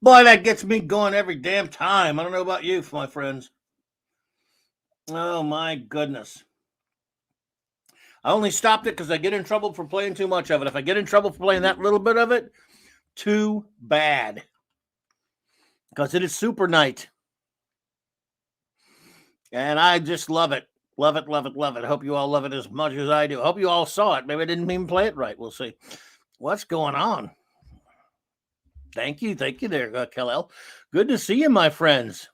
Boy, that gets me going every damn time. I don't know about you, my friends. Oh my goodness. I only stopped it because I get in trouble for playing too much of it. If I get in trouble for playing that little bit of it, too bad. Because it is super night. And I just love it. Love it, love it, love it. I hope you all love it as much as I do. I hope you all saw it. Maybe I didn't even play it right. We'll see. What's going on? Thank you there, Kellel. Good to see you, my friends.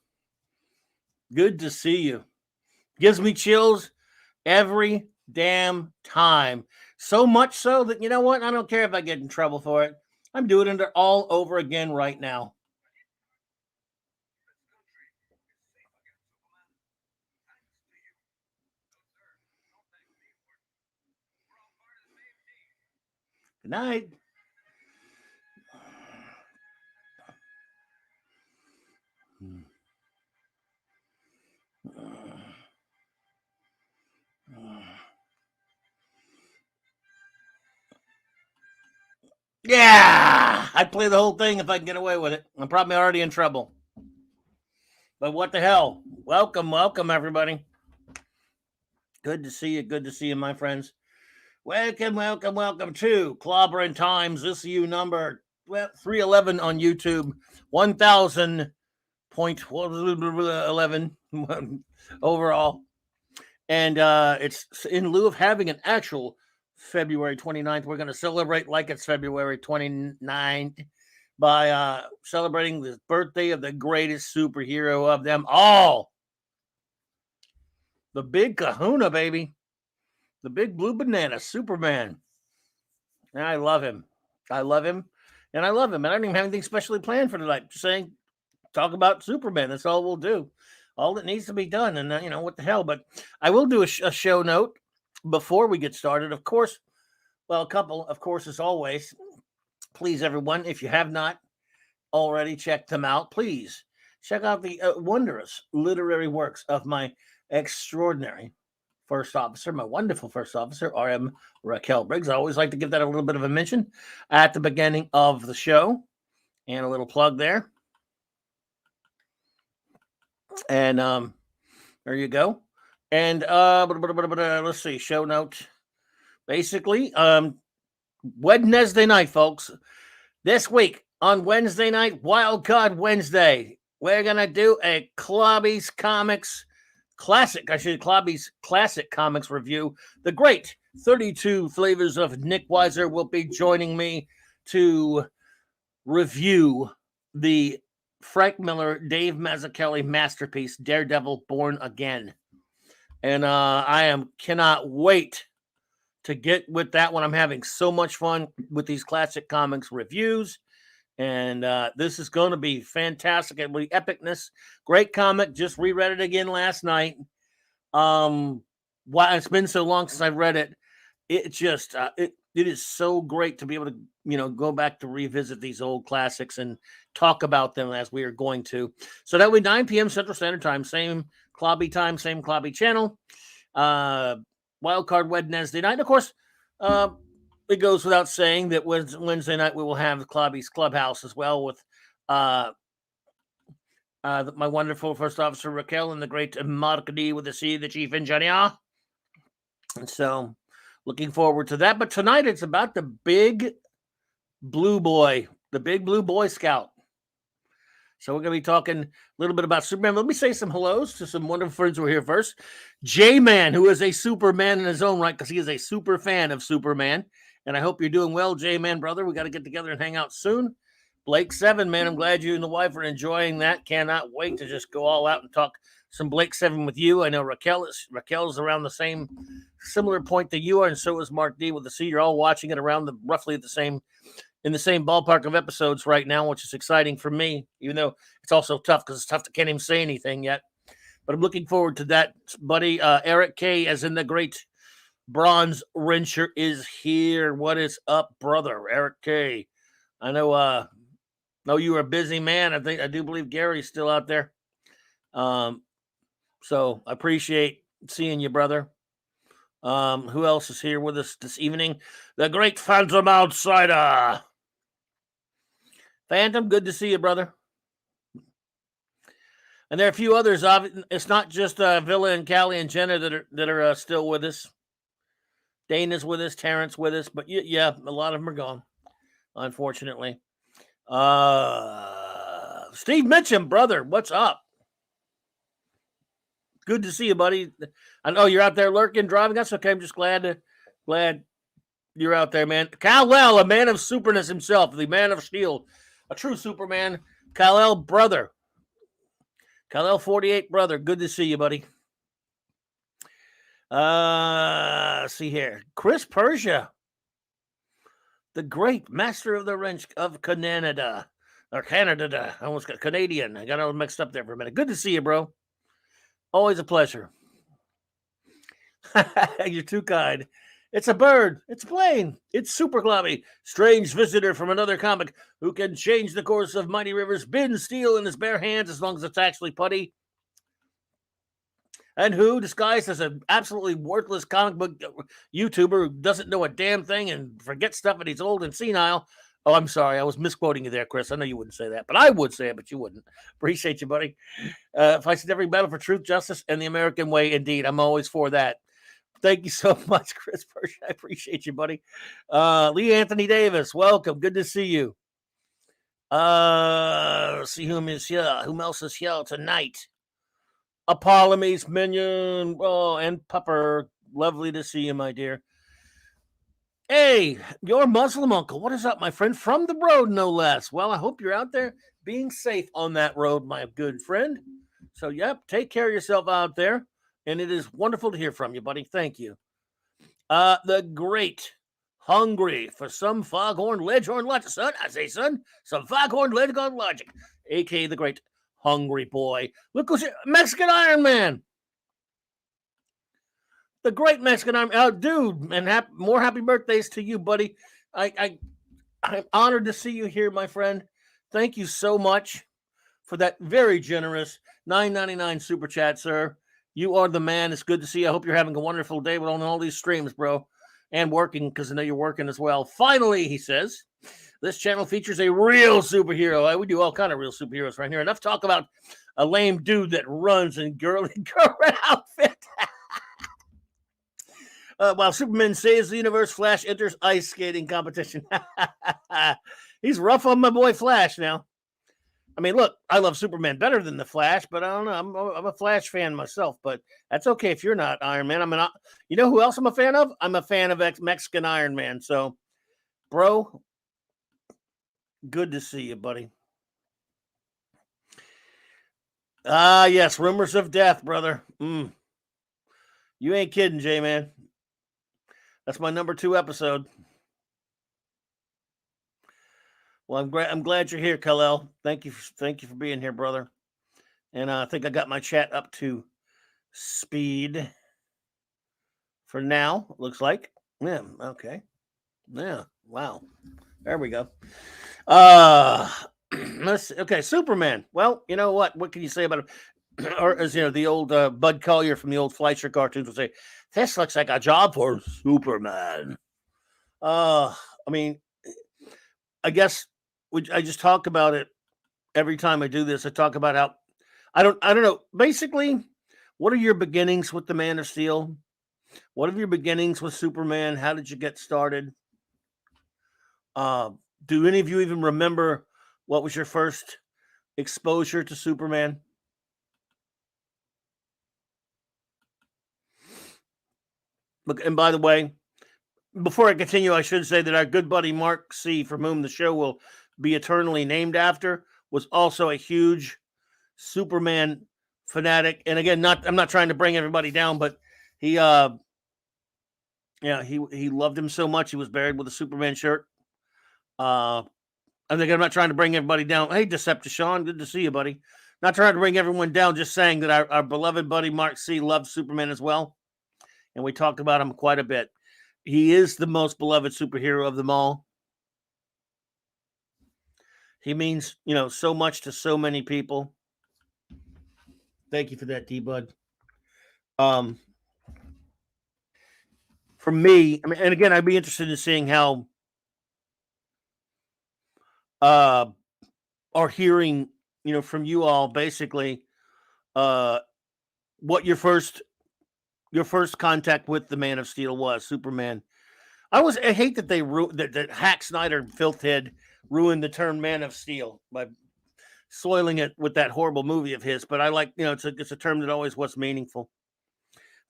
Good to see you. Gives me chills every damn time. So much so that, you know what? I don't care if I get in trouble for it. I'm doing it all over again right now. Good night. Yeah, I'd play the whole thing if I can get away with it. I'm probably already in trouble. But what the hell? Welcome, everybody. Good to see you. Good to see you, my friends. Welcome to Clobberin Times. This is you number 311 on YouTube, 1,000.11 overall. And it's in lieu of having an actual February 29th, we're going to celebrate like it's February 29th by celebrating the birthday of the greatest superhero of them all. The big kahuna, baby. The big blue banana, Superman. And I love him. I love him. And I love him. And I don't even have anything specially planned for tonight. Just saying, talk about Superman. That's all we'll do. All that needs to be done. And, you know, what the hell. But I will do a show note before we get started. Of course, well, a couple, of course, as always. Please, everyone, if you have not already checked them out, please check out the wondrous literary works of my extraordinary first officer, my wonderful first officer, R.M. Raquel Briggs. I always like to give that a little bit of a mention at the beginning of the show. And a little plug there. And there you go. And let's see, show note. Basically, Wednesday night, folks. This week on Wednesday night, Wild Card Wednesday, we're going to do a Clobby's Comics classic, Clobby's classic comics review. The great 32 Flavors of Nick Weiser will be joining me to review the Frank Miller, Dave Mazzucchelli masterpiece, Daredevil Born Again. And I cannot wait to get with that one. I'm having so much fun with these classic comics reviews. And this is going to be fantastic. It'll be epicness. Great comic. Just reread it again last night. It's been so long since I've read it. It just it is so great to be able to, you know, go back to revisit these old classics and talk about them as we are going to. So that will be 9 p.m. Central Standard Time. Same Clobby time, same Clobby channel. Wildcard Wednesday night. Of course, it goes without saying that Wednesday night we will have Clobby's Clubhouse as well with my wonderful first officer Raquel and the great Mark D with the C, the chief engineer. And so looking forward to that. But tonight it's about the big blue boy, the big blue Boy Scout. So we're going to be talking a little bit about Superman. Let me say some hellos to some wonderful friends who are here first. J-Man, who is a Superman in his own right because he is a super fan of Superman. And I hope you're doing well, J-Man, brother. We got to get together and hang out soon. Blake 7, man, I'm glad you and the wife are enjoying that. Cannot wait to just go all out and talk some Blake 7 with you. I know Raquel's around the similar point that you are, and so is Mark D with the C. You're all watching it around roughly in the same ballpark of episodes right now, which is exciting for me, even though it's also tough because it's tough to can't even say anything yet. But I'm looking forward to that, buddy. Eric K, as in the great Bronze Wrencher, is here. What is up, brother? Eric K. I know you are a busy man. I do believe Gary's still out there. So I appreciate seeing you, brother. Who else is here with us this evening? The great Phantom Outsider. Phantom, good to see you, brother. And there are a few others. It's not just Villa and Callie and Jenna that are still with us. Dana's with us, Terrence with us, but yeah, a lot of them are gone, unfortunately. Steve Mitchum, brother, what's up? Good to see you, buddy. I know you're out there lurking, driving. That's okay. I'm just glad you're out there, man. Kal-El, a man of superness himself, the man of steel, a true Superman. Kal-El, brother. Kal-El 48, brother. Good to see you, buddy. See here. Chris Persia, the great master of the wrench of Canada. Or Canada. I almost got Canadian. I got all mixed up there for a minute. Good to see you, bro. Always a pleasure. You're too kind. It's a bird. It's a plane. It's Super Clobby. Strange visitor from another comic who can change the course of mighty rivers, bend steel in his bare hands as long as it's actually putty. And who, disguised as an absolutely worthless comic book YouTuber who doesn't know a damn thing and forgets stuff and he's old and senile. Oh, I'm sorry. I was misquoting you there, Chris. I know you wouldn't say that, but I would say it, but you wouldn't. Appreciate you, buddy. Fights in every battle for truth, justice, and the American way. Indeed, I'm always for that. Thank you so much, Chris Persh. I appreciate you, buddy. Lee Anthony Davis, welcome. Good to see you. See whom else is here tonight. Apollome's Minion, and Pupper. Lovely to see you, my dear. Hey, your Muslim uncle. What is up, my friend? From the road, no less. Well, I hope you're out there being safe on that road, my good friend. So, yep, take care of yourself out there. And it is wonderful to hear from you, buddy. Thank you. The great Hungry for some foghorn ledgehorn logic, son. I say, son, some foghorn ledgehorn logic, aka the great Hungry Boy. Look who's here. Mexican Iron Man. The great Mexican Iron Man. Dude, and more happy birthdays to you, buddy. I'm honored to see you here, my friend. Thank you so much for that very generous $9.99 super chat, sir. You are the man. It's good to see you. I hope you're having a wonderful day with all these streams, bro. And working, because I know you're working as well. Finally, he says, this channel features a real superhero. We do all kind of real superheroes right here. Enough talk about a lame dude that runs in girl outfit. While Superman saves the universe, Flash enters ice skating competition. He's rough on my boy Flash now. I mean, look, I love Superman better than the Flash, but I don't know. I'm a Flash fan myself, but that's okay if you're not Iron Man. You know who else I'm a fan of? I'm a fan of Mexican Iron Man. So, bro, good to see you, buddy. Yes, rumors of death, brother. You ain't kidding, J-Man. That's my number 2 episode. Well, I'm glad you're here, Kal-El. Thank you for being here, brother. And I think I got my chat up to speed for now. Looks like. Yeah. Okay. Yeah. Wow. There we go. Let's see. Okay, Superman. Well, you know what? What can you say about him? Or as the old Bud Collyer from the old Fleischer cartoons would say, this looks like a job for Superman. I mean, I guess I just talk about it every time I do this. I talk about how I don't know. Basically, what are your beginnings with the Man of Steel? What are your beginnings with Superman? How did you get started? Do any of you even remember what was your first exposure to Superman? Look, and by the way, before I continue, I should say that our good buddy Mark C., from whom the show will be eternally named after, was also a huge Superman fanatic. And again, I'm not trying to bring everybody down, but he he loved him so much he was buried with a Superman shirt. I think I'm not trying to bring everybody down. Hey, Decepticon, good to see you, buddy. Not trying to bring everyone down, just saying that our beloved buddy Mark C. loved Superman as well. And we talked about him quite a bit. He is the most beloved superhero of them all. He means, so much to so many people. Thank you for that, D-Bud. For me, I mean, and again, I'd be interested in seeing how or hearing, from you all basically what your first contact with the Man of Steel was, Superman. I hate that that Hack Snyder and Filthhead ruined the term Man of Steel by soiling it with that horrible movie of his. But I like, it's a term that always was meaningful.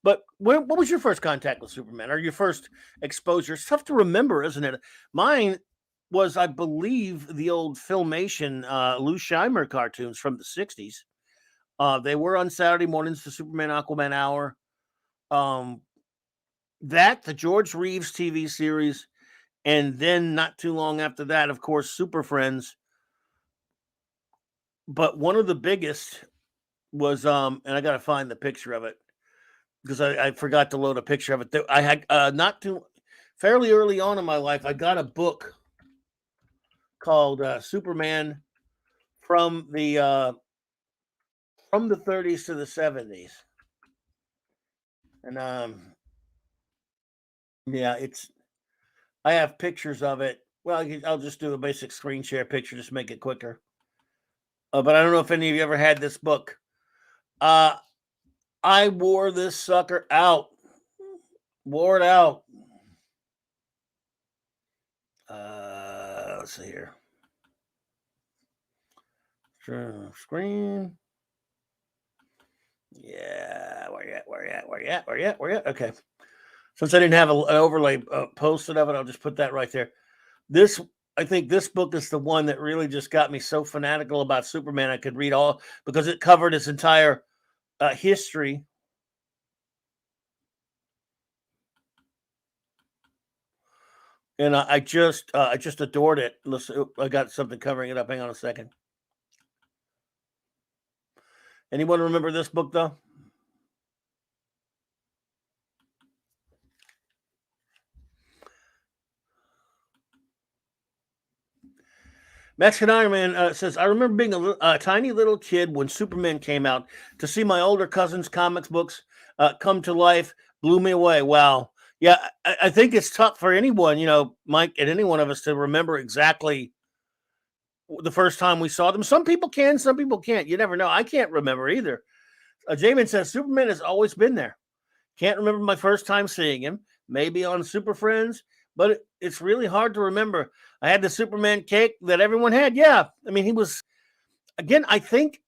But what was your first contact with Superman, or your first exposure? It's tough to remember, isn't it? Mine was, I believe, the old Filmation Lou Scheimer cartoons from the 60s. They were on Saturday mornings, the Superman Aquaman hour. The George Reeves TV series, and then not too long after that, of course, Super Friends. But one of the biggest was, and I got to find the picture of it because I forgot to load a picture of it. I had fairly early on in my life, I got a book called Superman from the 30s to the 70s, and yeah, I have pictures of it. Well, I'll just do a basic screen share picture, just make it quicker. But I don't know if any of you ever had this book. I wore this sucker out. Wore it out. Let's see here. Screen. Yeah, where you at? Okay. Since I didn't have an overlay posted of it, I'll just put that right there. I think this book is the one that really just got me so fanatical about Superman. I could read all, because it covered his entire history. And I just adored it. Listen, I got something covering it up. Hang on a second. Anyone remember this book, though? Mexican Iron Man says, I remember being a tiny little kid when Superman came out. To see my older cousin's comics books come to life blew me away. Wow. Yeah, I think it's tough for anyone, Mike, and any one of us to remember exactly the first time we saw them. Some people can, some people can't. You never know. I can't remember either. Jamin says, Superman has always been there. Can't remember my first time seeing him. Maybe on Super Friends, but it's really hard to remember. I had the Superman cake that everyone had. Yeah. I mean, he was, again, I think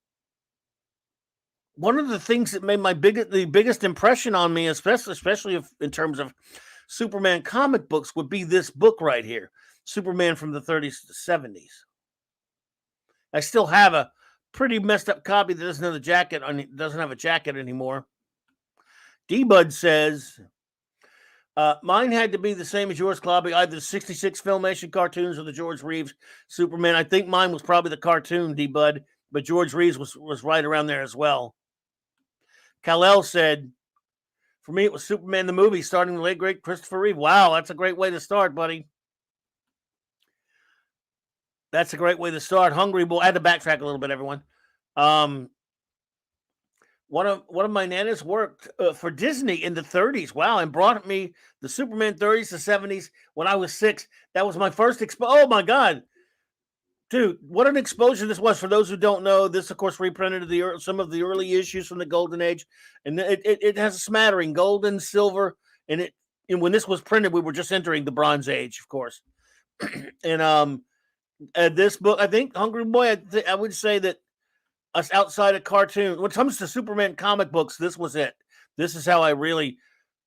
one of the things that made the biggest impression on me, especially in terms of Superman comic books, would be this book right here, Superman from the 30s to the 70s. I still have a pretty messed up copy that doesn't have a jacket anymore. D-Bud says, mine had to be the same as yours, Clobby, either the 66 Filmation cartoons or the George Reeves Superman. I think mine was probably the cartoon, D-Bud, but George Reeves was right around there as well. Kal-El said, for me, it was Superman the movie, starting the late, great Christopher Reeve. Wow, that's a great way to start, buddy. That's a great way to start. Hungry Boy. I had to backtrack a little bit, everyone. One of my nanas worked for Disney in the 30s. Wow, and brought me the Superman 30s to 70s when I was 6. That was my first Oh my God, dude! What an exposure this was. For those who don't know, this of course reprinted some of the early issues from the Golden Age, and it has a smattering golden, silver, and when this was printed, we were just entering the Bronze Age, of course. And this book, I think, Hungry Boy, I would say that us outside of cartoon, when it comes to Superman comic books, this was it. This is how I really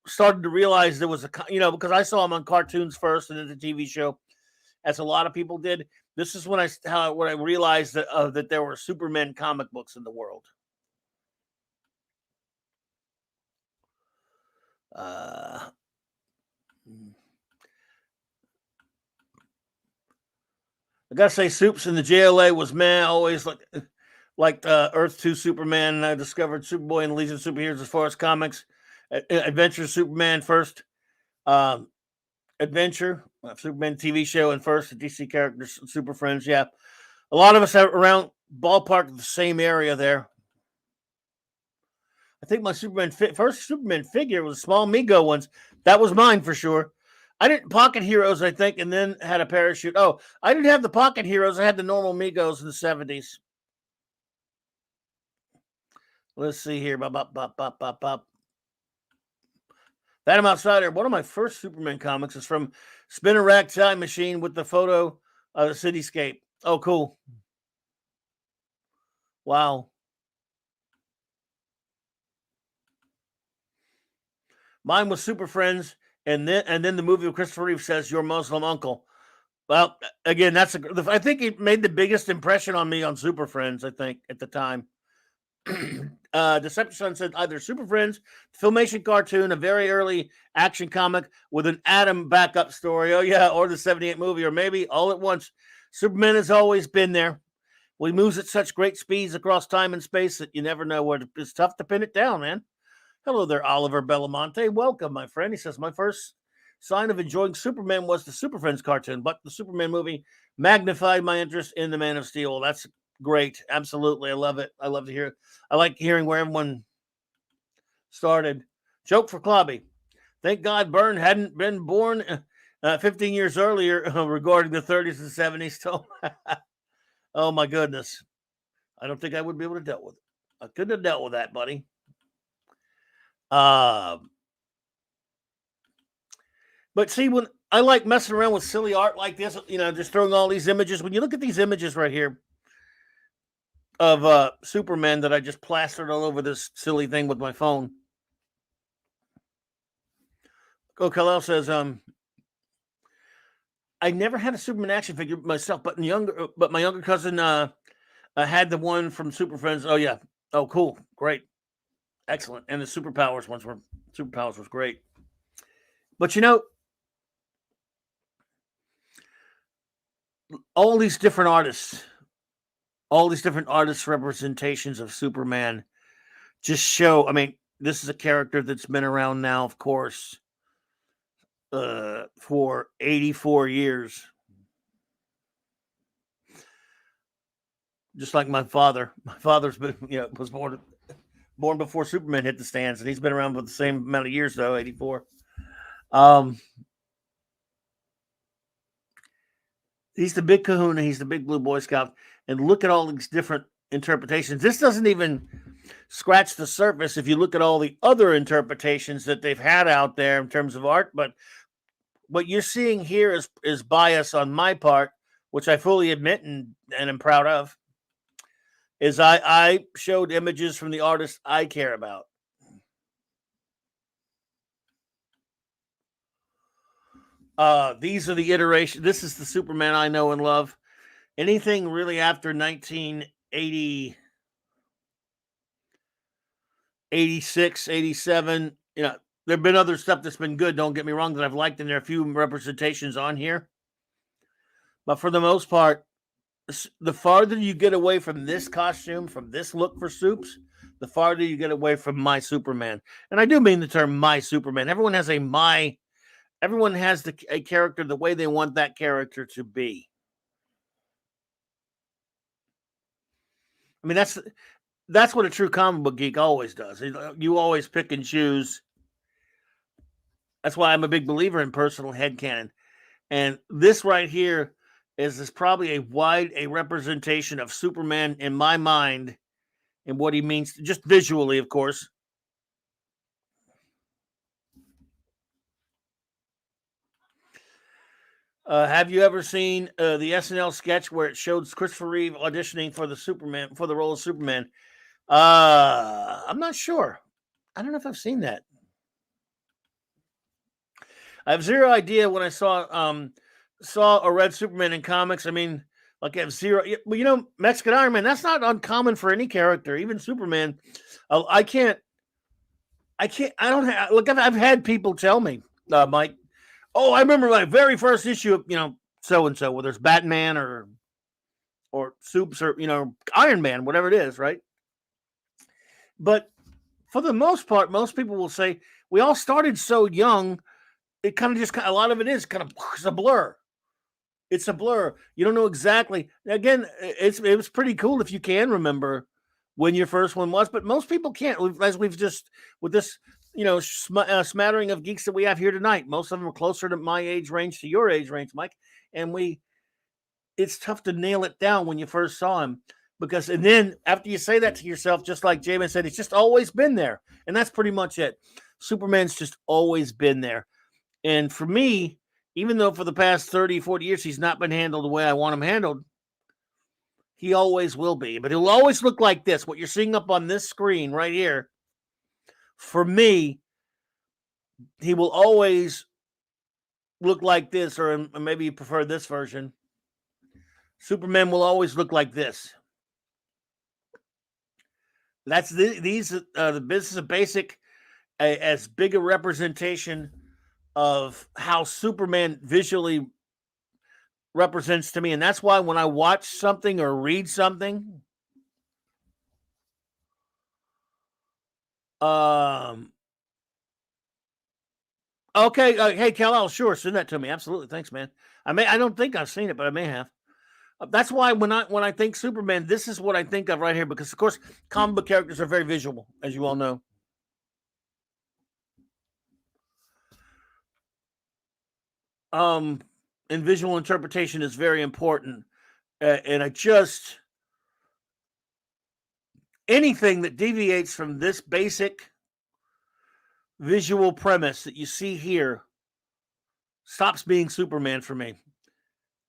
started to realize there was because I saw them on cartoons first and then the TV show, as a lot of people did. This is when I realized that there were Superman comic books in the world. I gotta say, Soups in the JLA was always like Earth 2 Superman, and I discovered Superboy and Legion of Superheroes as far as comics. Adventure Superman first. Adventure Superman TV show, and first the DC characters, Super Friends. Yeah, a lot of us are around ballpark the same area there. I think my first Superman figure was small Mego ones. That was mine for sure. I didn't Pocket Heroes, I think, and then had a parachute. Oh, I didn't have the Pocket Heroes. I had the normal Migos in the 70s. Let's see here. Bop, bop, bop, bop, bop, bop. Phantom Outsider. One of my first Superman comics is from Spinner Rack Time Machine with the photo of the cityscape. Oh, cool. Wow. Mine was Super Friends, and then the movie with Christopher Reeve says Your Muslim Uncle. Well, again, I think it made the biggest impression on me on Super Friends, I think, at the time. Decepticon said either Super Friends, Filmation cartoon, a very early action comic with an Atom backup story. Oh, yeah, or the 78 movie, or maybe all at once. Superman has always been there. Well, he moves at such great speeds across time and space that you never know where it's tough to pin it down, man. Hello there, Oliver Belamonte. Welcome, my friend. He says, my first sign of enjoying Superman was the Super Friends cartoon, but the Superman movie magnified my interest in the Man of Steel. That's great. Absolutely. I love it. I love to hear it. I like hearing where everyone started. Joke for Clobby. Thank God Byrne hadn't been born 15 years earlier regarding the 30s and 70s. Oh, my goodness. I don't think I would be able to deal with it. I couldn't have dealt with that, buddy. But see, when I like messing around with silly art like this, just throwing all these images. When you look at these images right here of Superman that I just plastered all over this silly thing with my phone. Oh, Khalil says, I never had a Superman action figure myself, but my younger cousin had the one from Super Friends. Oh yeah. Oh, cool. Great. Excellent. And the Superpowers was great. But all these different artists representations of Superman just show, I mean, this is a character that's been around now, of course, for 84 years. Just like my father. My father's been, was born before Superman hit the stands, and he's been around for the same amount of years, though, 84. He's the big kahuna. He's the big blue Boy Scout. And look at all these different interpretations. This doesn't even scratch the surface if you look at all the other interpretations that they've had out there in terms of art. But what you're seeing here is bias on my part, which I fully admit and am proud of. Is I showed images from the artists I care about. These are the iterations. This is the Superman I know and love. Anything really after 1980, 86, 87, there have been other stuff that's been good, don't get me wrong, that I've liked, and there are a few representations on here. But for the most part, the farther you get away from this costume, from this look for Supes, the farther you get away from my Superman. And I do mean the term my Superman. Everyone has a character the way they want that character to be. I mean, that's what a true comic book geek always does. You always pick and choose. That's why I'm a big believer in personal headcanon. And this right here is probably a representation of Superman in my mind and what he means, just visually, of course. Have you ever seen the SNL sketch where it showed Christopher Reeve auditioning for the role of Superman? I'm not sure. I don't know if I've seen that. I have zero idea when I saw or read Superman in comics. I mean, like I have zero. Well, Mexican Iron Man, that's not uncommon for any character, even Superman. I don't have. Look, I've had people tell me, Mike. Oh, I remember my very first issue of so and so, whether it's Batman or Supes or Iron Man, whatever it is, right? But for the most part, most people will say we all started so young. It kind of a lot of it is kind of it's a blur. It's a blur. You don't know exactly. Again, it was pretty cool if you can remember when your first one was, but most people can't. As we've just with this, smattering of geeks that we have here tonight. Most of them are closer to my age range to your age range, Mike, and it's tough to nail it down when you first saw him. Because, and then after you say that to yourself, just like Jamin said, it's just always been there. And that's pretty much it. Superman's just always been there. And for me, even though for the past 30, 40 years, he's not been handled the way I want him handled, he always will be. But he'll always look like this. What you're seeing up on this screen right here, for me, he will always look like this, or maybe you prefer this version. Superman will always look like this. That's the business of basic, as big a representation of how Superman visually represents to me. And that's why when I watch something or read something, okay, hey Cal, sure, send that to me. Absolutely, thanks, man. I don't think I've seen it, but I may have. That's why when I think Superman, this is what I think of right here, because of course comic book characters are very visual, as you all know. And visual interpretation is very important. And I just, anything that deviates from this basic visual premise that you see here stops being Superman for me.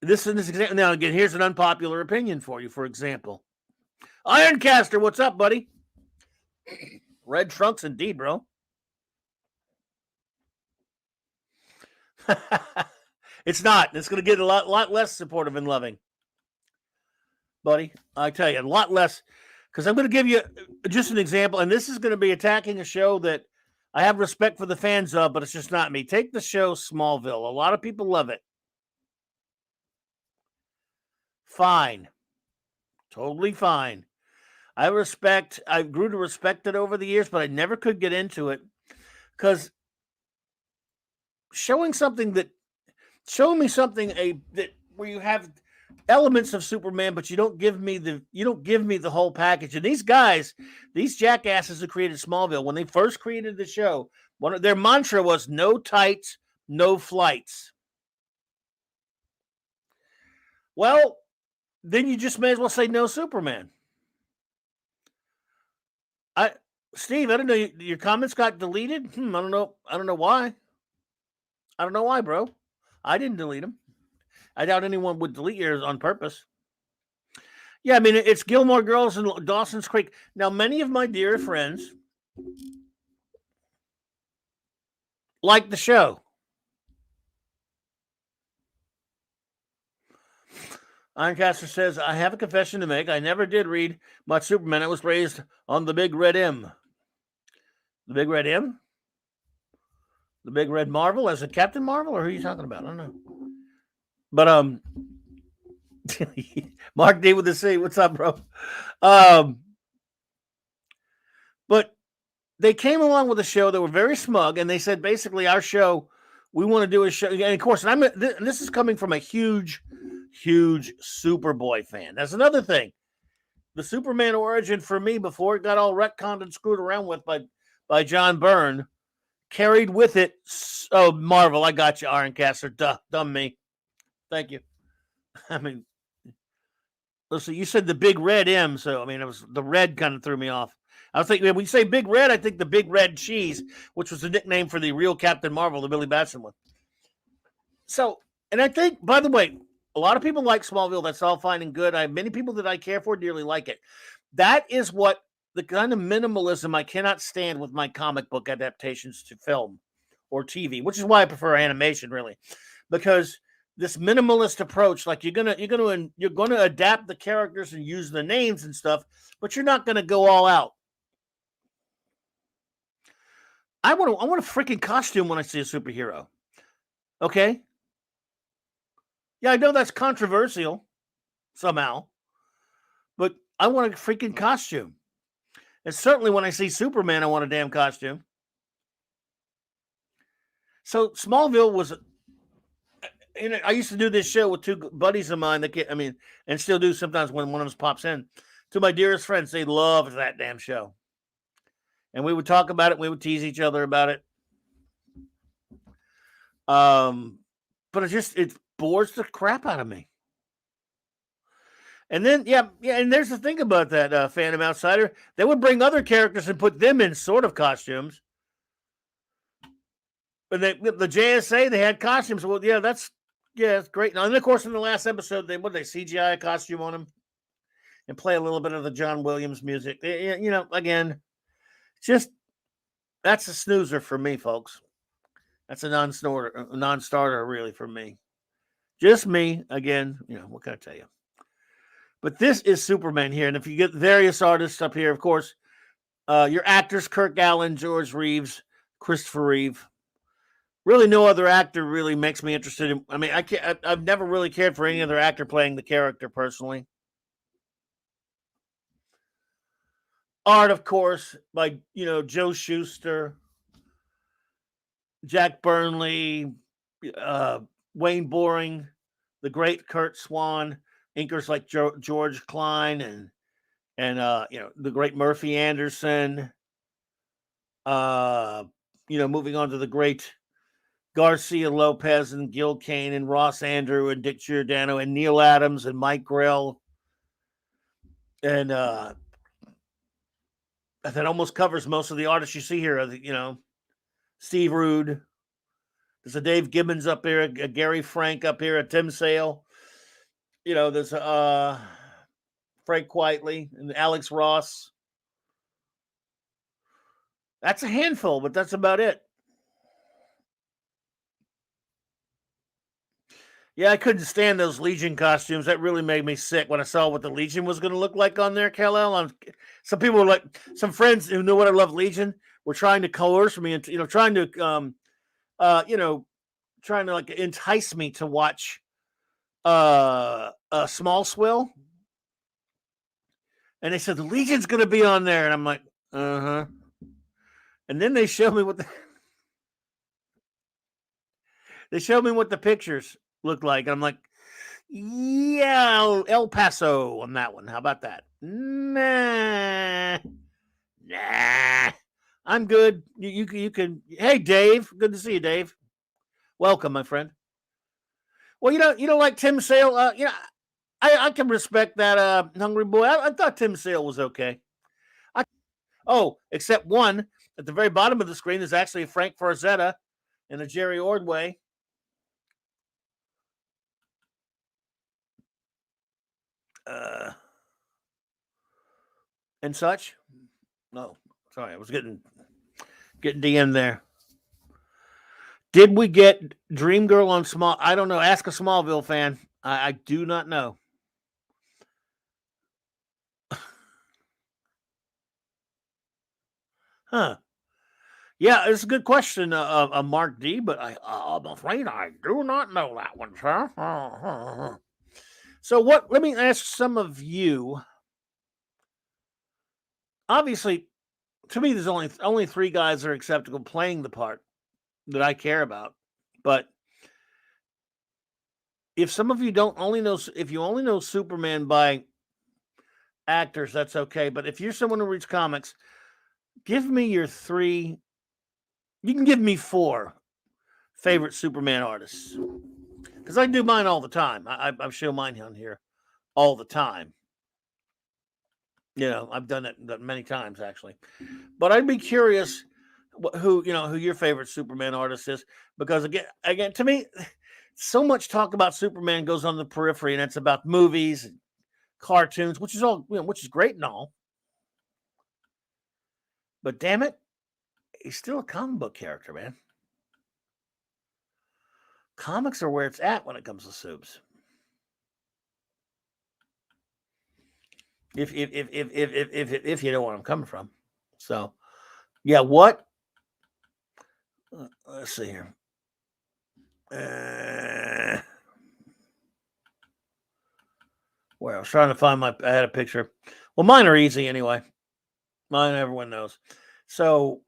This example, now again, here's an unpopular opinion for you. For example, Ironcaster, what's up, buddy? Red trunks, indeed, bro. It's not. It's going to get a lot less supportive and loving, buddy. I tell you, a lot less. Because I'm going to give you just an example, and this is going to be attacking a show that I have respect for the fans of, but it's just not me. Take the show Smallville. A lot of people love it. Fine. Totally fine. I grew to respect it over the years, but I never could get into it because showing me something that where you have elements of Superman, but you don't give me the whole package. And these guys, these jackasses who created Smallville, when they first created the show, one of their mantra was no tights, no flights. Well, then you just may as well say no Superman. Steve, I don't know. Your comments got deleted. I don't know. I don't know why. I don't know why, bro. I didn't delete them. I doubt anyone would delete yours on purpose. Yeah, I mean, it's Gilmore Girls and Dawson's Creek. Now, many of my dear friends like the show. Ironcaster says, I have a confession to make. I never did read much Superman. I was raised on the Big Red M. The Big Red M? The Big Red Marvel as a Captain Marvel? Or who are you talking about? I don't know. But, Mark D with the C. What's up, bro? But they came along with a show that were very smug, and they said, basically, our show, we want to do a show. And of course, this is coming from a huge Superboy fan. That's another thing. The Superman origin for me, before it got all retconned and screwed around with by John Byrne, carried with it. Oh, Marvel, I got you, Ironcaster. Dumb me. Thank you. I mean, listen, you said the Big Red M, so I mean, it was the red kind of threw me off. I was thinking, when you say Big Red, I think the Big Red Cheese, which was the nickname for the real Captain Marvel, the Billy Batson one. So, and I think, by the way, a lot of people like Smallville. That's all fine and good. Many people that I care for dearly like it. That is what the kind of minimalism I cannot stand with my comic book adaptations to film or TV, which is why I prefer animation, really, because this minimalist approach, like you're gonna adapt the characters and use the names and stuff, but you're not gonna go all out. I want a freaking costume when I see a superhero. Okay. Yeah, I know that's controversial somehow, but I want a freaking costume. And certainly when I see Superman, I want a damn costume. So Smallville was, I used to do this show with two buddies of mine and still do sometimes when one of us pops in. To my dearest friends, they loved that damn show. And we would talk about it. We would tease each other about it. But it bores the crap out of me. And then, and there's the thing about that Phantom Outsider. They would bring other characters and put them in sort of costumes. But the JSA, they had costumes. Well, that's great. And of course, in the last episode, they CGI a costume on him and play a little bit of the John Williams music. Again, just that's a snoozer for me, folks. That's a non-starter, really, for me. Just me, again. What can I tell you? But this is Superman here, and if you get various artists up here, of course, your actors: Kirk Allen, George Reeves, Christopher Reeve. Really, no other actor really makes me interested in. I mean, I've never really cared for any other actor playing the character personally. Art, of course, by Joe Shuster, Jack Burnley, Wayne Boring, the great Kurt Swan, inkers like George Klein and the great Murphy Anderson. Moving on to the great Garcia Lopez and Gil Kane and Ross Andrew and Dick Giordano and Neil Adams and Mike Grell. And that almost covers most of the artists you see here. Steve Rude. There's a Dave Gibbons up here, a Gary Frank up here, a Tim Sale. There's Frank Quitely and Alex Ross. That's a handful, but that's about it. Yeah, I couldn't stand those Legion costumes. That really made me sick when I saw what the Legion was going to look like on there, Kal-El. Some people were like, some friends who knew what I love Legion were trying to coerce me into, trying to like entice me to watch a Small Swill. And they said the Legion's going to be on there, and I'm like, uh-huh. And then they showed me what the pictures looked like. And I'm like, yeah, El Paso on that one. How about that? Nah. I'm good. You can. Hey, Dave. Good to see you, Dave. Welcome, my friend. Well, you don't like Tim Sale. I can respect that. Hungry Boy. I thought Tim Sale was okay. Except one at the very bottom of the screen is actually a Frank Farzetta and a Jerry Ordway. And such. No, sorry, I was getting the end there. Did we get Dream Girl on Small? I don't know. Ask a Smallville fan. I do not know. Huh. Yeah, it's a good question, Mark D, but I'm afraid I do not know that one, sir. So let me ask some of you. Obviously, to me, there's only three guys that are acceptable playing the part that I care about. But if some of you if you only know Superman by actors, that's okay. But if you're someone who reads comics, give me your three. You can give me four favorite Superman artists, because I do mine all the time. I show mine on here all the time. I've done it many times actually, but I'd be curious who your favorite Superman artist is, because again, to me, so much talk about Superman goes on the periphery, and it's about movies and cartoons, which is great and all. But damn it, he's still a comic book character, man. Comics are where it's at when it comes to soups. If you know where I'm coming from. So, yeah, what? Let's see here. Well, I was trying to find I had a picture. Well, mine are easy anyway. Mine, everyone knows. So,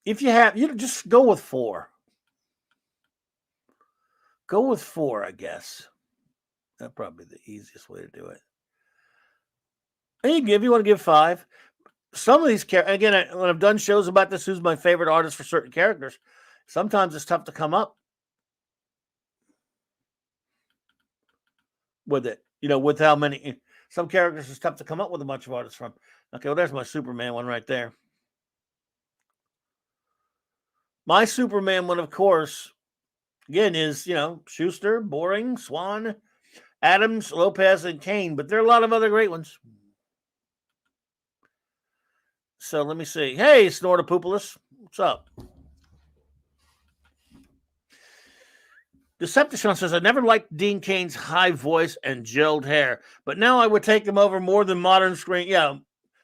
if you just go with four. Go with four, I guess. That'd probably be the easiest way to do it. And if you want to give five, some of these characters, again, when I've done shows about this, who's my favorite artist for certain characters, sometimes it's tough to come up with it. With how many. Some characters is tough to come up with a bunch of artists from. Okay, well, there's my Superman one right there. My Superman one, of course, again, is, Schuster, Boring, Swan, Adams, Lopez, and Kane, but there are a lot of other great ones. So let me see. Hey, Snortopoopolis, what's up? Decepticon says, I never liked Dean Kane's high voice and gelled hair, but now I would take him over more than modern screen. Yeah,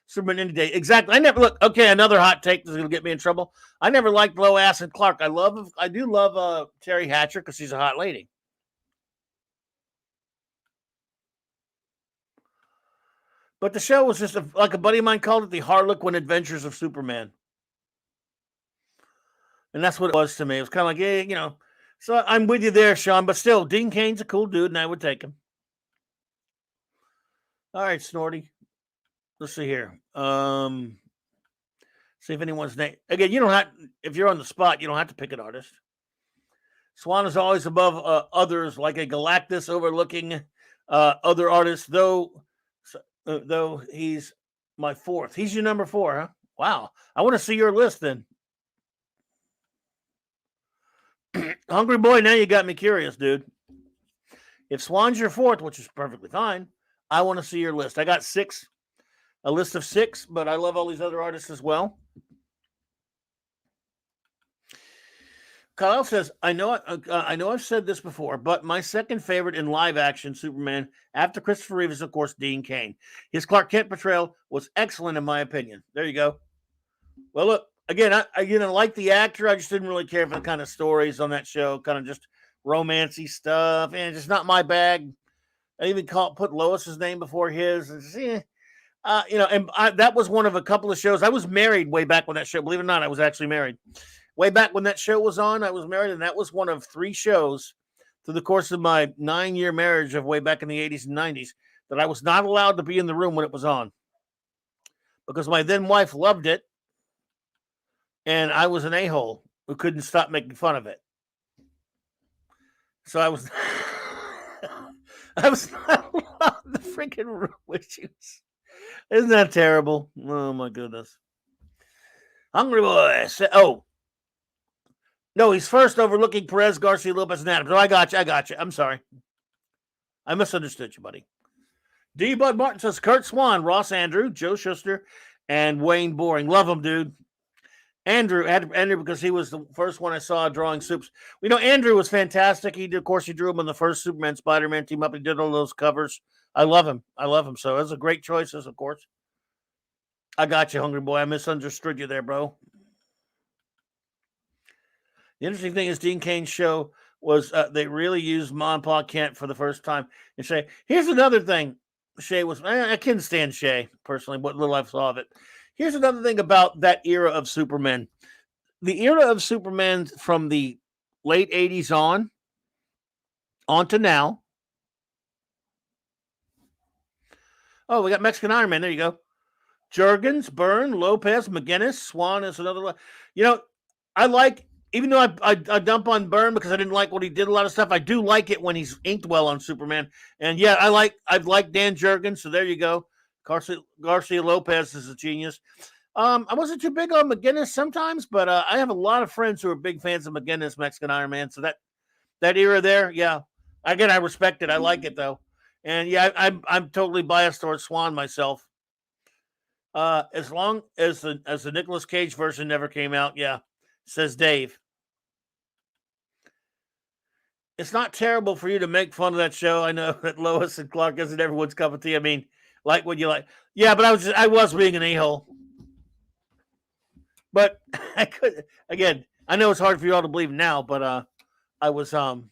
Superman any day. Exactly. I never look. Okay, another hot take that's going to get me in trouble. I never liked Low Acid Clark. I do love Terry Hatcher because she's a hot lady. But the show was just like a buddy of mine called it, the Harlequin Adventures of Superman. And that's what it was to me. It was kind of like, yeah, So I'm with you there, Sean. But still, Dean Kane's a cool dude, and I would take him. All right, Snorty. Let's see here. See if anyone's name. Again, you don't have, if you're on the spot, you don't have to pick an artist. Swan is always above others, like a Galactus overlooking other artists, though he's my fourth. He's your number 4, huh? Wow. I want to see your list then. Hungry Boy, now you got me curious, dude. If Swan's your 4th, which is perfectly fine, I want to see your list. I got 6, a list of 6, but I love all these other artists as well. Kyle says, I know I've said this before, but my second favorite in live action Superman after Christopher Reeve is, of course, Dean Cain. His Clark Kent portrayal was excellent, in my opinion. There you go. Well, look, again, I like the actor. I just didn't really care for the kind of stories on that show, kind of just romancy stuff, and just not my bag. I even put Lois's name before his. And that was one of a couple of shows. I was married way back when that show, believe it or not, I was actually married. Way back when that show was on, I was married, and that was one of 3 shows through the course of my 9-year marriage of way back in the 80s and 90s that I was not allowed to be in the room when it was on because my then wife loved it, and I was an a-hole who couldn't stop making fun of it. So I was not allowed in the freaking room with you. Isn't that terrible? Oh, my goodness. Hungry Boy. No, he's first overlooking Perez, Garcia, Lopez, and Adams. No, I got you. I'm sorry. I misunderstood you, buddy. D. Bud Martin says Kurt Swan, Ross Andrew, Joe Shuster, and Wayne Boring. Love him, dude. Andrew, because he was the first one I saw drawing soups. Andrew was fantastic. He drew him in the first Superman Spider-Man team up. He did all those covers. I love him. So it was a great choices, of course. I got you, Hungry Boy. I misunderstood you there, bro. The interesting thing is Dean Cain's show was they really used Ma and Pa Kent for the first time. And Shay, here's another thing. Shay was, I couldn't stand Shay, personally, what little I saw of it. Here's another thing about that era of Superman. The era of Superman from the late 80s on to now. Oh, we got Mexican Iron Man. There you go. Jurgens, Byrne, Lopez, McGinnis, Swan is another one. I like, even though I dump on Byrne because I didn't like what he did, a lot of stuff, I do like it when he's inked well on Superman. And yeah, I've liked Dan Jurgens, so there you go. Garcia Lopez is a genius. I wasn't too big on McGinnis sometimes, but I have a lot of friends who are big fans of McGinnis, Mexican Iron Man. So that era there, yeah. Again, I respect it. I like it though. And yeah, I'm totally biased towards Swan myself. As long as the Nicolas Cage version never came out, yeah, says Dave. It's not terrible for you to make fun of that show. I know that Lois and Clark isn't everyone's cup of tea. I mean, like what you like. Yeah, but I was being an a-hole. But I could, again, I know it's hard for you all to believe now, but I was a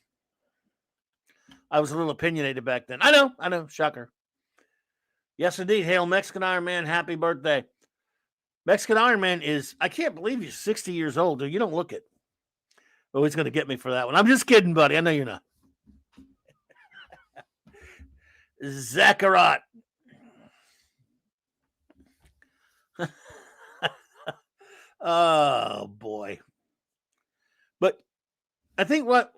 little opinionated back then. I know, shocker. Yes, indeed. Hail Mexican Iron Man, happy birthday. Mexican Iron Man I can't believe you're 60 years old, dude. You don't look it. Oh, he's going to get me for that one. I'm just kidding, buddy. I know you're not. Zaccarat. Oh, boy. But I think what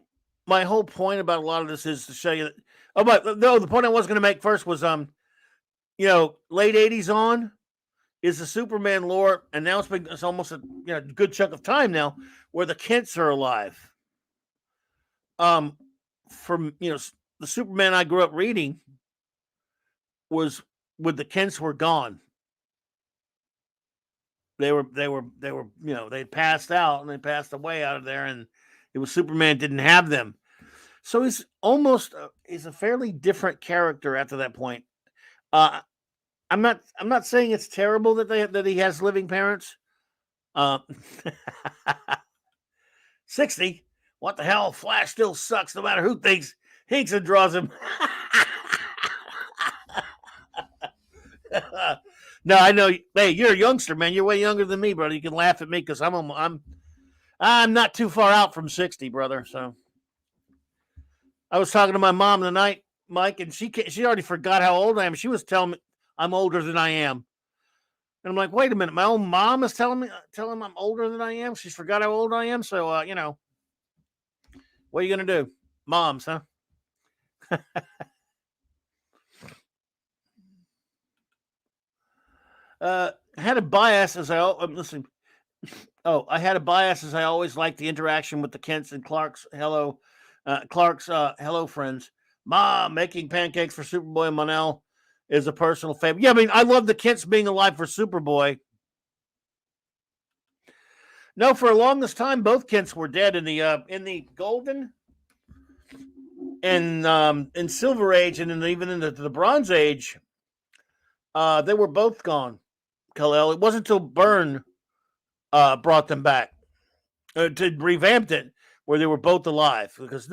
my whole point about a lot of this is to show you that. Oh, but no, the point I was going to make first was late 80s on is the Superman lore, and now it's almost a good chunk of time now where the Kents are alive. From the Superman I grew up reading was when the Kents were gone. They were they'd passed out and they passed away out of there, and it was Superman didn't have them. So he's almost he's a fairly different character after that point. I'm not saying it's terrible that he has living parents. 60. What the hell? Flash still sucks no matter who thinks and draws him. No, I know. Hey, you're a youngster, man. You're way younger than me, brother. You can laugh at me because I'm not too far out from 60, brother. So I was talking to my mom tonight, Mike, and she already forgot how old I am. She was telling me I'm older than I am. And I'm like, wait a minute, my own mom is telling I'm older than I am. She's forgot how old I am. So, what are you going to do? Moms, huh? Had a bias as listen. Oh, I had a bias as I always liked the interaction with the Kents and Clark's hello friends. Mom making pancakes for Superboy and Monel is a personal favorite. Yeah, I mean, I love the Kents being alive for Superboy. No, for the longest time, both Kents were dead in the Golden and in Silver Age, and even in the Bronze Age. They were both gone. Kal-El. It wasn't until Byrne brought them back to revamped it, where they were both alive. Because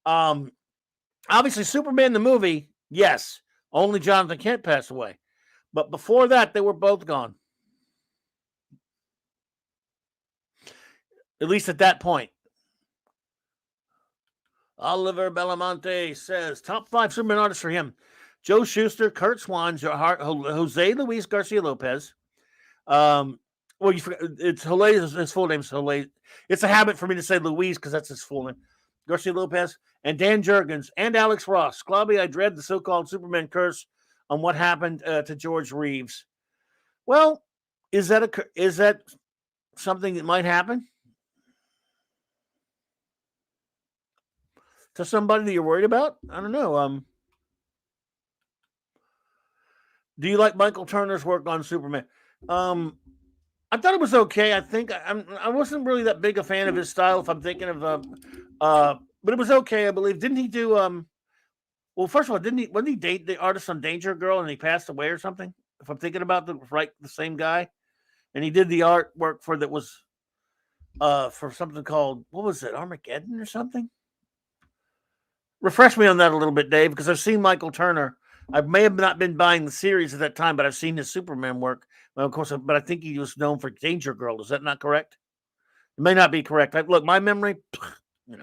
obviously Superman the movie, yes, only Jonathan Kent passed away, but before that they were both gone. At least at that point. Oliver Belamonte says top 5 Superman artists for him: Joe Shuster, Kurt Swan, Jose Luis Garcia Lopez. Well, you forgot, it's Jose. His full name's Jose. It's a habit for me to say Luis because that's his full name. Garcia Lopez and Dan Jurgens and Alex Ross. Clobby, I dread the so-called Superman curse on what happened to George Reeves. Well, is that something that might happen to somebody that you're worried about? I don't know. Do you like Michael Turner's work on Superman? I thought it was okay. I think I wasn't really that big a fan of his style. If I'm thinking of but it was okay. I believe. Didn't he do Well, first of all, wasn't he date the artist on Danger Girl and he passed away or something? If I'm thinking about the same guy, and he did the artwork for that was for something called, what was it, Armageddon or something? Refresh me on that a little bit, Dave, because I've seen Michael Turner. I may have not been buying the series at that time, but I've seen his Superman work. Well, of course, but I think he was known for Danger Girl. Is that not correct? It may not be correct. Look, my memory, we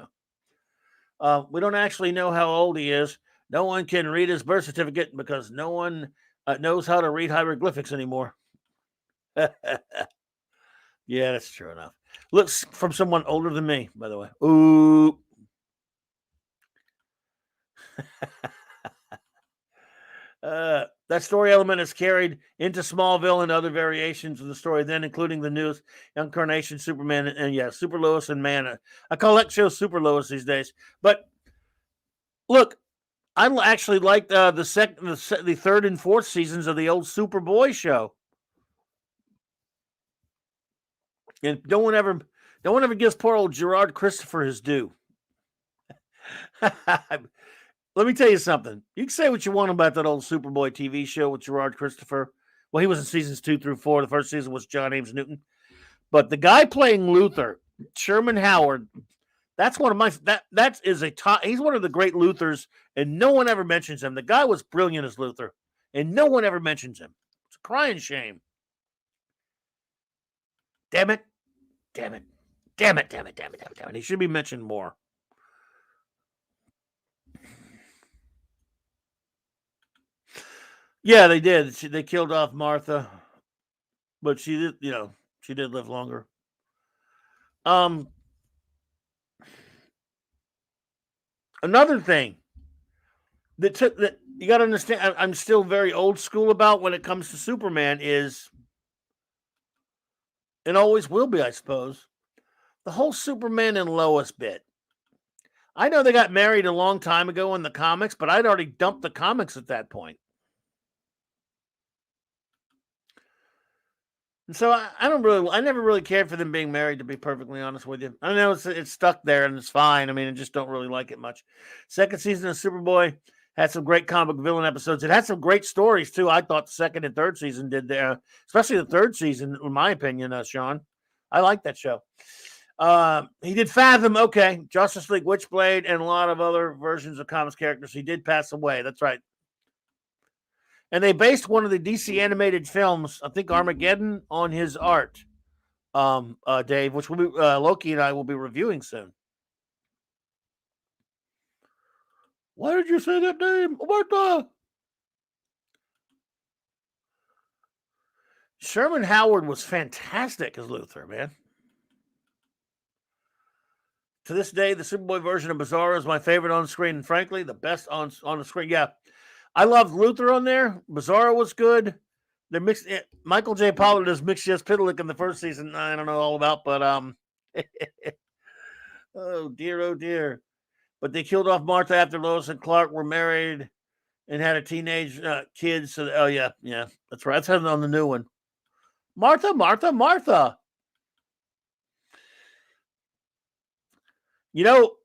don't actually know how old he is. No one can read his birth certificate because no one knows how to read hieroglyphics anymore. Yeah, that's true enough. Looks from someone older than me, by the way. Ooh. That story element is carried into Smallville and other variations of the story, then including the newest incarnation, Superman, and Super Lois and Man. I call that show Super Lois these days. But look, I actually like the third and fourth seasons of the old Superboy show. And no one ever gives poor old Gerard Christopher his due. Let me tell you something. You can say what you want about that old Superboy TV show with Gerard Christopher. Well, he was in seasons 2 through 4. The first season was John Ames Newton. But the guy playing Luthor, Sherman Howard, that's one of my that is a top. He's one of the great Luthors, and no one ever mentions him. The guy was brilliant as Luthor, and no one ever mentions him. It's a crying shame. Damn it. He should be mentioned more. Yeah, they did. They killed off Martha, but she did. She did live longer. Another thing that you got to understand. I'm still very old school about when it comes to Superman is, and always will be, I suppose, the whole Superman and Lois bit. I know they got married a long time ago in the comics, but I'd already dumped the comics at that point. And so I never really cared for them being married, to be perfectly honest with you. I know it's stuck there and it's fine. I mean, I just don't really like it much. Second season of Superboy had some great comic villain episodes. It had some great stories too. I thought the second and third season did there, especially the third season, in my opinion, Sean. I like that show. He did Fathom, okay, Justice League, Witchblade, and a lot of other versions of comics characters. He did pass away. That's right. And they based one of the DC animated films, I think Armageddon, on his art, Dave, which will be Loki and I will be reviewing soon. Why did you say that name? What the? Sherman Howard was fantastic as Luthor, man. To this day, the Superboy version of Bizarro is my favorite on screen, and frankly, the best on the screen. Yeah, I loved Luthor on there. Bizarro was good. They mixed Michael J. Pollard as Mixed-Yes-Pitalik in the first season. I don't know all about, but oh dear. But they killed off Martha after Lois and Clark were married and had a teenage kid. So, oh yeah, that's right. That's on the new one. Martha. You know,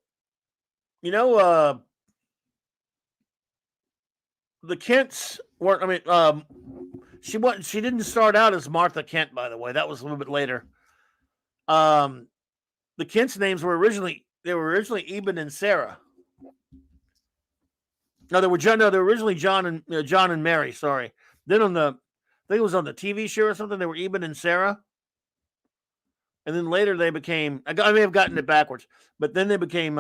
the Kents weren't. I mean, she wasn't. She didn't start out as Martha Kent, by the way. That was a little bit later. The Kents' names were originally Eben and Sarah. No, they were originally John and Mary. Sorry. Then I think it was on the TV show or something. They were Eben and Sarah, and then later they became. I may have gotten it backwards, but then they became.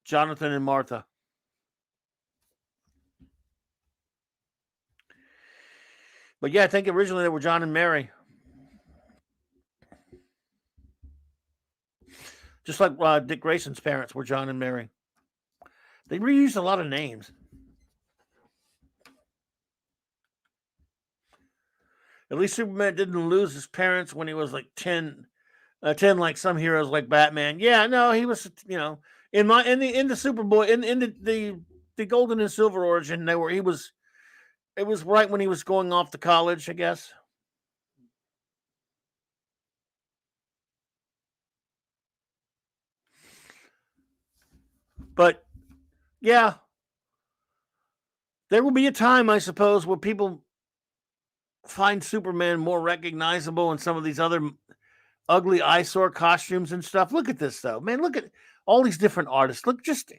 Jonathan and Martha. But yeah, I think originally they were John and Mary. Just like Dick Grayson's parents were John and Mary. They reused a lot of names. At least Superman didn't lose his parents when he was like 10, like some heroes like Batman. Yeah, no, he was, in the Superboy in the Golden and Silver origin, it was right when he was going off to college, I guess. But yeah, there will be a time, I suppose, where people find Superman more recognizable in some of these other ugly eyesore costumes and stuff. Look at this, though, man. Look at all these different artists. Look, just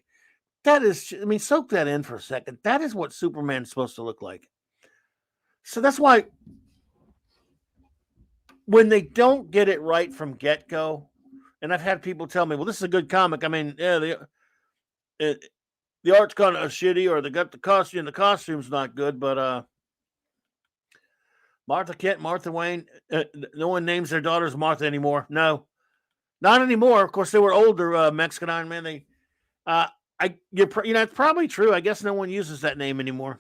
that is. I mean, soak that in for a second. That is what Superman's supposed to look like. So that's why when they don't get it right from get go, and I've had people tell me, "Well, this is a good comic." I mean, yeah, the art's kind of shitty, or they got the costume. The costume's not good, but Martha Kent, Martha Wayne. No one names their daughters Martha anymore. No, not anymore. Of course, they were older Mexican Iron Man. They, it's probably true. I guess no one uses that name anymore.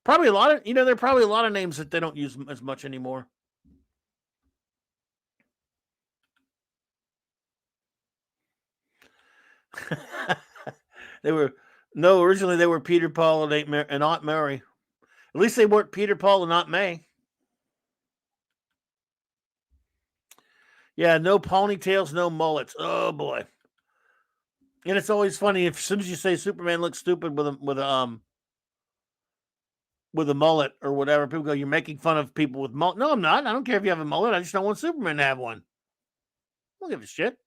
Probably a lot of, there are probably a lot of names that they don't use as much anymore. Originally they were Peter, Paul, and Aunt Mary. At least they weren't Peter, Paul, and Aunt May. Yeah, no ponytails, no mullets. Oh boy. And it's always funny as soon as you say Superman looks stupid with a mullet or whatever, people go, "You're making fun of people with mullet." No, I'm not. I don't care if you have a mullet. I just don't want Superman to have one. I don't give a shit.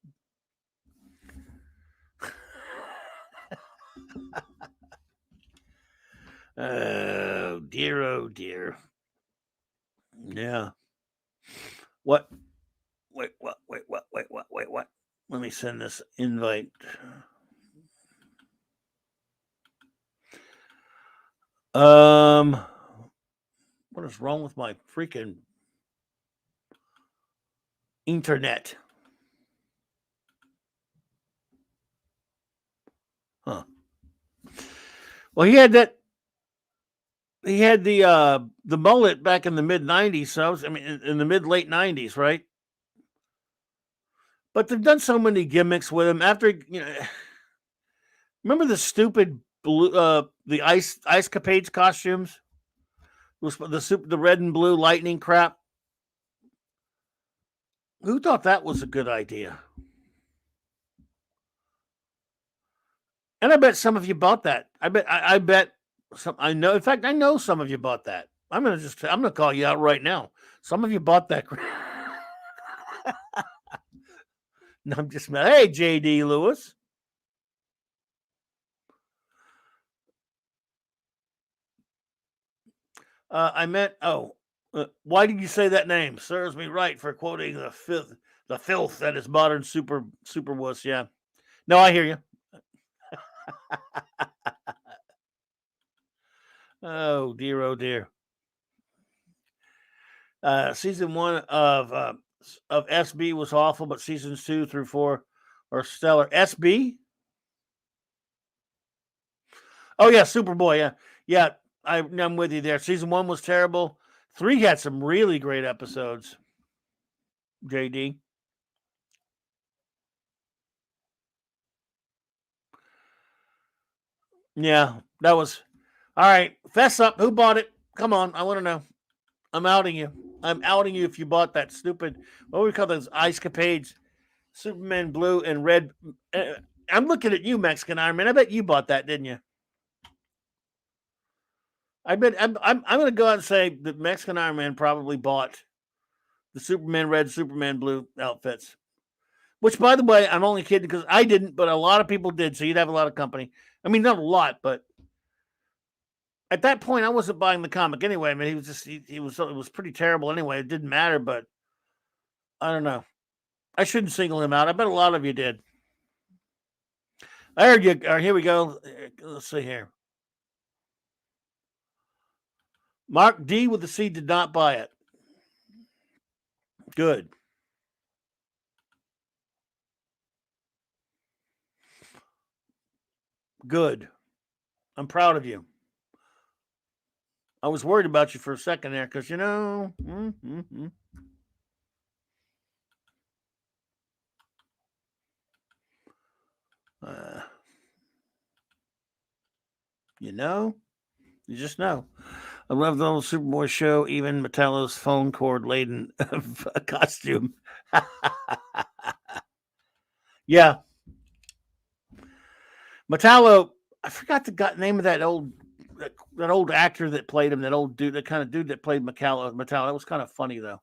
Oh dear. Yeah. What? Wait, what? Let me send this invite. What is wrong with my freaking internet? Well, he had that. He had the mullet back in the mid '90s. So I mean, in the mid late '90s, right? But they've done so many gimmicks with him. After remember the stupid blue, the ice capades costumes, the red and blue lightning crap. Who thought that was a good idea? And I bet some of you bought that. I bet some. I know. In fact, I know some of you bought that. I'm gonna call you out right now. Some of you bought that. No, I'm just hey JD Lewis. I meant why did you say that name? Serves me right for quoting the filth that is modern super wuss. Yeah. No, I hear you. Oh dear, oh dear. Season 1 of SB was awful, but seasons 2 through 4 are stellar. SB? Oh yeah, Superboy. Yeah, yeah. I'm with you there. Season 1 was terrible. 3 had some really great episodes. JD. Yeah, that was all right. Fess up. Who bought it? Come on, I want to know. I'm outing you. I'm outing you if you bought that stupid. What do we call those ice capades? Superman blue and red. I'm looking at you, Mexican Iron Man. I bet you bought that, didn't you? I bet I'm going to go out and say that Mexican Iron Man probably bought the Superman red, Superman blue outfits. Which, by the way, I'm only kidding because I didn't, but a lot of people did. So you'd have a lot of company. I mean, not a lot, but at that point, I wasn't buying the comic anyway. I mean, he was just he was it was pretty terrible anyway. It didn't matter, but I don't know. I shouldn't single him out. I bet a lot of you did. I heard you. Here we go. Let's see here. Mark D with the C did not buy it. Good. Good. I'm proud of you. I was worried about you for a second there because, uh, you just know. I love the old Superboy show, even Metallo's phone cord laden costume. Yeah. Metallo, I forgot the name of that old actor that played him, that old dude, that kind of dude that played Metallo. That was kind of funny though.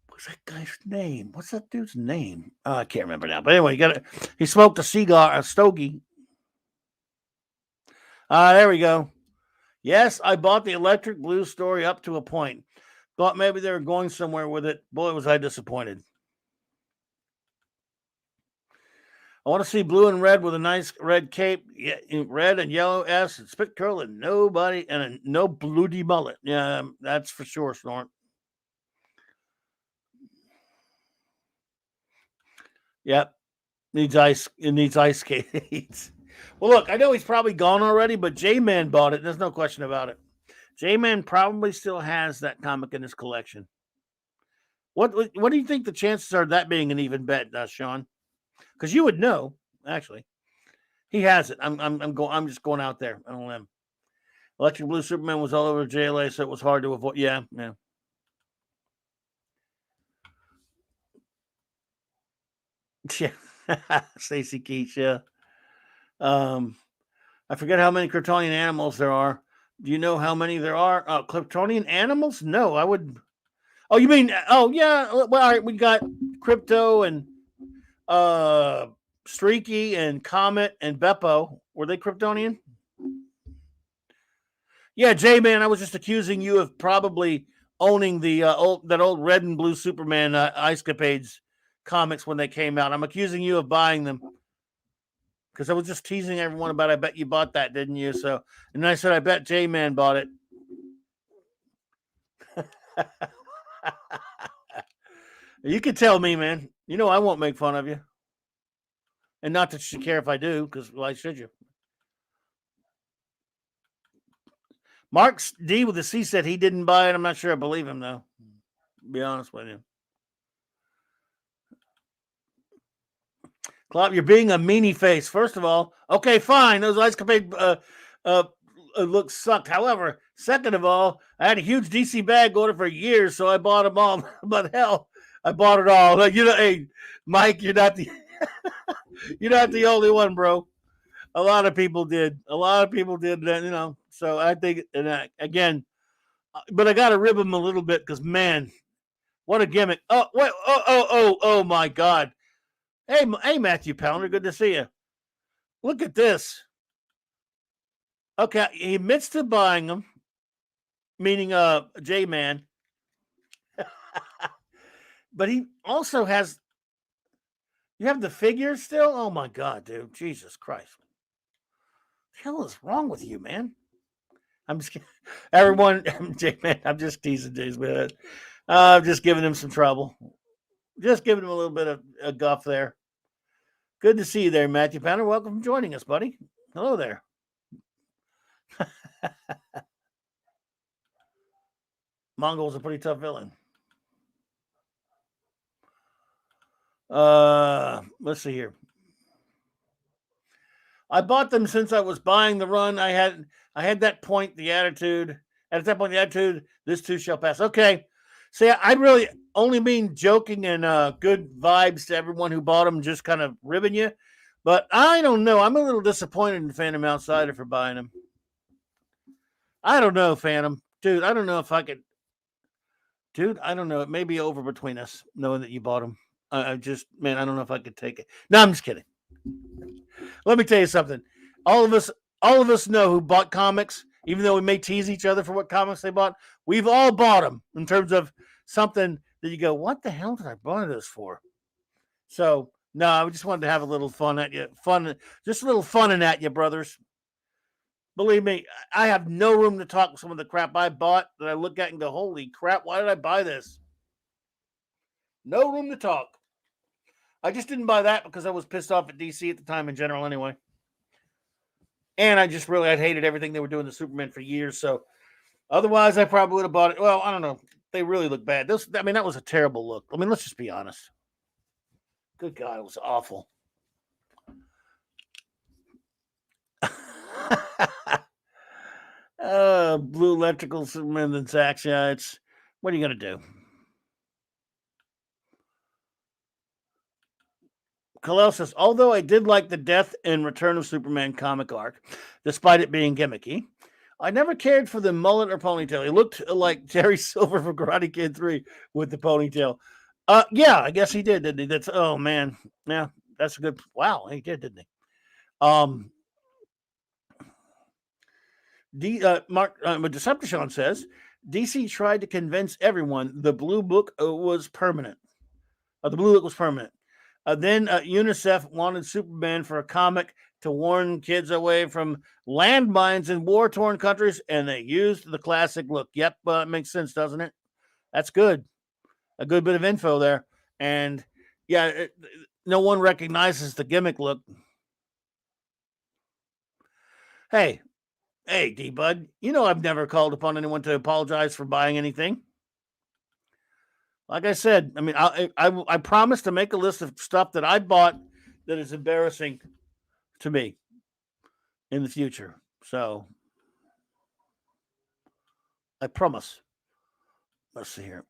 What's that guy's name? What's that dude's name? Oh, I can't remember now. But anyway, he smoked a cigar, a stogie. There we go. Yes, I bought the Electric Blue story up to a point. Thought maybe they were going somewhere with it. Boy, was I disappointed. I want to see blue and red with a nice red cape, red and yellow S, and spit curl, and nobody and no bloody mullet. Yeah, that's for sure, Snort. Yep, needs ice. It needs ice skates. Well, look, I know he's probably gone already, but J-Man bought it. There's no question about it. J-Man probably still has that comic in his collection. What do you think the chances are of that being an even bet, Sean? Because you would know, actually. He has it. I'm just going out there. I don't know. Electric Blue Superman was all over JLA, so it was hard to avoid. Yeah. Yeah. Stacy Keach, yeah. I forget how many Kryptonian animals there are. Do you know how many there are? Kryptonian animals? No, I would. Oh, you mean? Oh, yeah. Well, all right. We got Crypto and Streaky and Comet and Beppo. Were they Kryptonian? Yeah, J-Man. I was just accusing you of probably owning the old red and blue Superman Ice Capades comics when they came out. I'm accusing you of buying them. Because I was just teasing everyone about I bet you bought that, didn't you? So, and then I said I bet J-Man bought it. You can tell me, man. You know I won't make fun of you. And not that you should care if I do, because why should you? Mark D with the C said he didn't buy it. I'm not sure I believe him, though. Be honest with you. Klopp, you're being a meanie face. First of all, okay, fine. Those Ice Capade looks sucked. However, second of all, I had a huge DC bag order for years, so I bought them all. But hell, I bought it all. Like, hey, Mike, you're not the you're not the only one, bro. A lot of people did. A lot of people did that, So I think, and again, but I got to rib him a little bit because, man, what a gimmick. Oh, wait, oh, my God. Hey, Matthew Pounder, good to see you. Look at this. Okay, he admits to buying them, meaning J-Man. But he also has, you have the figure still? Oh, my God, dude. Jesus Christ. What the hell is wrong with you, man? I'm just kidding. Everyone, J-Man, I'm just teasing J-Man. I'm just giving him some trouble. Just giving him a little bit of a guff there. Good to see you there, Matthew Pounder. Welcome for joining us, buddy. Hello there. Mongol's a pretty tough villain. Let's see here. I bought them since I was buying the run. I had that point, the attitude. At that point, the attitude, this too shall pass. Okay. See, I really only mean joking and good vibes to everyone who bought them, just kind of ribbing you. But I don't know. I'm a little disappointed in Phantom Outsider for buying them. I don't know, Phantom. Dude, I don't know if I could. Dude, I don't know. It may be over between us, knowing that you bought them. I man, I don't know if I could take it. No, I'm just kidding. Let me tell you something. All of us know who bought comics, even though we may tease each other for what comics they bought. We've all bought them in terms of something that you go, what the hell did I buy this for? So, no, I just wanted to have a little fun at you. Just a little funning at you, brothers. Believe me, I have no room to talk some of the crap I bought that I look at and go, holy crap, why did I buy this? No room to talk. I just didn't buy that because I was pissed off at DC at the time in general anyway. And I just really, I'd hated everything they were doing to Superman for years. So otherwise, I probably would have bought it. Well, I don't know. They really look bad. That was a terrible look. I mean, let's just be honest. Good God, it was awful. Blue electrical Superman and Zax. Yeah, what are you going to do? Kalel says, although I did like the Death and Return of Superman comic arc, despite it being gimmicky, I never cared for the mullet or ponytail. He looked like Jerry Silver from Karate Kid 3 with the ponytail. Yeah, I guess he did, didn't he? That's, oh man. Yeah, that's a good, wow, he did, didn't he? Decepticon says, DC tried to convince everyone the blue book was permanent. The blue book was permanent. Then UNICEF wanted Superman for a comic to warn kids away from landmines in war-torn countries, and they used the classic look. Yep, it makes sense, doesn't it? That's good. A good bit of info there. And, yeah, no one recognizes the gimmick look. Hey, D-Bud, I've never called upon anyone to apologize for buying anything. Like I said, I mean, I promise to make a list of stuff that I bought that is embarrassing to me in the future. So I promise. Let's see here.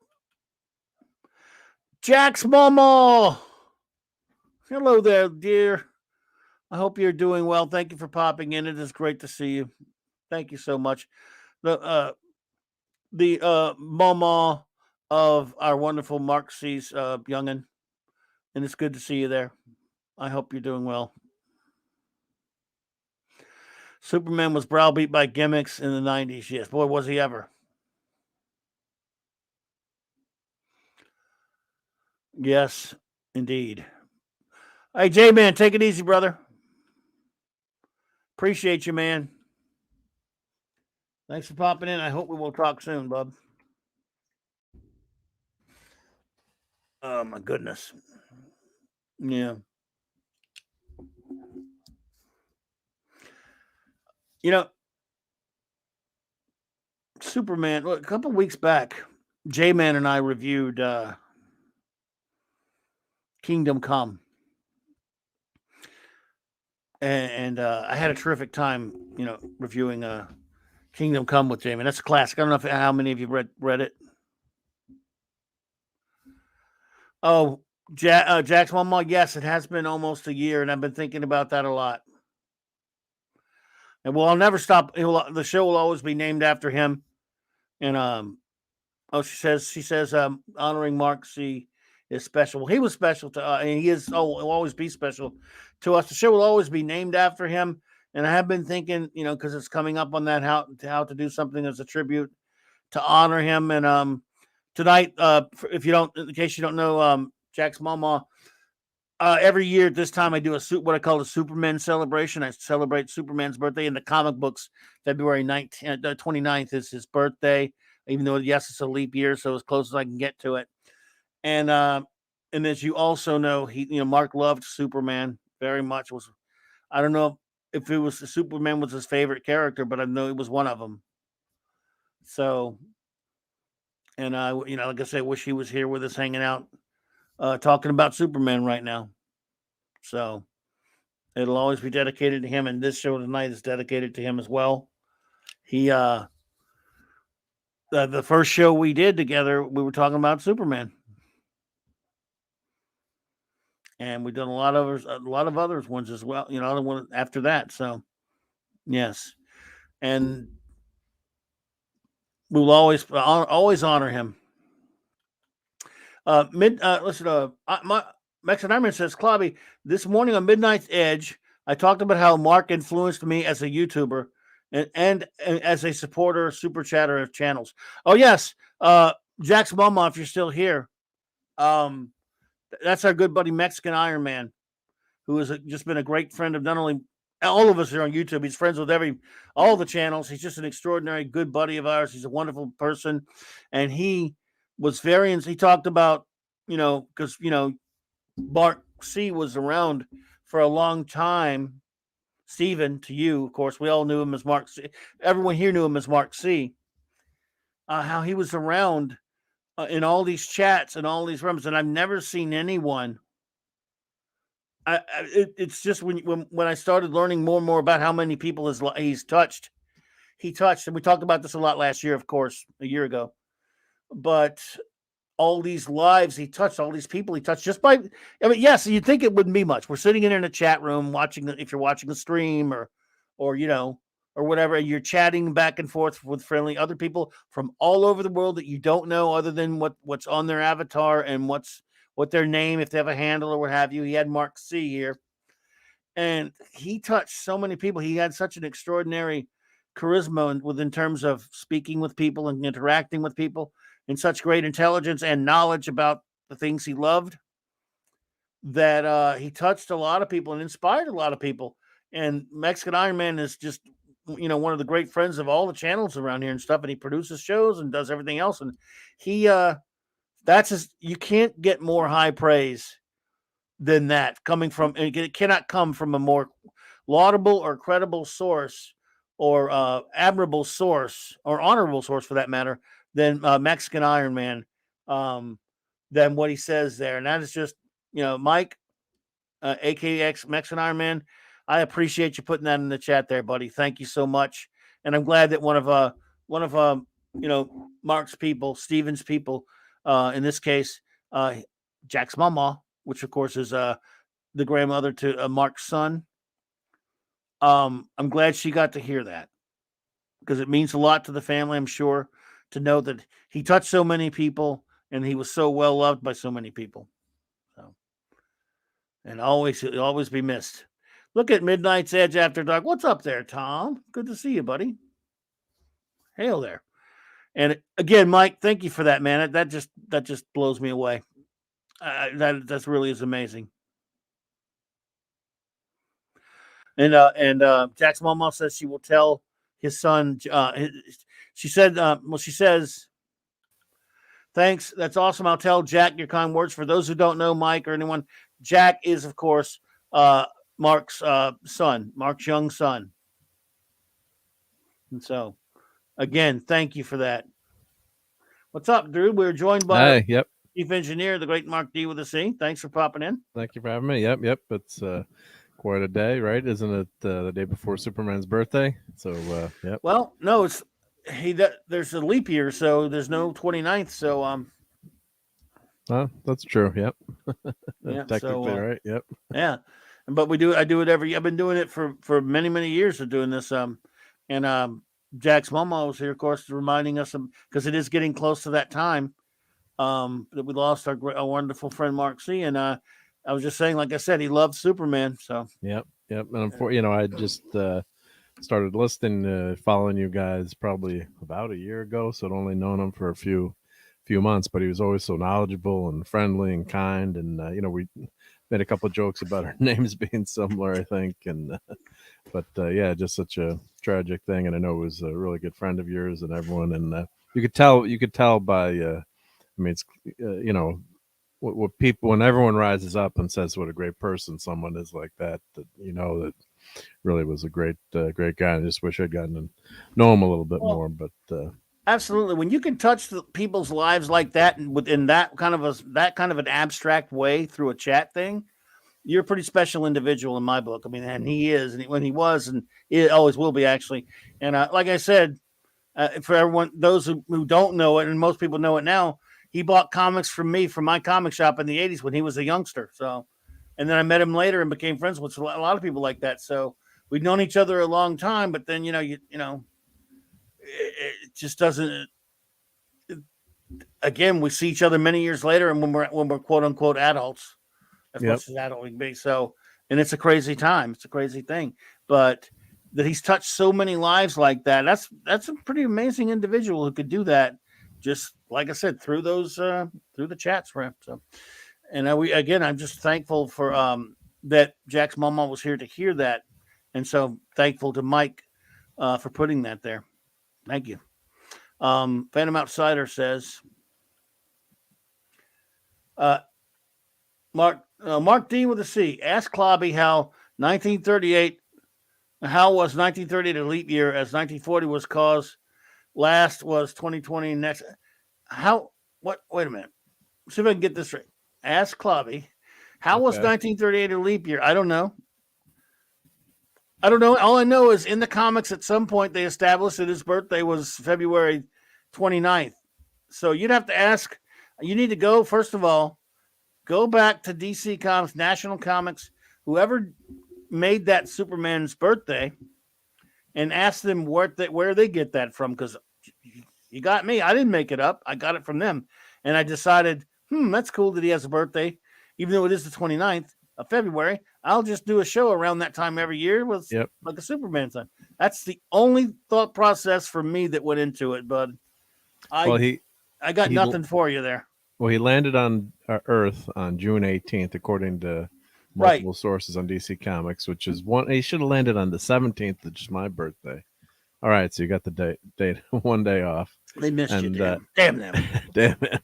Jack's mama. Hello there, dear. I hope you're doing well. Thank you for popping in. It is great to see you. Thank you so much. The mama of our wonderful Mark C's youngin'. And it's good to see you there. I hope you're doing well. Superman was browbeat by gimmicks in the 90s. Yes, boy, was he ever. Yes, indeed. Hey, J-Man, take it easy, brother. Appreciate you, man. Thanks for popping in. I hope we will talk soon, bub. Oh, my goodness. Yeah. You know, Superman. A couple weeks back, J Man and I reviewed Kingdom Come, and I had a terrific time. Reviewing Kingdom Come with J Man. That's a classic. I don't know how many of you read it. Oh, Jack's Mama. Yes, it has been almost a year, and I've been thinking about that a lot. And well, I'll never stop. The show will always be named after him. And oh, she says, honoring Mark C is special. Well, he was special to us, and he is. Oh, will always be special to us. The show will always be named after him. And I have been thinking, because it's coming up on that how to do something as a tribute to honor him. And tonight, if you don't, in case you don't know, Jack's mama. Every year at this time, I do what I call a Superman celebration. I celebrate Superman's birthday in the comic books. February 29th is his birthday, even though, yes, it's a leap year, so as close as I can get to it. And as you also know, Mark loved Superman very much. I don't know if it was Superman was his favorite character, but I know it was one of them. So, and like I said, wish he was here with us, hanging out, talking about Superman right now. So it'll always be dedicated to him, and this show tonight is dedicated to him as well. He the first show we did together, we were talking about Superman, and we've done a lot of other ones as well. Other one after that. So yes, and we'll always honor him. Listen. My Mexican Ironman says, Clobby, this morning on Midnight's Edge, I talked about how Mark influenced me as a YouTuber and as a supporter, super chatter of channels. Oh, yes. Jack's mama, if you're still here, that's our good buddy Mexican Iron Man, who has just been a great friend of not only all of us here on YouTube. He's friends with all the channels. He's just an extraordinary good buddy of ours. He's a wonderful person. And he he talked about, because, Mark C was around for a long time. Steven, to you, of course, we all knew him as Mark C. Everyone here knew him as Mark C. How he was around in all these chats and all these rooms, and I've never seen anyone. It's just when I started learning more and more about how many people he's touched. He touched, and we talked about this a lot last year, of course, a year ago. But all these lives he touched, all these people he touched, just by, yes, you'd think it wouldn't be much. We're sitting in a chat room watching, if you're watching a stream or or whatever, and you're chatting back and forth with friendly other people from all over the world that you don't know, other than what's on their avatar and what their name, if they have a handle or what have you. He had Mark C here, and he touched so many people. He had such an extraordinary charisma in terms of speaking with people and interacting with people, and such great intelligence and knowledge about the things he loved, that he touched a lot of people and inspired a lot of people. And Mexican Iron Man is just, one of the great friends of all the channels around here and stuff. And he produces shows and does everything else. And he, you can't get more high praise than that coming from, it cannot come from a more laudable or credible source or admirable source or honorable source for that matter than Mexican Iron Man, than what he says there. And that is just, Mike, AKX Mexican Iron Man, I appreciate you putting that in the chat there, buddy. Thank you so much. And I'm glad that one of Mark's people, Steven's people, in this case, Jack's mama, which of course is the grandmother to Mark's son. I'm glad she got to hear that, because it means a lot to the family, I'm sure, to know that he touched so many people and he was so well loved by so many people. So, and he'll always be missed. Look at Midnight's Edge After Dark. What's up there, Tom? Good to see you, buddy. Hail there. And again, Mike, thank you for that, man. That just blows me away. That really is amazing. And Jack's mama says she will tell his son. She says, thanks. That's awesome. I'll tell Jack your kind words. For those who don't know Mike or anyone, Jack is, of course, Mark's son, Mark's young son. And so, again, thank you for that. What's up, Drew? We're joined by our Hey, yep. chief engineer, the great Mark D with a C. Thanks for popping in. Thank you for having me. Yep. It's quite a day, right? Isn't it the day before Superman's birthday? So, yep. Well, no, it's there's a leap year, so there's no 29th. So That's true. Yep. yeah, Technically, right. Yep. yeah, but I do it every. I've been doing it for many years of doing this. And Jax Momo was here, of course, reminding us because it is getting close to that time. That we lost our wonderful friend Mark C. And I was just saying, like I said, he loved Superman. So Yep. And I just started listening, following you guys probably about a year ago. So I'd only known him for a few months, but he was always so knowledgeable and friendly and kind. And we made a couple of jokes about our names being similar, I think. And but yeah, just such a tragic thing. And I know it was a really good friend of yours and everyone. And you could tell by I mean, it's what people when everyone rises up and says what a great person someone is like that that really was a great guy. I just wish I'd gotten to know him a little bit well, more. But absolutely, when you can touch people's lives like that and within that kind of an abstract way through a chat thing, you're a pretty special individual in my book. I mean, and he is, and when he was, and it always will be actually. And like I said, for everyone, those who don't know it, and most people know it now, he bought comics from me from my comic shop in the '80s when he was a youngster. So, and then I met him later and became friends with a lot of people like that. So we've known each other a long time, but then it just doesn't. Again, we see each other many years later, and when we're quote unquote adults, as yep, much as adult we can be. So, and it's a crazy time. It's a crazy thing, but that he's touched so many lives like that. That's a pretty amazing individual who could do that. Just like I said, through the chats for him. So, and I'm just thankful for that Jack's mama was here to hear that, and so thankful to Mike for putting that there. Thank you. Phantom Outsider says, uh, Mark D with a C. Ask Clobby how 1938. How was 1938 a leap year as 1940 was cause last was 2020 next? How? What? Wait a minute. See if I can get this right. Ask Clobby. How was okay, 1938 a leap year? I don't know. I don't know. All I know is in the comics at some point they established that his birthday was February 29th. So you'd have to ask. You need to go, first of all, go back to DC Comics, National Comics, whoever made that Superman's birthday, and ask them where they get that from. Because you got me. I didn't make it up. I got it from them. And I decided, that's cool that he has a birthday, even though it is the 29th of February. I'll just do a show around that time every year with yep. like a Superman time. That's the only thought process for me that went into it, bud. Well, I he I got he nothing for you there. well he landed on Earth on June 18th, according to Right. multiple sources on DC Comics, which is one. He should have landed on the 17th, which is my birthday. All right, so you got the date one day off, They missed you, and damn them. damn it.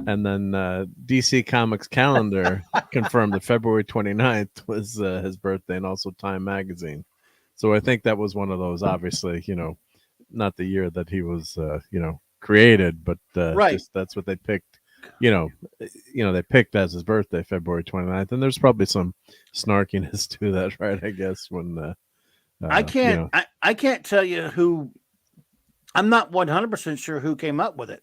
And then DC Comics calendar confirmed that February 29th was his birthday, and also Time Magazine. So I think that was one of those, obviously, not the year that he was, created, but Right. just that's what they picked. You know, they picked as his birthday, February 29th, and there's probably some snarkiness to that, right? I guess when, I uh, you can't know, I, I can't tell you who. I'm not 100% sure who came up with it.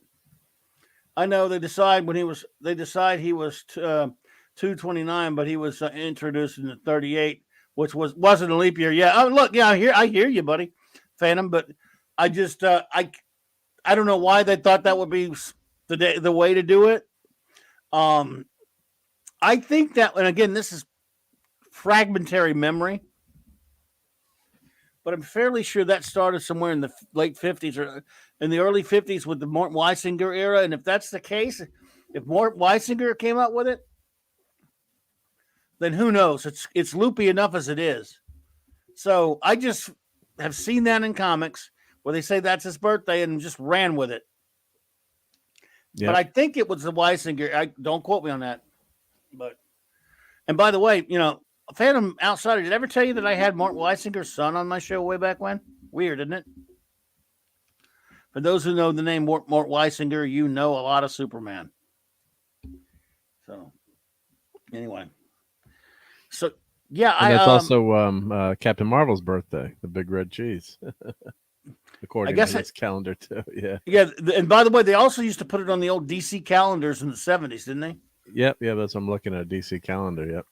I know they decide he was 229, but he was introduced in the 38, which wasn't a leap year. Yeah. Oh, look, yeah, I hear you, buddy, Phantom. But I just I don't know why they thought that would be the way to do it. Um, I think that, and again, this is fragmentary memory, but I'm fairly sure that started somewhere in the late 50s or in the early 50s with the Mort Weisinger era. And if that's the case, if Mort Weisinger came up with it, then who knows? It's loopy enough as it is. So I just have seen that in comics where they say that's his birthday and just ran with it. But yep, I think it was the Weisinger. I don't quote me on that. But and by the way, Phantom Outsider, did I ever tell you that I had Mort Weisinger's son on my show way back when? Weird, isn't it? For those who know the name Mort Weisinger, you know a lot of Superman. So, anyway. So, yeah, And that's also Captain Marvel's birthday, the big red cheese. According to this calendar, too. Yeah. Yeah. And by the way, they also used to put it on the old DC calendars in the 70s, didn't they? Yep. Yeah, that's I'm looking at a DC calendar. Yep.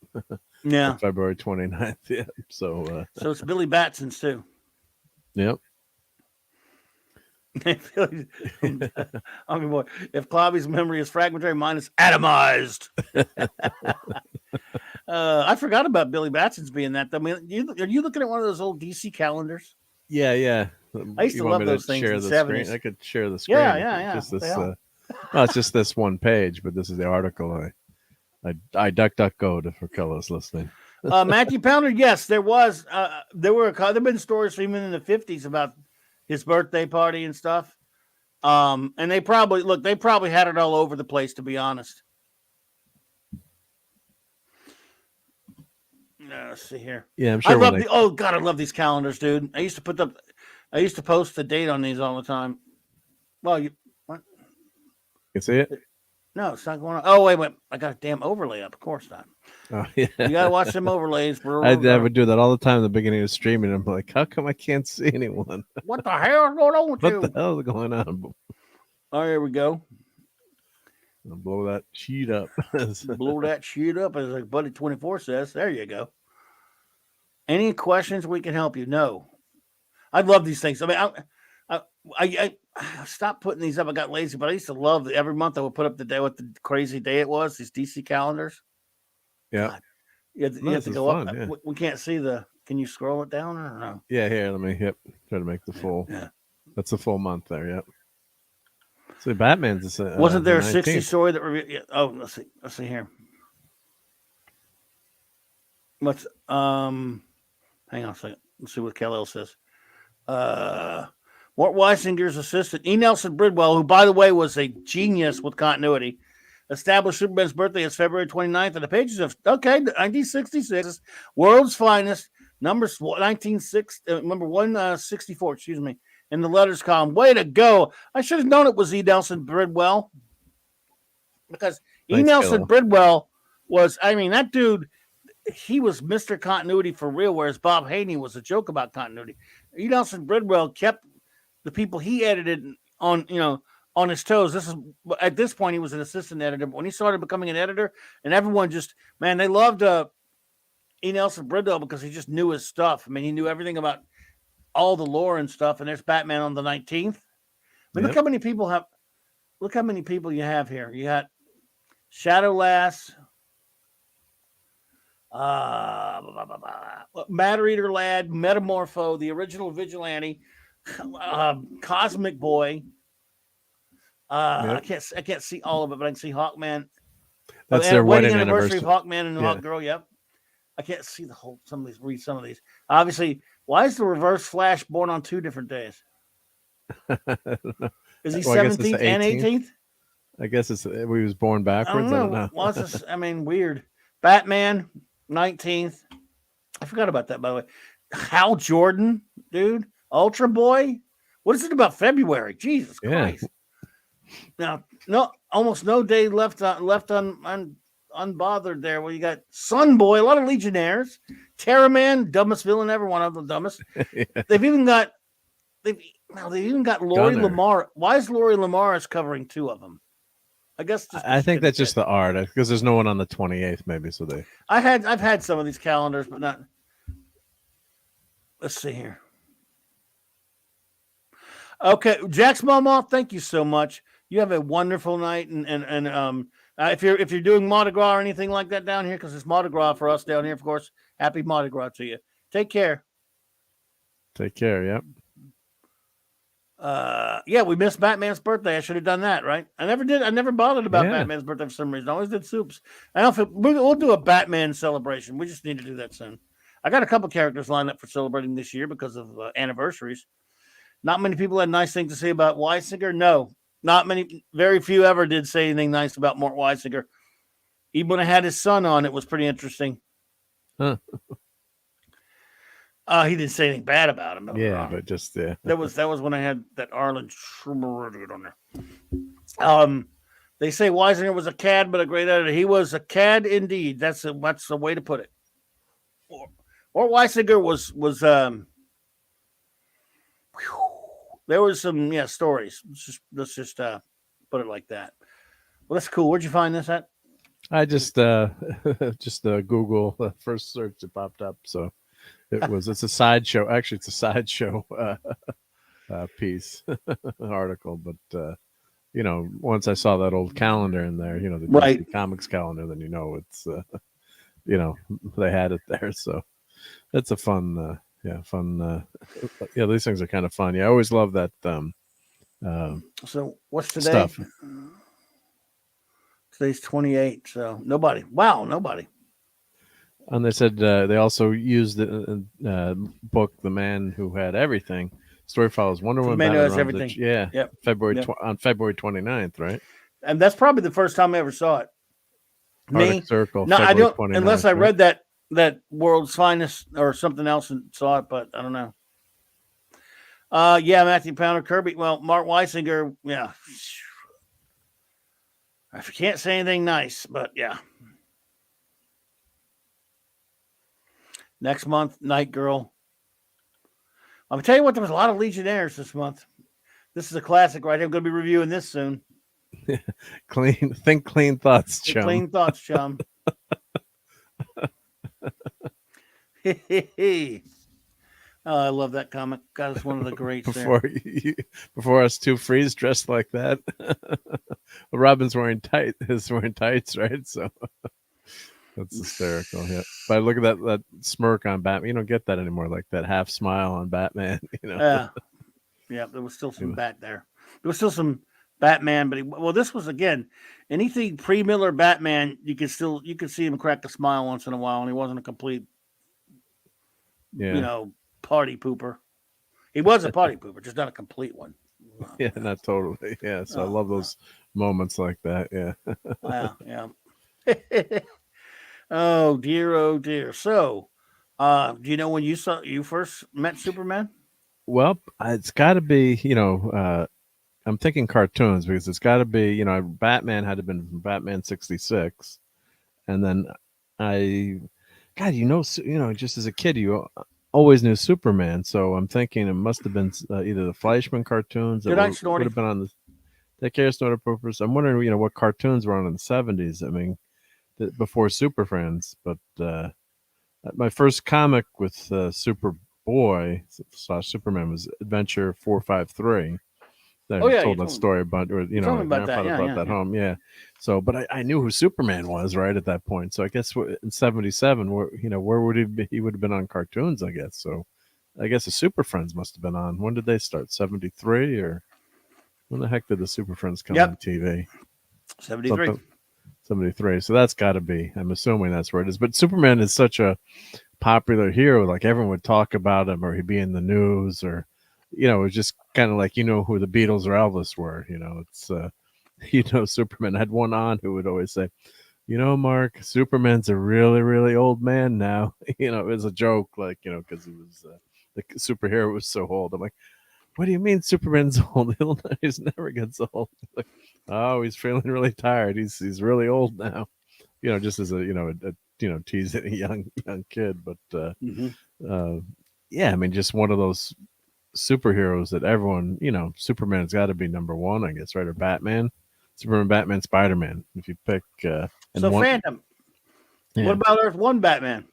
Yeah. February 29th. Yeah. So it's Billy Batson's, too. Yep. I mean, boy, if Clobby's memory is fragmentary, mine is atomized. I forgot about Billy Batson's being that. I mean, are you looking at one of those old DC calendars? Yeah. I used to love those things in the 70s. Screen? I could share the screen. Yeah. Just this, it's just this one page, but this is the article. I duck go to for fellows listening. Matthew Pounder, yes, there was. There've been stories from him in the 50s about his birthday party and stuff. And they probably had it all over the place, to be honest. Let's see here. Yeah, I'm sure. I love these calendars, dude. I used to post the date on these all the time. Well, what? You can see it? No, it's not going on. Oh, wait. I got a damn overlay up. Of course not. Oh, yeah. You got to watch them overlays. I would do that all the time in the beginning of streaming. I'm like, how come I can't see anyone? What the hell is going on with you? What the hell is going on? Oh, here we go. I'll blow that sheet up. Blow that sheet up, as like Buddy 24 says. There you go. Any questions we can help you? No. I love these things. I mean, I stopped putting these up. I got lazy, but I used to love that every month I would put up the day, what the crazy day it was, these DC calendars. Yeah. God. You have to go fun, up. Yeah. We can't see can you scroll it down or no? Yeah, here, let me try to make the full. Yeah. That's the full month there, yep. So Batman's wasn't there a 19th. 60 story that let's see here. Let's hang on a second. Let's see what Kal-El says. Mort Weisinger's assistant, E. Nelson Bridwell, who, by the way, was a genius with continuity, established Superman's birthday as February 29th, and the pages of 1966, World's Finest, number 164, excuse me, in the letters column. Way to go! I should have known it was E. Nelson Bridwell, because E. Nelson Bridwell was, I mean, that dude. He was Mr. Continuity for real, whereas Bob Haney was a joke about continuity. E. Nelson Bridwell kept the people he edited on his toes. At this point, he was an assistant editor, but when he started becoming an editor, and everyone just, man, they loved E. Nelson Bridwell because he just knew his stuff. I mean, he knew everything about all the lore and stuff. And there's Batman on the 19th. But look how many people you have here. You got Shadowlass, Matter Eater Lad, Metamorpho, the original Vigilante, Cosmic Boy. I can't see all of it, but I can see Hawkman. That's their wedding anniversary of Hawkman and Hawkgirl. Yep. I can't see the whole. Read some of these. Obviously, why is the Reverse Flash born on 2 different days? Is he 17th and 18th? I guess he was born backwards. I don't know. What's this? I mean, weird. Batman 19th. I forgot about that, by the way. Hal Jordan, dude. Ultra Boy. What is it about February? Jesus Christ. Now, almost no day left unbothered there. Well, you got Sun Boy, a lot of Legionnaires, Terraman, dumbest villain ever, one of the dumbest. Yeah. They've even got Lori Lamar. Why is Lori Lamar covering 2 of them? I guess I think that's just the art, because there's no one on the 28th, maybe. So I've had some of these calendars, but not. Let's see here. Okay, Jax Malmoth, thank you so much. You have a wonderful night, and if you're doing Mardi Gras or anything like that down here, because it's Mardi Gras for us down here, of course. Happy Mardi Gras to you. Take care. Take care. Yep. We missed Batman's birthday. I should have done that, right? I never did. I never bothered about Batman's birthday for some reason. I always did Soups. I don't feel we'll do a Batman celebration. We just need to do that soon. I got a couple characters lined up for celebrating this year because of anniversaries. Not many people had nice things to say about Weisinger. No, not many. Very few ever did say anything nice about Mort Weisinger. Even when I had his son on, it was pretty interesting. Huh. He didn't say anything bad about him. Yeah, but just that was when I had that Arlen Schummer on there. They say Weisinger was a cad, but a great editor. He was a cad indeed. That's the way to put it. Or Weisinger was there was some stories. Let's just put it like that. Well, that's cool. Where'd you find this at? I just Google first search that popped up. So it's a sideshow. Actually, it's a sideshow piece article. But once I saw that old calendar in there, the DC Comics calendar, then it's they had it there. So that's a fun. These things are kind of fun. Yeah, I always love that. So what's today? Stuff. Today's 28. So nobody. Wow, nobody. And they said they also used the book "The Man Who Had Everything." Story follows Wonder Woman. The Man Who Has Everything. Yep. On February 29th, right? And that's probably the first time I ever saw it. Arctic Circle. No, I don't. Unless I read that World's Finest or something else and saw it, but I don't know. Matthew Pounder, Kirby. Well, Mark Weisinger. Yeah. I can't say anything nice, but yeah. Next month, Night Girl. I'm going to tell you what, there was a lot of Legionnaires this month. This is a classic, right? I'm going to be reviewing this soon. Think clean thoughts, chum. Clean thoughts, chum. Oh, I love that comic. God, it's one of the greats. Before us two freeze dressed like that. Robin's wearing tights, right? So that's hysterical. Yeah, but look at that smirk on Batman. You don't get that anymore. Like that half smile on Batman. Yeah, there was still some Bat there. There was still some Batman, but this was again anything pre-Miller Batman. You could see him crack a smile once in a while, and he wasn't a complete, party pooper. He was a party pooper, just not a complete one. Yeah, not totally. Yeah, so I love those moments like that. Yeah. Yeah. Oh dear. So, do you know when you first met Superman? Well, it's got to be, I'm thinking cartoons because it's got to be, Batman had to have been from Batman 66, and then just as a kid, you always knew Superman, so I'm thinking it must have been either the Fleischman cartoons that would have been on the Take Care, Snorter Poopers. I'm wondering, what cartoons were on in the 70s. I mean, before Super Friends, but my first comic with Superboy / Superman was Adventure 453. I told that story about, my grandfather brought that home. Yeah. So, but I knew who Superman was right at that point. So I guess in 77, where would he be? He would have been on cartoons, I guess. So I guess the Super Friends must have been on. When did they start? 73 or when the heck did the Super Friends come on TV? 73. 73. So that's got to be, I'm assuming that's where it is. But Superman is such a popular hero. Like everyone would talk about him, or he'd be in the news, or, it was just kind of like, who the Beatles or Elvis were. It's, Superman. I had one aunt who would always say, Mark, Superman's a really, really old man now. It was a joke, like, because he was, the superhero was so old. I'm like, what do you mean Superman's old? He never gets old. Like, oh, he's feeling really tired. He's really old now. Just as a teasing a young kid. But I mean, just one of those superheroes that everyone, Superman's got to be number one, I guess, right? Or Batman, Superman, Batman, Spider-Man. If you pick, Phantom. Yeah. What about Earth 1 Batman?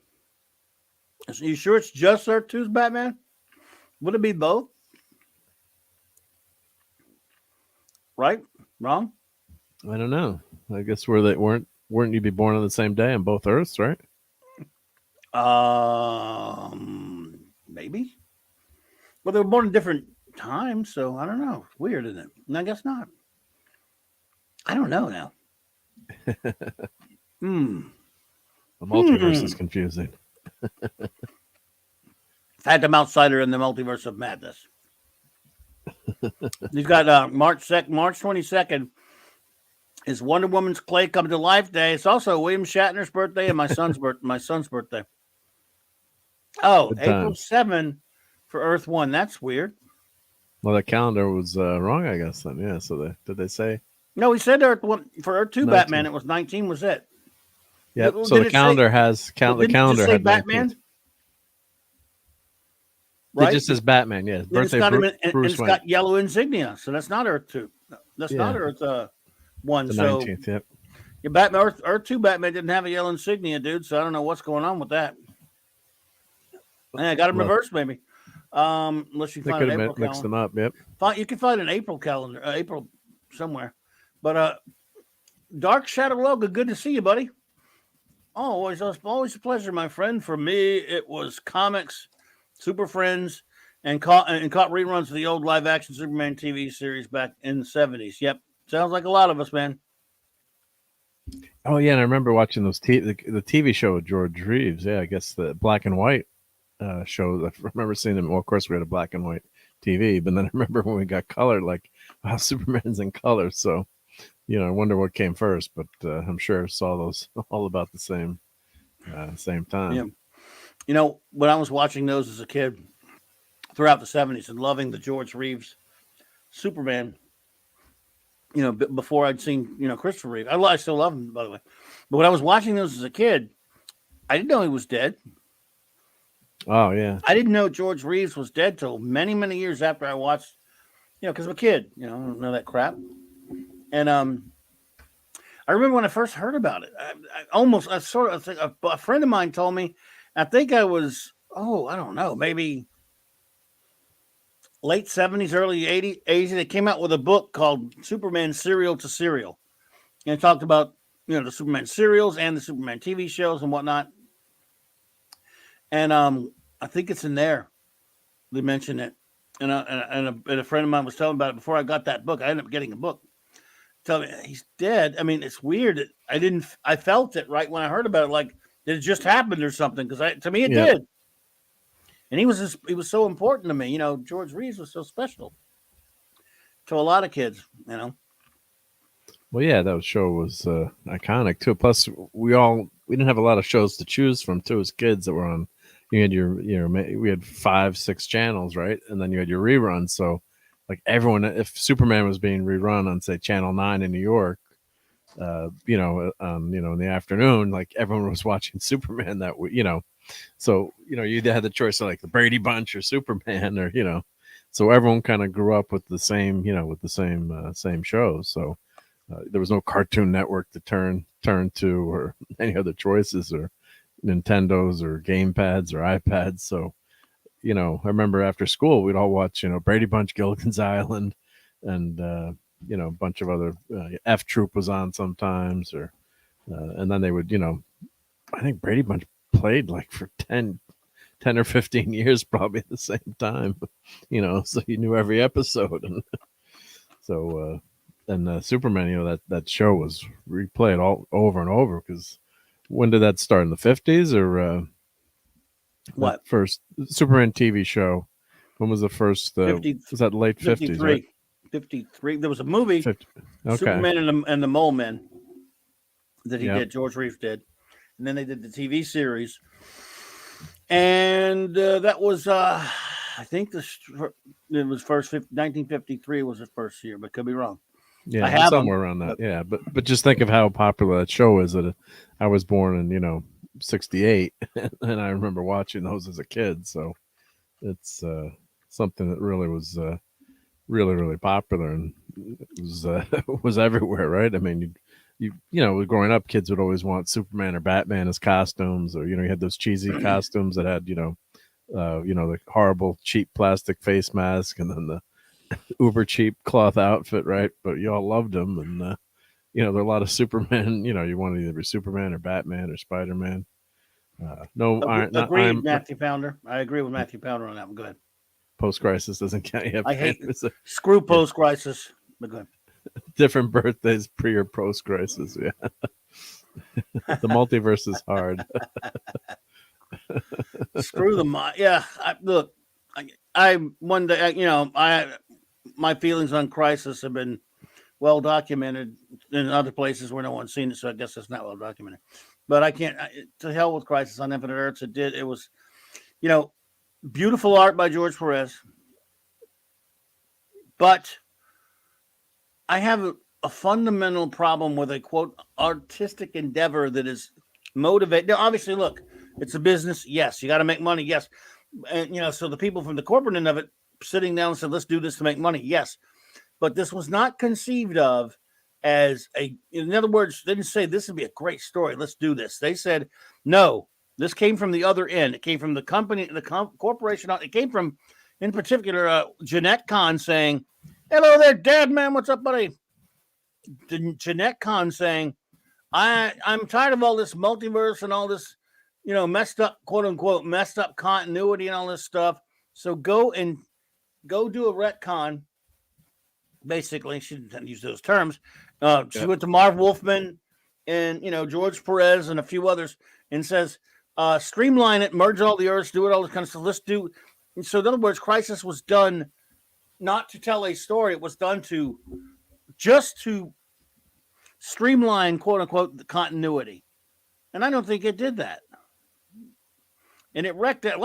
Are you sure it's just Earth 2's Batman? Would it be both? Right? Wrong? I don't know. I guess weren't you be born on the same day on both Earths, right? Maybe. Well, they were born in different times, so I don't know. Weird, isn't it? I guess not. I don't know now. The multiverse is confusing. Phantom Outsider in the Multiverse of Madness. You've got March 22nd is Wonder Woman's Clay Come to Life Day. It's also William Shatner's birthday and my son's birthday. Oh, Good April times. 7 for Earth 1. That's weird. Well, the calendar was wrong, I guess. Then, yeah. So did they say No, he said Earth 1 for Earth 2 Batman. 19? It was 19. Was it? Yep. So Did the it say? calendar has Well, the didn't it just calendar say had 19th. Batman? It Right. just says Batman. Yeah. Then it's Birthday got him, and Bruce it's Wayne. got yellow insignia. So that's not Earth 2. That's not Yeah. Earth 1. The So 19th. Yep. your Batman Earth 2 Batman didn't have a yellow insignia, dude. So I don't know what's going on with that. Yeah, I got him Well, reversed, maybe. Unless you they find could an have April mixed calendar. them up. Yep. You can find an April calendar, April somewhere. But Dark Shadow Logo, good to see you, buddy. Oh, always a pleasure, my friend. For me, it was comics, Super Friends, and caught reruns of the old live action Superman TV series back in the 70s. Yep, sounds like a lot of us, man. Oh yeah, and I remember watching those the TV show with George Reeves. Yeah, I guess the black and white show. I remember seeing them. Well, of course, we had a black and white TV, but then I remember when we got color, like, wow, Superman's in color. So, I wonder what came first, but I'm sure I saw those all about the same Yeah, time. when I was watching those as a kid throughout the 70s and loving the George Reeves Superman, before I'd seen Christopher Reeve. I still love him, by the way. But when I was watching those as a kid, I didn't know he was dead. Oh yeah, I didn't know George Reeves was dead till many, many years after I watched, because I'm a kid, I don't know that crap. And I remember when I first heard about it, I think a friend of mine told me, I think I was, I don't know, maybe late 70s, early 80s. They came out with a book called Superman Serial to Serial. And it talked about, the Superman serials and the Superman TV shows and whatnot. And I think it's in there. They mentioned it. And a friend of mine was telling me about it before I got that book. I ended up getting a book. Tell me he's dead. I mean, it's weird. I felt it right when I heard about it. Like, did it just happened or something? Because to me, it yeah. did. And he was so important to me. George Reeves was so special to a lot of kids. Well, yeah, that show was iconic too. Plus, we didn't have a lot of shows to choose from too as kids that were on. You had we had 5-6 channels, right? And then you had your reruns. So, like everyone, if Superman was being rerun on say Channel 9 in New York, in the afternoon, like everyone was watching Superman that week. So you had the choice of like the Brady Bunch or Superman, or so everyone kind of grew up with the same, same shows. So there was no Cartoon Network to turn to, or any other choices, or Nintendos, or game pads, or iPads. So I remember after school we'd all watch Brady Bunch, Gilligan's Island, and a bunch of other F Troop was on sometimes, or and then they would I think Brady Bunch played like for 10 or 15 years probably at the same time, so you knew every episode. And so and Superman, that show was replayed all over and over, because when did that start, in the 50s, or that What? first Superman TV show? When was the first 50, was that late 50s, right? 53. 53. There was a movie, 50. Okay. Superman and the Mole Men, that he Yep. did. George Reeves did, and then they did the TV series, and that was I think it was 1953 was the first year, but could be wrong. Yeah, I have them. somewhere around that. Yeah, but just think of how popular that show is. That I was born in '68, and I remember watching those as a kid. So it's something that really was really, really popular, and it was was everywhere, right? I mean, growing up, kids would always want Superman or Batman as costumes, or you had those cheesy costumes that had the horrible cheap plastic face mask, and then the uber cheap cloth outfit, right? But you all loved them, and there are a lot of Superman. You wanted either be Superman or Batman or Spider Man. No, not Agreed, Iron. Matthew Pounder. I agree with Matthew Pounder on that one. Go ahead. Post Crisis doesn't count. Yeah, I hate it's screw post crisis. But go different birthdays, pre or post Crisis. Yeah, the multiverse is hard. Screw them. Yeah, look, I one day, my feelings on Crisis have been well documented in other places where no one's seen it, so I guess it's not well documented. But I can't. To hell with Crisis on Infinite Earths. It was You know, beautiful art by George Perez, but I have a fundamental problem with a quote artistic endeavor that is motivated. Now, obviously, look, it's a business. Yes, you got to make money. Yes, and so the people from the corporate end of it sitting down and said, "Let's do this to make money." Yes, but this was not conceived of as a. In other words, they didn't say this would be a great story. Let's do this. They said, "No." This came from the other end. It came from the company, the corporation. It came from, in particular, Jeanette Kahn saying, "Hello there, Dad, man. What's up, buddy?" Jeanette Kahn saying, I'm tired of all this multiverse and all this, messed up, quote unquote, messed up continuity and all this stuff. So go do a retcon." Basically, she didn't use those terms. She went to Marv Wolfman and George Perez and a few others and says, streamline it, merge all the Earths, do it all this kind of stuff. Let's do. And so, in other words, Crisis was done not to tell a story; it was done to just to streamline, quote unquote, the continuity. And I don't think it did that. And it wrecked a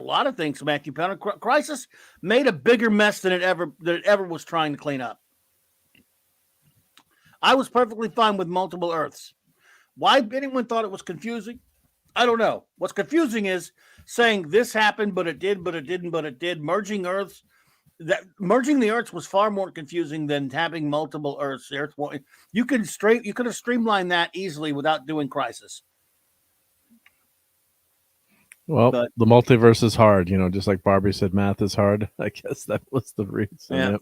lot of things, Matthew Pounder. Crisis made a bigger mess than it ever was trying to clean up. I was perfectly fine with multiple Earths. Why anyone thought it was confusing, I don't know. What's confusing is saying this happened, but it did, but it didn't, but it did. Merging Earths. That merging the Earths was far more confusing than having multiple Earths. You could have streamlined that easily without doing Crisis. Well, the multiverse is hard, just like Barbie said, math is hard. I guess that was the reason. Yeah.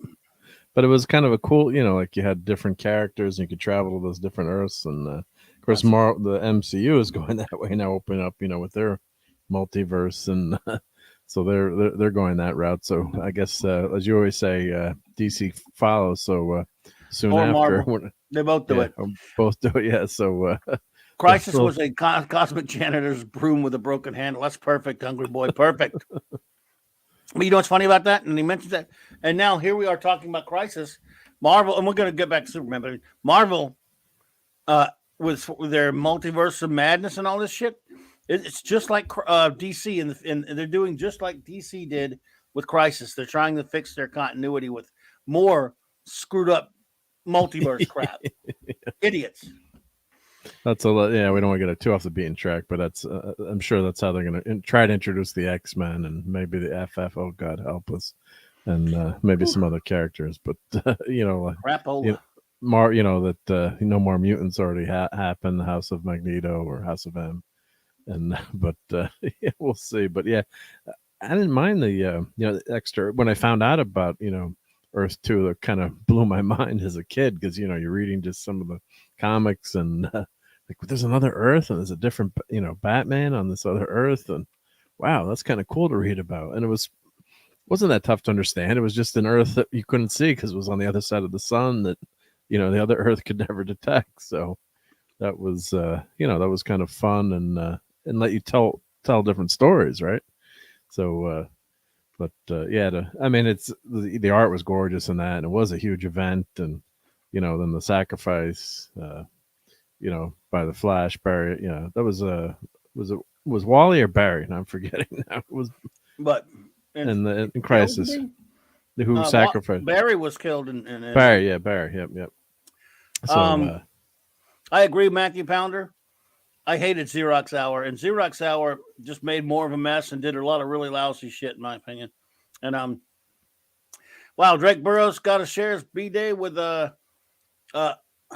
But it was kind of a cool, like you had different characters and you could travel to those different Earths. And of course, the MCU is going that way now, opening up, with their multiverse. And so they're going that route. So I guess, as you always say, DC follows. So soon or after. Marvel. They both do it. Both do it, yeah. So Crisis was a cosmic janitor's broom with a broken handle. That's perfect, Hungry Boy. Perfect. But you know what's funny about that? And he mentioned that. And now here we are talking about Crisis. Marvel, and we're going to get back to Superman, but Marvel, with their multiverse of madness and all this shit, it's just like DC, and they're doing just like DC did with Crisis. They're trying to fix their continuity with more screwed up multiverse crap. Idiots. That's a lot. Yeah, we don't want to get it too off the beaten track, but that's I'm sure that's how they're going to try to introduce the X-Men and maybe the FF. Oh God, help us, and maybe some other characters. But Crapola. That no more mutants already happened. The House of Magneto or House of M, and but yeah, we'll see. But yeah, I didn't mind the extra when I found out about Earth 2. That kind of blew my mind as a kid because you're reading just some of the comics and like there's another Earth and there's a different Batman on this other Earth, and wow, that's kind of cool to read about. And it wasn't that tough to understand. It was just an Earth that you couldn't see because it was on the other side of the sun that the other Earth could never detect. So that was that was kind of fun and let you tell different stories, right? So it's the art was gorgeous in that, and it was a huge event, and then the sacrifice by the Flash, Barry, that was Wally or Barry, and I'm forgetting now. It was in Crisis, who sacrificed Barry was killed in Barry, Barry, yep. So I agree, Matthew Pounder. I hated Xerox Hour, and Xerox Hour just made more of a mess and did a lot of really lousy shit, in my opinion. And wow, Drake Burroughs got to share his B-Day with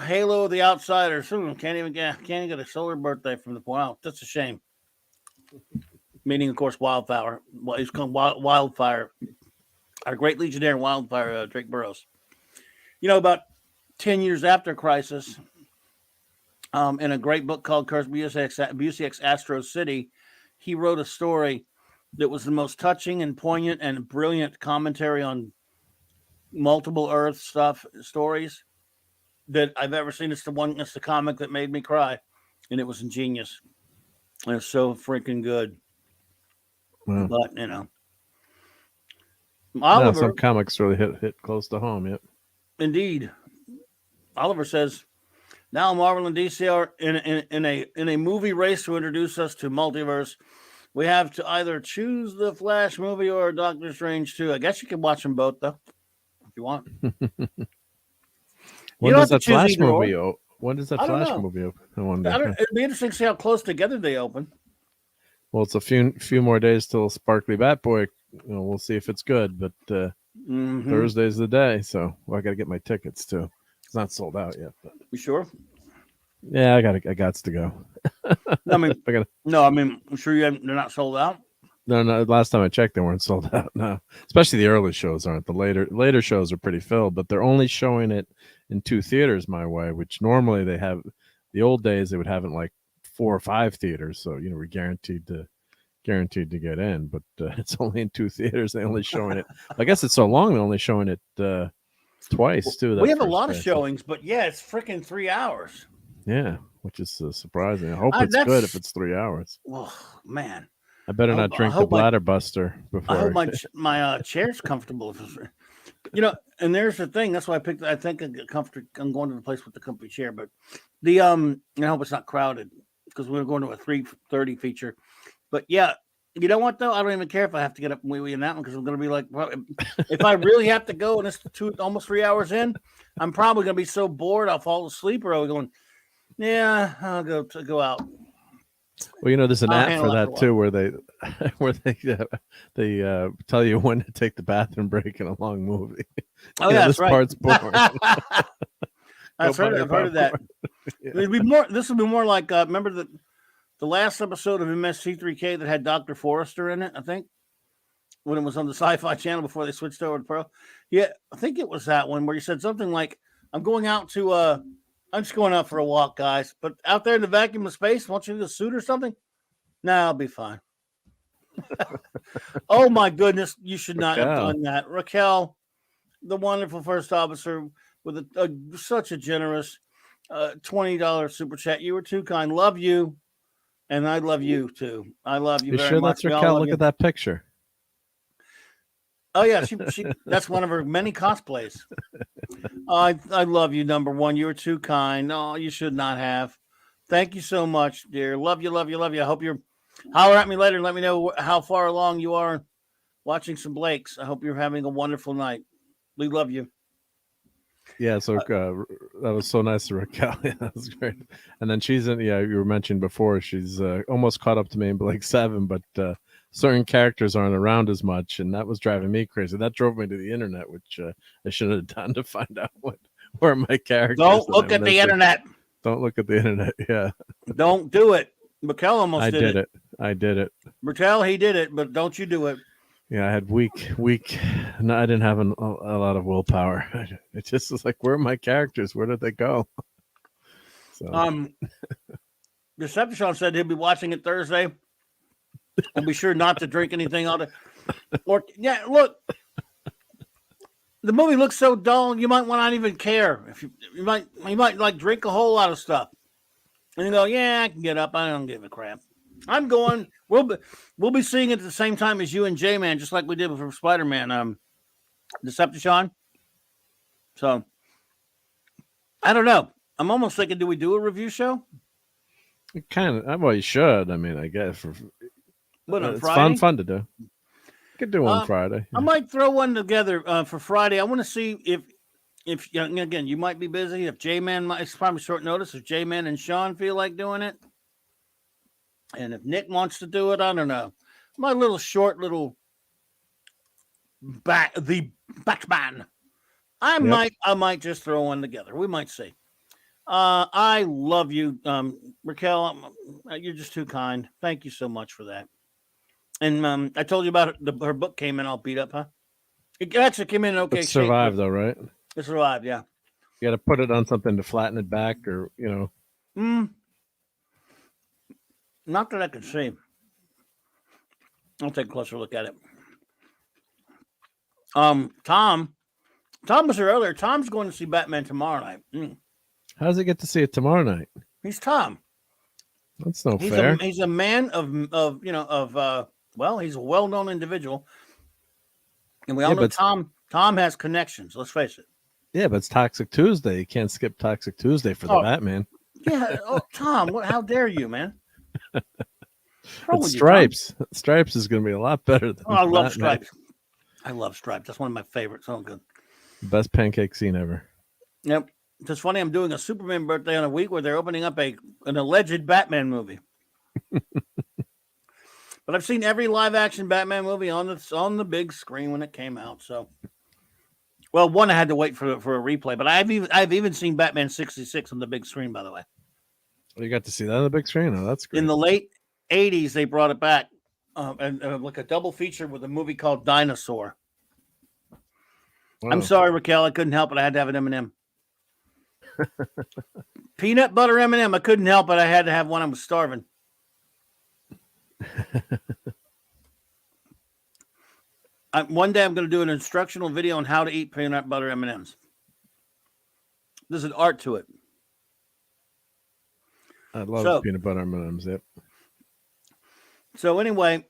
Halo the Outsiders. Can't even get a solar birthday from the wow. That's a shame. Meaning, of course, Wildfire. Well, he's called Wildfire. Our great Legionnaire Wildfire, Drake Burroughs. About 10 years after Crisis, in a great book called Curse Busiek's Astro City, he wrote a story that was the most touching and poignant and brilliant commentary on multiple Earth stories that I've ever seen. It's the comic that made me cry, and it was ingenious. And it's so freaking good. Wow. But Oliver, some comics really hit close to home. Yep, indeed. Oliver says, now Marvel and DC are in a movie race to introduce us to multiverse. We have to either choose the Flash movie or Doctor Strange 2. I guess you can watch them both, though, if you want. When don't does have to that choose Flash either or. movie when does that I don't Flash know. movie open? I wonder. It'd be interesting to see how close together they open. Well, it's a few more days till Sparkly Batboy. We'll see if it's good, but Thursday's the day, so I got to get my tickets too. It's not sold out yet. But... You sure? Yeah, I got to go. I mean, I'm sure they're not sold out. No. Last time I checked, they weren't sold out. No, especially the early shows aren't. The later shows are pretty filled, but they're only showing it in 2 theaters my way, which normally they have. The old days they would have it in like 4 or 5 theaters, so we're guaranteed to get in. But it's only in 2 theaters. They only showing it. I guess it's so long. They're only showing it twice too. We have a lot of showings, but yeah, it's freaking 3 hours. Yeah, which is surprising. I hope it's good if it's 3 hours. Oh man, I better not drink the bladder buster before. I hope my chair's comfortable. And there's the thing. That's why I picked. I think I'm going to the place with the comfy chair, but I hope it's not crowded because we're going to a 3:30 feature. But yeah, you know what though? I don't even care if I have to get up and wee in that one because I'm going to be like, if I really have to go and it's almost 3 hours in, I'm probably going to be so bored I'll fall asleep or I'll be going. Yeah, I'll go out. Well, there's an app for that too, where they tell you when to take the bathroom break in a long movie. Oh yeah, this right. part's boring. I've heard of that. Yeah. This would be more like remember the last episode of MST3K that had Dr. Forrester in it. I think when it was on the Sci-Fi Channel before they switched over to Pro. Yeah, I think it was that one where you said something like, "I'm going out to." I'm just going out for a walk, guys. But out there in the vacuum of space, won't you need a suit or something? Nah, I'll be fine. Oh, my goodness. You should not have done that. Raquel, the wonderful first officer with such a generous $20 super chat. You were too kind. Love you. And I love you, too. I love you very sure much. That's Raquel? Look at that picture. Oh, yeah. She that's one of her many cosplays. I love you, number one. You were too kind. Oh, you should not have. Thank you so much, dear. Love you, love you, love you. I hope you're holler at me later and let me know how far along you are watching some Blakes. I hope you're having a wonderful night. We love you. Yeah, so that was so nice of Raquel. Yeah, that was great. And then she's in. Yeah, you were mentioned before. She's almost caught up to me in Blake 7, but certain characters aren't around as much, and that was driving me crazy. That drove me to the internet, which I should have done to find out where my characters. Don't look at the internet. Don't look at the internet. Yeah. Don't do it. Raquel almost did it. I did it. Raquel, he did it, but don't you do it. Yeah, I had weak. No, I didn't have a lot of willpower. It just was like, where are my characters? Where did they go? So. Decepticon said he'll be watching it Thursday. And be sure not to drink anything all day. Or yeah, look, the movie looks so dull. You might not even care. If you might like drink a whole lot of stuff, and you go, yeah, I can get up. I don't give a crap. I'm going. We'll be seeing it at the same time as you and J-Man, just like we did for Spider-Man, Decepticon. So I don't know. I'm almost thinking, do we do a review show? Kind of. Well, you should. I mean, I guess. It's fun to do. You could do one Friday. I might throw one together for Friday. I want to see if again, you might be busy. If J-Man it's probably short notice. If J-Man and Sean feel like doing it, and if Nick wants to do it, I don't know. My little short Batman. I might just throw one together. We might see. I love you, Raquel. You're just too kind. Thank you so much for that. And I told you about her book came in all beat up, huh? It actually came in okay. It survived though, right? It survived, yeah. You got to put it on something to flatten it back, or Not that I can see. I'll take a closer look at it. Tom was here earlier. Tom's going to see Batman tomorrow night. How does he get to see it tomorrow night? He's Tom. That's no fair. He's a man of he's a well-known individual. And we all know Tom has connections, let's face it. Yeah, but it's Toxic Tuesday. You can't skip Toxic Tuesday for the Batman. Yeah. Oh, Tom, how dare you, man? What's wrong It's with you, John? Stripes. Stripes is going to be a lot better than Oh, I love Batman. Stripes. I love Stripes. That's one of my favorites. So good. Best pancake scene ever. Yep. It's funny. I'm doing a Superman birthday on a week where they're opening up an alleged Batman movie. But I've seen every live action Batman movie on the big screen when it came out. So, well, one I had to wait for a replay, but I've even seen Batman 66 on the big screen. By the way, You got to see that on the big screen. Oh, that's great. in the late '80s, they brought it back, and like a double feature with a movie called Dinosaur. Wow. I'm sorry, Raquel, I couldn't help it. I had to have an M&M. Peanut butter M&M. I couldn't help it. I had to have one. I was starving. One day I'm going to do an instructional video on how to eat peanut butter M&Ms. There's an art to it. I love peanut butter M&Ms. Yep. So anyway,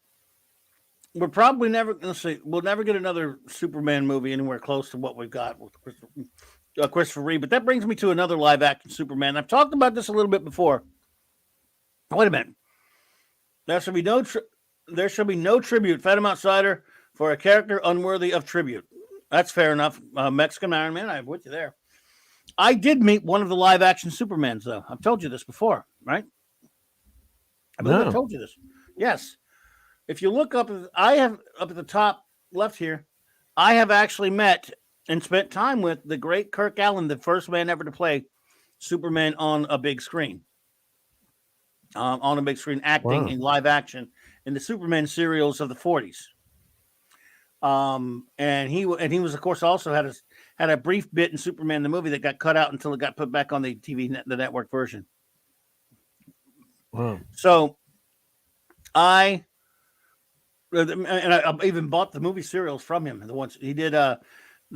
we're probably never going to see. We'll never get another Superman movie anywhere close to what we've got with Christopher Reeve. But that brings me to another live action Superman. I've talked about this a little bit before. Wait a minute. There shall be no tribute, Phantom Outsider, for a character unworthy of tribute. That's fair enough. Mexican Iron Man, I'm with you there. I did meet one of the live action Supermans, though. I've told you this before, right? I believe I've told you this. Yes. If you look up, I have up at the top left here, I have actually met and spent time with the great Kirk Allen, the first man ever to play Superman on a big screen. On a big screen, acting in live action in the Superman serials of the 40s. And he was, of course, also had a brief bit in Superman the movie that got cut out until it got put back on the the network version. Wow. So I even bought the movie serials from him. The ones he did, the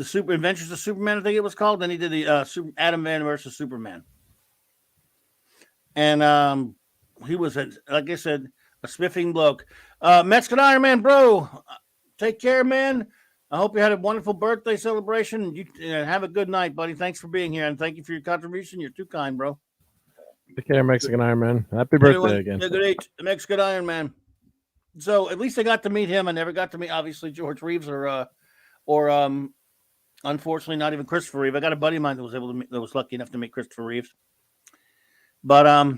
Super Adventures of Superman, I think it was called. Then he did the Adam Van versus Superman. And he was, like I said, a spiffing bloke. Mexican Iron Man, bro. Take care, man. I hope you had a wonderful birthday celebration. You have a good night, buddy. Thanks for being here, and thank you for your contribution. You're too kind, bro. Take care, Mexican Iron Man. Happy birthday again. Good age, Mexican Iron Man. So at least I got to meet him. I never got to meet, obviously, George Reeves or unfortunately, not even Christopher Reeve. I got a buddy of mine that was lucky enough to meet Christopher Reeves. But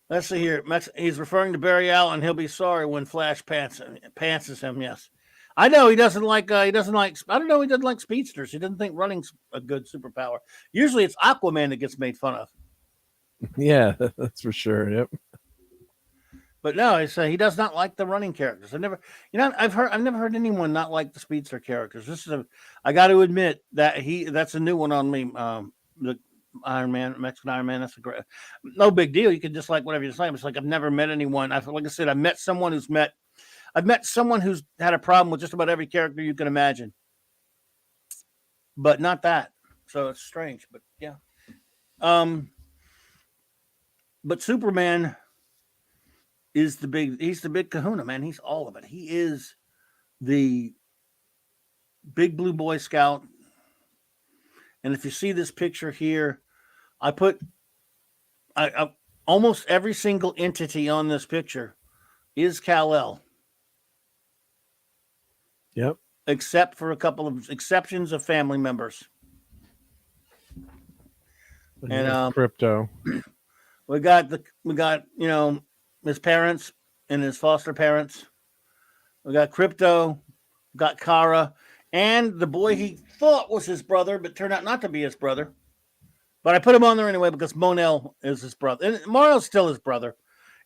let's see here. He's referring to Barry Allen. He'll be sorry when Flash pantses him. Yes, I know he doesn't like. I don't know. He doesn't like speedsters. He doesn't think running's a good superpower. Usually, it's Aquaman that gets made fun of. Yeah, that's for sure. Yep. But no, he does not like the running characters. I've never heard anyone not like the speedster characters. I got to admit that's a new one on me. The Iron Man, Mexican Iron Man. That's no big deal. You can just like whatever you say. It's like I've never met anyone. Like I said, I've met someone who's had a problem with just about every character you can imagine, but not that. So it's strange, but yeah. But Superman he's the big kahuna, man. He's all of it. He is the big blue Boy Scout. And if you see this picture here, I put almost every single entity on this picture is Kal-El. Yep. Except for a couple of exceptions of family members. And Crypto. We got his parents and his foster parents. We got Crypto, got Kara, and the boy he thought was his brother, but turned out not to be his brother. But I put him on there anyway because Mon-El is his brother. And Mar-El's still his brother.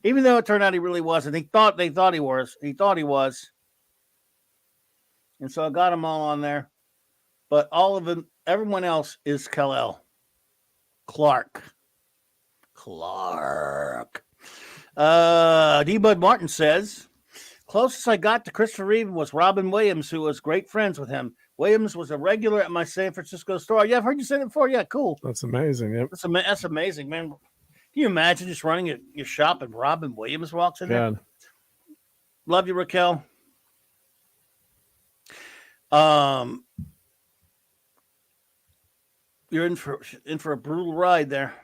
Even though it turned out he really wasn't. They thought he was. He thought he was. And so I got them all on there. But everyone else is Kal-El. Clark. D. Bud Martin says, closest I got to Christopher Reeve was Robin Williams, who was great friends with him. Williams was a regular at my San Francisco store. Yeah, I've heard you say that before. Yeah, cool. That's amazing. Yep. That's amazing, man. Can you imagine just running your shop and Robin Williams walks in there? Love you, Raquel. You're in for a brutal ride there.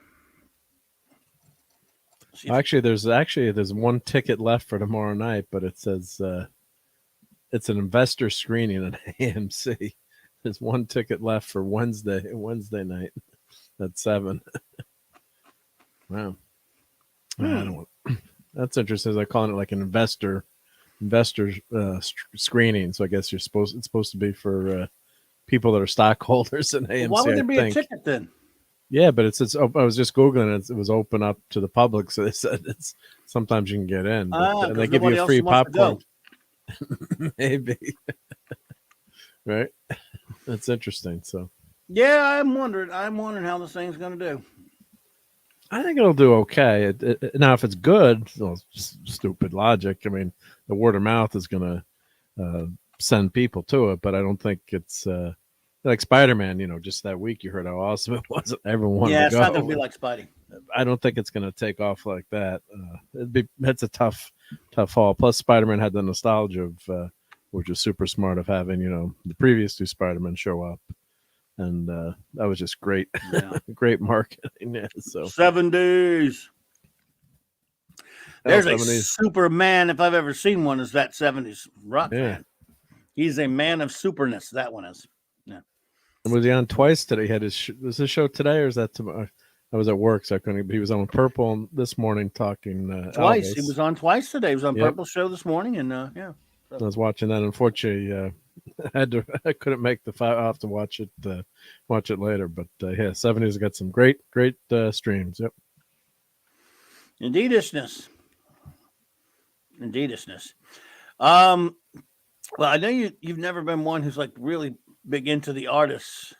Actually, there's one ticket left for tomorrow night, but it says it's an investor screening at AMC. There's one ticket left for Wednesday night at 7. Wow. I don't want, that's interesting. They're calling it like an investor screening. So I guess it's supposed to be for people that are stockholders in AMC. Why would there be a ticket then? Yeah, but it's I was just googling it. It was open up to the public, so they said it's sometimes you can get in, and they give you a free popcorn. Maybe. Right. That's interesting. So. Yeah, I'm wondering how this thing's going to do. I think it'll do okay. Now, if it's good, well, it's stupid logic. I mean, the word of mouth is going to send people to it, but I don't think it's like Spider-Man. Just that week you heard how awesome it was. Everyone wanted to go. Yeah, it's not going to be like Spidey. I don't think it's going to take off like that. It's a tough haul. Plus, Spider-Man had the nostalgia of, which was super smart, of having the previous 2 Spider-Men show up. And that was just great. Yeah. Great marketing. Yeah, so 70s. There's a Superman, if I've ever seen one, is that 70s rock fan. He's a man of superness. That one is. Yeah. And was he on twice today? He had was his show today, or is that tomorrow? I was at work, so I couldn't. But he was on Purple this morning talking. Twice. Elvis. He was on twice today. He was on Purple show this morning, and yeah. So. I was watching that. Unfortunately, I couldn't make the five. I'll have to watch it later. But yeah, 70s got some great streams. Yep. Indeedishness. Well, I know you've never been one who's like really big into the artists,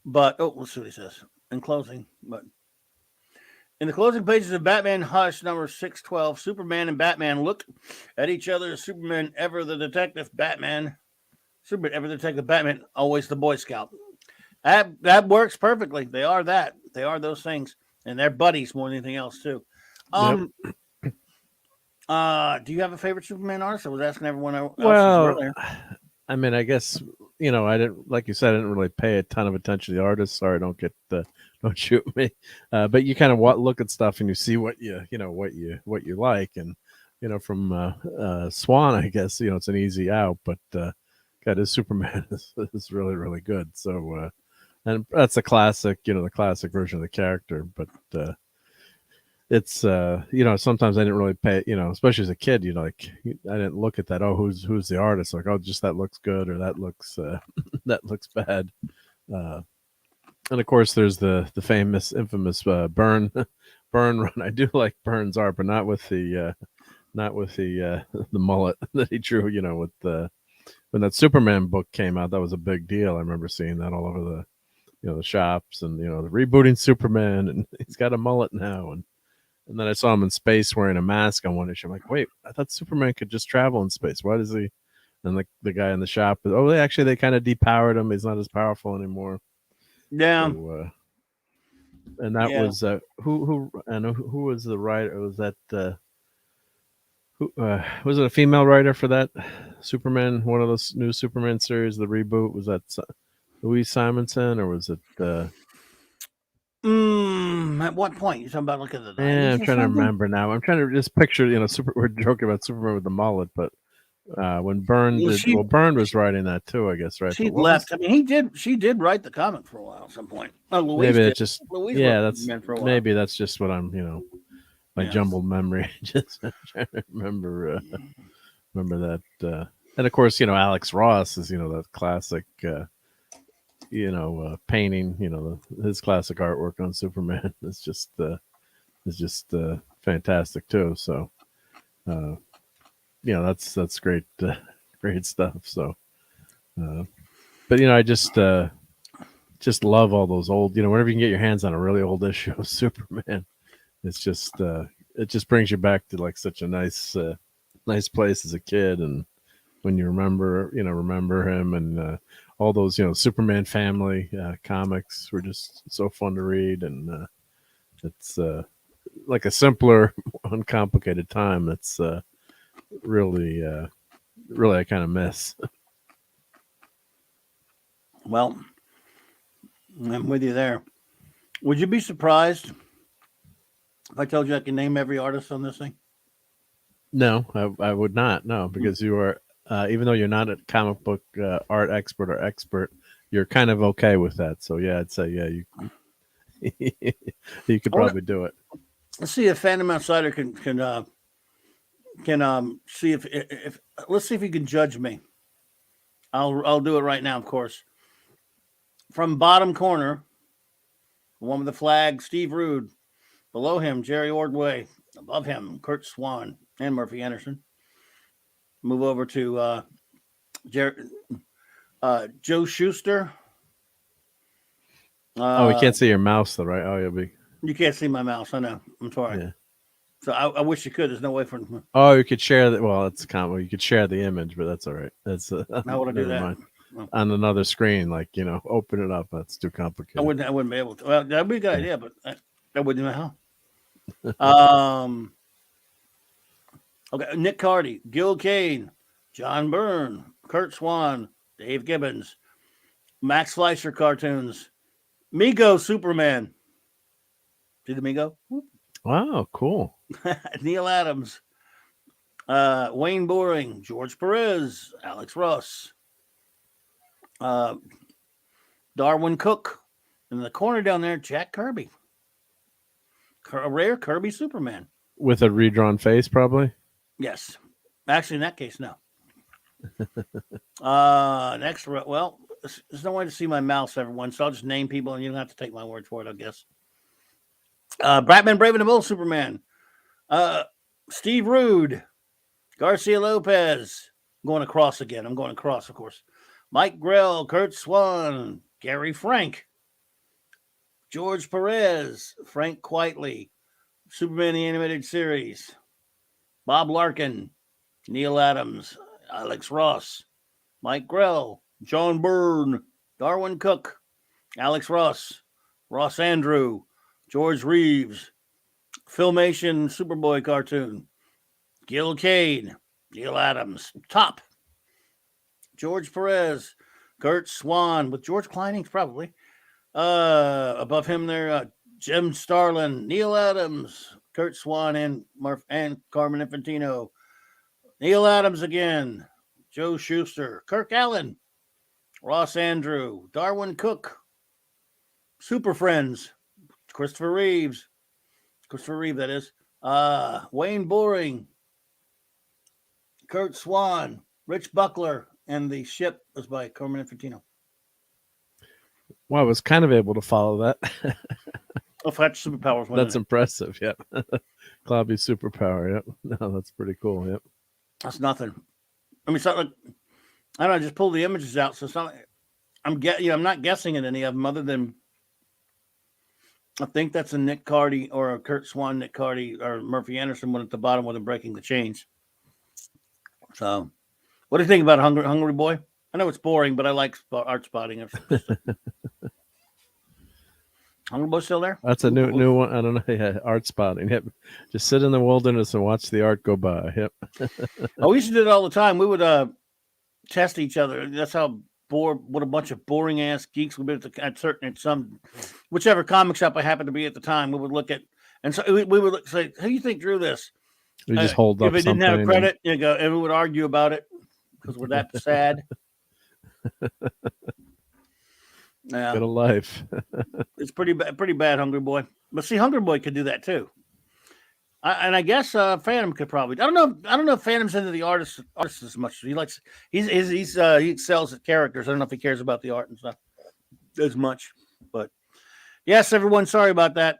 but let's see what he says in closing. But in the closing pages of Batman Hush number 612, Superman and Batman look at each other. Superman, ever the detective. Batman, Superman, ever the detective. Batman, always the Boy Scout. That works perfectly. They are that. They are those things, and they're buddies more than anything else too. Yep. Do you have a favorite Superman artist? I was asking everyone else earlier. I mean, I guess I didn't, like you said, I didn't really pay a ton of attention to the artists. Sorry, don't shoot me. But you kind of look at stuff and you see what you like, and from Swan, I guess it's an easy out, but God, his Superman is really, really good. So and that's a classic, the classic version of the character, but. It's sometimes I didn't really pay, especially as a kid, I didn't look at that. Oh, who's the artist? Like, oh, just that looks good, or that looks that looks bad. And of course, there's the infamous Byrne run. I do like Byrne's art, but not with the the mullet that he drew. With when that Superman book came out, that was a big deal. I remember seeing that all over the shops, and the rebooting Superman, and he's got a mullet now, and then I saw him in space wearing a mask on one issue. I'm like, wait, I thought Superman could just travel in space. Why does he? And the guy in the shop, they kind of depowered him. He's not as powerful anymore. Yeah. So, and that was who was the writer? Was that was it a female writer for that Superman? One of those new Superman series, the reboot. Was that Louise Simonson, or was it? At what point? You're talking about looking at the 90s? Yeah, I'm trying to remember now. I'm trying to just picture, we're joking about Superman with the mullet, but when Byrne Byrne was writing that too, I guess, right? She left. I mean, she did write the comic for a while at some point. Louise maybe did. it's just Louise maybe that's just what I'm, my jumbled memory. Just trying to remember that. And of course, Alex Ross is, that classic. Painting, his classic artwork on Superman is just fantastic too. So, that's great, great stuff. So, but I just love all those old, whenever you can get your hands on a really old issue of Superman, it's just it just brings you back to like such a nice place as a kid, and when you remember him and. All those, Superman family comics were just so fun to read, and it's like a simpler, uncomplicated time. That's really I kind of miss. Well, I'm with you there. Would you be surprised If I told you I can name every artist on this thing, No, I would not. No, because you are, even though you're not a comic book art expert or expert, you're kind of okay with that. So yeah, I'd say yeah, you you could I want probably do it. let's see if Phantom Outsider can see if let's see if he can judge me. I'll do it right now, of course. From bottom corner, the one with the flag, Steve Rude. Below him, Jerry Ordway. Above him, Kurt Swan and Murphy Anderson. Move over to Joe Schuster. Oh, we can't see your mouse though, right? Oh, you'll be You can't see my mouse. I know. I'm sorry. yeah. So I wish you could. There's no way for. Oh, you could share the. Well, it's common. You could share the image, but that's all right. That's How would I do never that? mind. Well, On another screen, like open it up. That's too complicated. I wouldn't be able to. Well, that'd be a good idea, but I wouldn't know how. Okay, Nick Cardy, Gil Kane, John Byrne, Kurt Swan, Dave Gibbons, Max Fleischer cartoons, Mego Superman. See the Mego? Wow, cool. Neil Adams, Wayne Boring, George Perez, Alex Ross, uh, Darwin Cook. In the corner down there, Jack Kirby. A rare Kirby Superman. With a redrawn face, probably. Yes. Actually, in that case, no. Next, well, there's no way to see my mouse, everyone, so I'll just name people and you don't have to take my word for it, I guess. Batman Brave and the Bold Superman. Steve Rude. Garcia Lopez. I'm going across again. I'm going across, of course. Mike Grell. Kurt Swan. Gary Frank. George Perez. Frank Quitely. Superman the Animated Series. Bob Larkin. Neil Adams. Alex Ross. Mike Grell. John Byrne. Darwin Cook. Alex Ross. Ross Andrew. George Reeves. Filmation Superboy cartoon. Gil Kane. Neil Adams. Top. George Perez. Kurt Swan with George Kleinings probably. Above him there, Jim Starlin, Neil Adams, Kurt Swan, and Carmen Infantino. Neil Adams again. Joe Schuster. Kirk Allen. Ross Andrew. Darwin Cook. Super Friends. Christopher Reeve, that is. Wayne Boring. Kurt Swan. Rich Buckler. And the ship was by Carmen Infantino. Well, I was kind of able to follow that. Oh, Fletch Superpowers. That's impressive. Yep. Clobby Superpower. Yep. No, that's pretty cool. Yep. That's nothing. I mean, it's not like, I don't know, I just pull the images out. So it's not like, I'm not guessing at any of them other than I think that's a Nick Cardy or a Kurt Swan, Nick Cardy, or Murphy Anderson one at the bottom with him breaking the chains. So, what do you think about Hungry Boy? I know it's boring, but I like art spotting. Hungry Boy still there? That's a new one. I don't know. Yeah, art spotting. Yep. Just sit in the wilderness and watch the art go by. Yep. Oh, we used to do it all the time. We would test each other. That's how what a bunch of boring ass geeks would be at some whichever comic shop I happened to be at the time. We would look at, and so we would say, "Who do you think drew this?" You just hold up if it didn't have a something credit, you go, and we would argue about it because we're that sad. Yeah, Get a life. it's pretty bad, Hungry Boy. But see, Hungry Boy could do that too. And I guess Phantom could probably. I don't know if Phantom's into the artist as much. He excels at characters. I don't know if he cares about the art and stuff as much. But yes, everyone, sorry about that.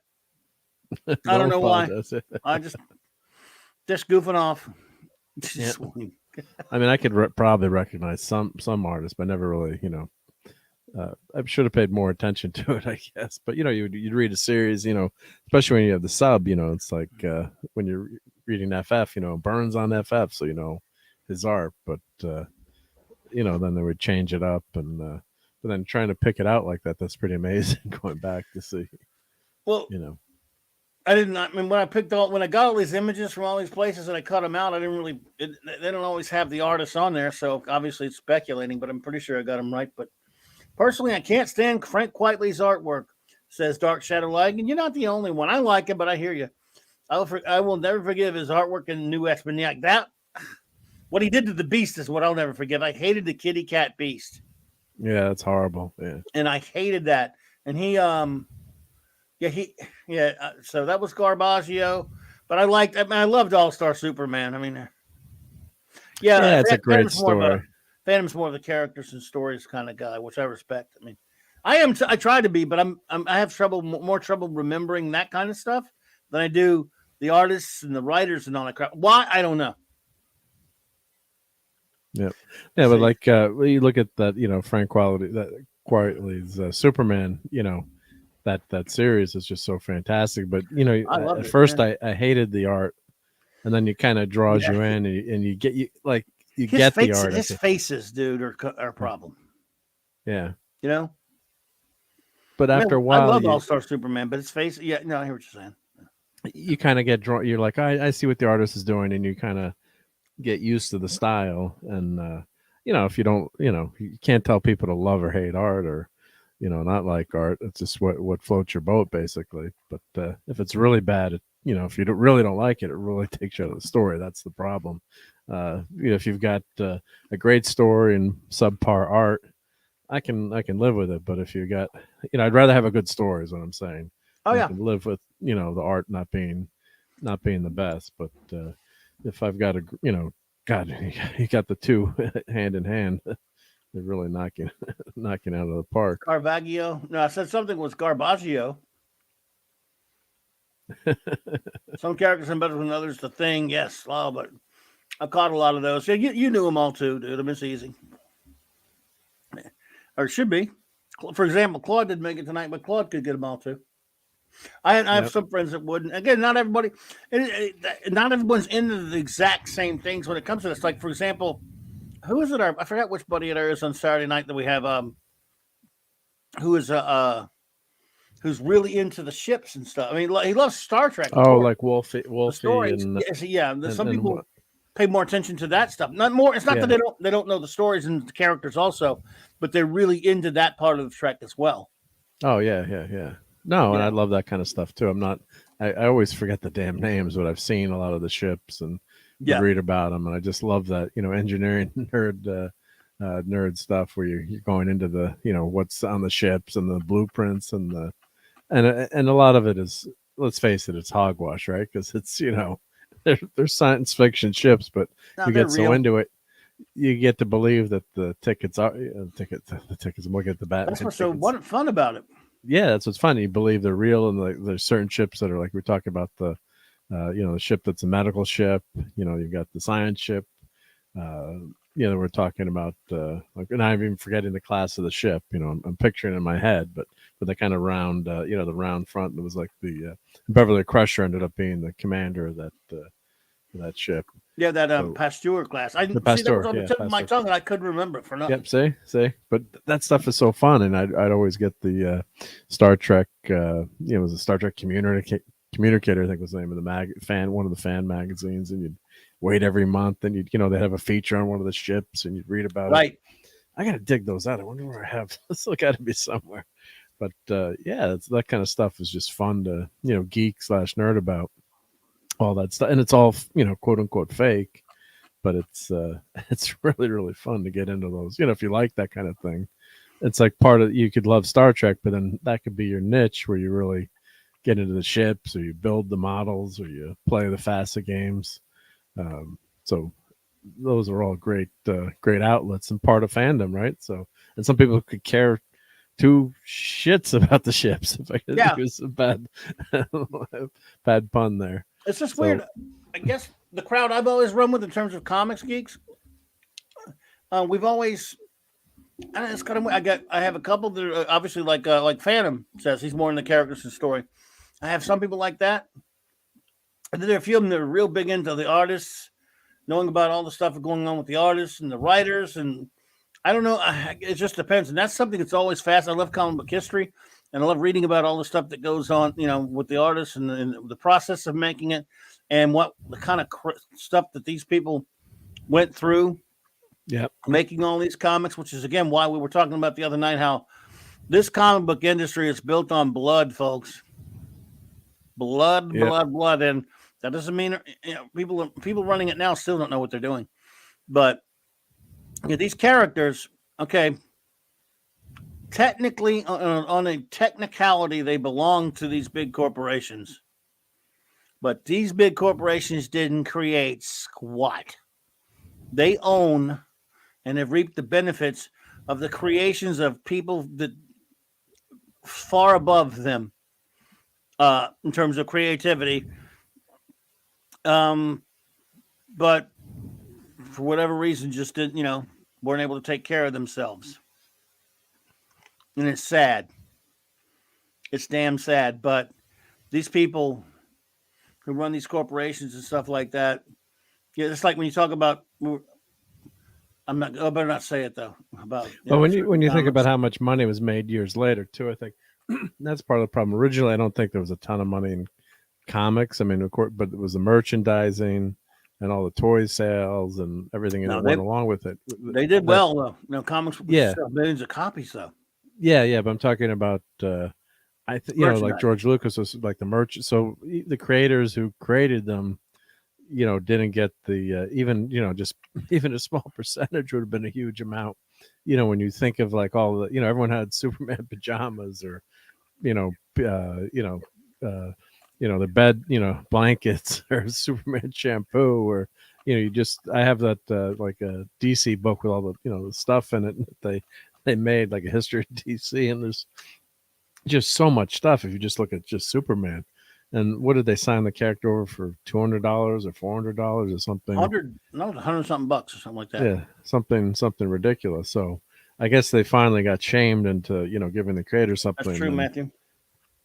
I don't know why. I just goofing off. Yeah. I mean, I could probably recognize some artists, but never really, I should have paid more attention to it, I guess. But you'd read a series, especially when you have the sub. It's like when you're reading FF, Burns on FF, so his art. But then they would change it up, and but then trying to pick it out like that's pretty amazing. Going back to see, well, I didn't. I mean, when I got all these images from all these places and I cut them out, I didn't really. They don't always have the artists on there, so obviously it's speculating. But I'm pretty sure I got them right. But personally, I can't stand Frank Quitely's artwork, says Dark Shadow Lag, and you're not the only one. I like it, but I hear you. I will never forgive his artwork in New X-Men. Yeah, that what he did to the Beast is what I'll never forgive. I hated the kitty cat Beast, Yeah, that's horrible. Yeah. and I hated that. And yeah, so that was Garbaggio, but I loved All Star Superman. I mean, yeah, Yeah, it's a great Phantom's more of story. the characters and stories kind of guy, which I respect. I mean, I try to be, but I have more trouble remembering that kind of stuff than I do the artists and the writers and all that crap. Why? I don't know. Yeah, yeah, but like when you look at that, Frank Quitely's Superman, that series is just so fantastic. But I loved at it. first Yeah. I hated the art, and then it kind of draws Yeah, you in, and you get you get the art. his faces, dude, are a problem. Yeah, You know, but I mean, after a I while, love All Star Superman, but his face. Yeah, no, I hear what you're saying. you kind of get drawn. You're like, I see what the artist is doing, and you kind of get used to the style. And if you don't, you can't tell people to love or hate art, or not like art. It's just what floats your boat, basically. But if it's really bad, if you really don't like it, it really takes you out of the story. That's the problem. If you've got a great story and subpar art, I can live with it. But if you got, I'd rather have a good story, is what I'm saying. Oh I yeah, can live with the art not being the best. But if I've got God, you got the two hand in hand. They're really knocking out of the park. Caravaggio. No, I said something was Garbaggio. Some characters are better than others. The Thing, yes, but I caught a lot of those. Yeah, you knew them all too, dude. I mean, it's easy, or it should be. For example, Claude didn't make it tonight, but Claude could get them all too. I have Yep. some friends that wouldn't. Again, not everybody, not everyone's into the exact same things when it comes to this. Like, for example, who is it? I forgot which buddy it is on Saturday night that we have. Who is who's really into the ships and stuff. I mean, he loves Star Trek. Oh, like Wolfie, The stories, and yeah. Some people what? pay more attention to that stuff. Not more. It's not that Yeah. they don't know the stories and the characters also, but they're really into that part of the Trek as well. Oh yeah, yeah, yeah. No, and I Yeah, love that kind of stuff too. I'm not. I always forget the damn names, but I've seen a lot of the ships and would yeah, read about them, and I just love that engineering nerd stuff where you're going into the what's on the ships and the blueprints and and a lot of it is, let's face it, it's hogwash, right? Because it's they're science fiction ships, but no, you they're get so real. into it, you get to believe that the tickets are the tickets. I'm looking at the That's Batman what's so tickets. fun about it. Yeah, that's what's funny. You believe they're real, and like there's certain ships that are like we're talking about the the ship that's a medical ship. You've got the science ship. Uh, we're talking about and I'm even forgetting the class of the ship. I'm picturing it in my head, but with the kind of round, the round front. It was like the Beverly Crusher ended up being the commander of that ship. Yeah, that So Pasteur class. I the see that was Pasteur, on the yeah, tip of my Pasteur. tongue, and I couldn't remember it for nothing. Yep, see, but that stuff is so fun, and I'd always get the Star Trek. It was a Star Trek communicator, I think was the name of the one of the fan magazines, and you'd wait every month, and they'd have a feature on one of the ships, and you'd read about it. Right. I gotta dig those out. I wonder where I have. This got to be somewhere. But yeah, that kind of stuff is just fun to geek / nerd about all that stuff, and it's all quote unquote fake, but it's it's really really fun to get into those. If you like that kind of thing, it's like part of, you could love Star Trek, but then that could be your niche where you really get into the ships, or you build the models, or you play the FASA games. So those are all great outlets and part of fandom, right? So, and some people could care two shits about the ships. If I could Yeah, use a bad bad pun there. it's just So weird. I guess the crowd I've always run with in terms of comics geeks, we've always. It's kind of. I have a couple that are obviously like Phantom says he's more in the characters and story. I have some people like that, and then there are a few of them that are real big into the artists, knowing about all the stuff going on with the artists and the writers, and I don't know. It just depends, and that's something that's always fast. I love comic book history, and I love reading about all the stuff that goes on, with the artists and the process of making it, and what the kind of stuff that these people went through yeah, making all these comics. Which is again why we were talking about the other night how this comic book industry is built on blood, folks. Blood, yeah, blood, blood, and That doesn't mean people running it now still don't know what they're doing. But these characters, okay, technically on a technicality, they belong to these big corporations. But these big corporations didn't create squat. They own and have reaped the benefits of the creations of people that far above them in terms of creativity. Um, but for whatever reason, just didn't, weren't able to take care of themselves. And it's sad. It's damn sad. But these people who run these corporations and stuff like that, yeah, it's like when you talk about. I'm not. I better not say it though. About but when you think about how much money was made years later too, I think that's part of the problem. Originally, I don't think there was a ton of money in comics. I mean, of course, but it was the merchandising and all the toy sales and everything that went along with it. They did well though. Comics, sell millions of copies though. Yeah, but I'm talking about. Like George Lucas was like the merchant. So the creators who created them, didn't get the even a small percentage would have been a huge amount. When you think of like all the everyone had Superman pajamas or the bed blankets or Superman shampoo or I have that like a DC book with all the the stuff in it that they made, like a history of DC, and there's just so much stuff if you just look at just Superman. And what did they sign the character over for? $200 or $400 or something? $100 something bucks or something like that. Yeah, something ridiculous. So I guess they finally got shamed into giving the creator something. That's true, Matthew.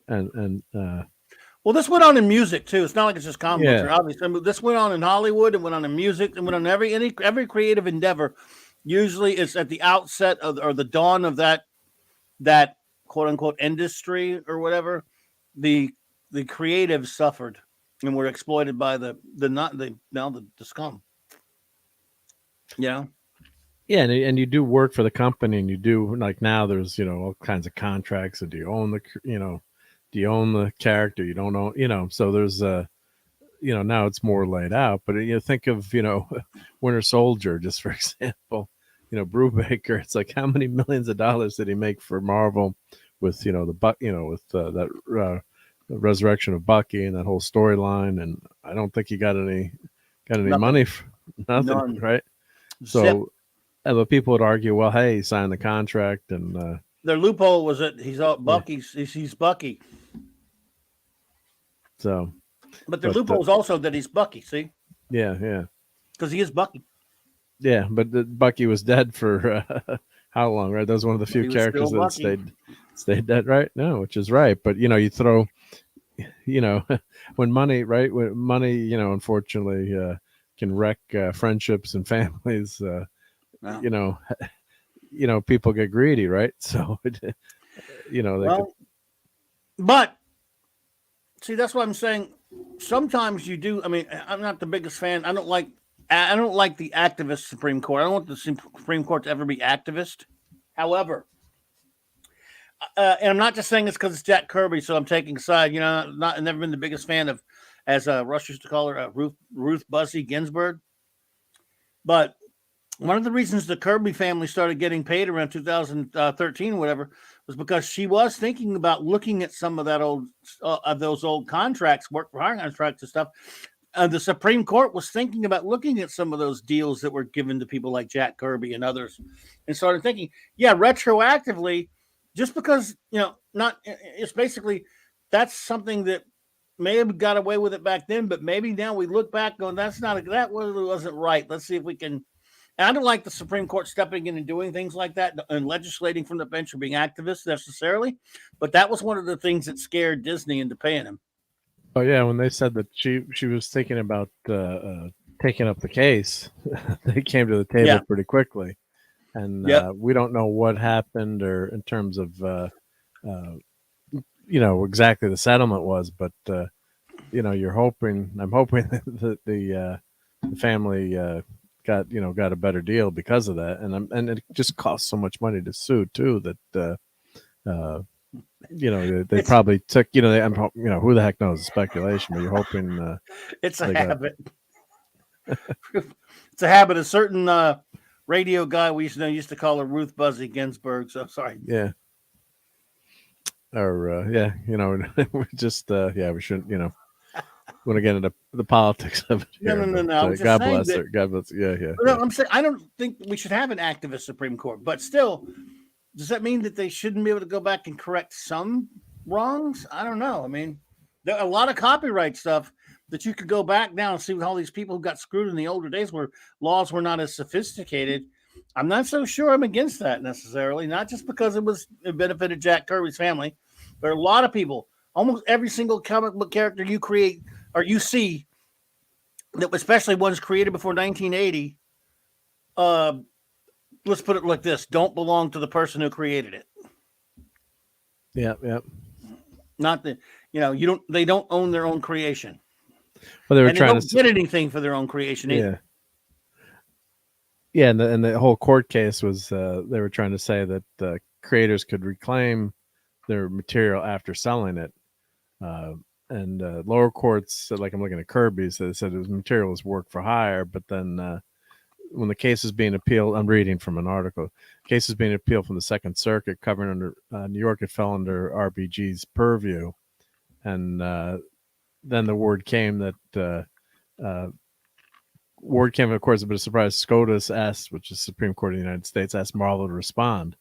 And well, this went on in music too. It's not like it's just comic books. Obviously, this went on in Hollywood. It went on in music. It went on every creative endeavor. Usually, it's at the outset of or the dawn of that quote unquote industry or whatever. The creatives suffered and were exploited by the scum. Yeah, and you do work for the company, and you do, like, now there's all kinds of contracts. So do you own the character? You don't own, so there's now it's more laid out. But think of Winter Soldier, just for example. Brubaker, it's like, how many millions of dollars did he make for Marvel with that resurrection of Bucky and that whole storyline? And I don't think he got any money for nothing. None. Right? So but people would argue, well, hey, he signed the contract, and their loophole was that he's Bucky's. He's Bucky. So, but the loophole is also that he's Bucky. See? Yeah. Because he is Bucky. Yeah, but Bucky was dead for how long? Right? That was one of the few characters that stayed dead. Right? No, which is right. But you throw, when money, right? When money, unfortunately, can wreck friendships and families. Wow. People get greedy, right? So, but see, that's what I'm saying. Sometimes you do. I mean, I'm not the biggest fan. I don't like the activist Supreme Court. I don't want the Supreme Court to ever be activist. However, and I'm not just saying this because it's Jack Kirby, so I'm taking a side. I've never been the biggest fan of, as Rush used to call her, Ruth Buzzy Ginsburg. But one of the reasons the Kirby family started getting paid around 2013 or whatever was because she was thinking about looking at some of that those old contracts, work for hire contracts and stuff. The Supreme Court was thinking about looking at some of those deals that were given to people like Jack Kirby and others, and started thinking, retroactively, just because it's basically, that's something that may have got away with it back then, but maybe now we look back going, that wasn't right. Let's see if we can. And I don't like the Supreme Court stepping in and doing things like that and legislating from the bench or being activists necessarily, but that was one of the things that scared Disney into paying him. Oh yeah, when they said that she was thinking about taking up the case, they came to the table pretty quickly, and we don't know what happened or in terms of exactly the settlement was, but I'm hoping that the family got a better deal because of that, and it just costs so much money to sue too that They It's probably took, who the heck knows? Speculation, but you're hoping it's a they got, habit. It's a habit. A certain radio guy we used to call her Ruth Buzzy Ginsburg. So sorry. yeah, or we just, we shouldn't, want to get into the politics of it No, here, no, no, but no. I was just God saying bless that. her. God bless. Yeah, yeah, No, yeah. I'm saying I don't think we should have an activist Supreme Court, but still, does that mean that they shouldn't be able to go back and correct some wrongs? I don't know. I mean, there are a lot of copyright stuff that you could go back now and see with all these people who got screwed in the older days where laws were not as sophisticated. I'm not so sure I'm against that necessarily, not just because it benefited Jack Kirby's family. There are a lot of people, almost every single comic book character you create or you see, that especially ones created before 1980, uh, let's put it like this: don't belong to the person who created it. Yeah, yeah. Not that you don't. They don't own their own creation, Well, they were and they trying don't to, get anything for their own creation either. yeah, yeah, and the whole court case was they were trying to say that creators could reclaim their material after selling it, and lower courts, like I'm looking at Kirby's, they said his material was work for hire, but then when the case is being appealed, I'm reading from an article. Case is being appealed from the Second Circuit, covering under New York. It fell under RBG's purview, and then the word came that word came, of course, a bit of surprise. SCOTUS asked, which is Supreme Court of the United States, asked Marlowe to respond.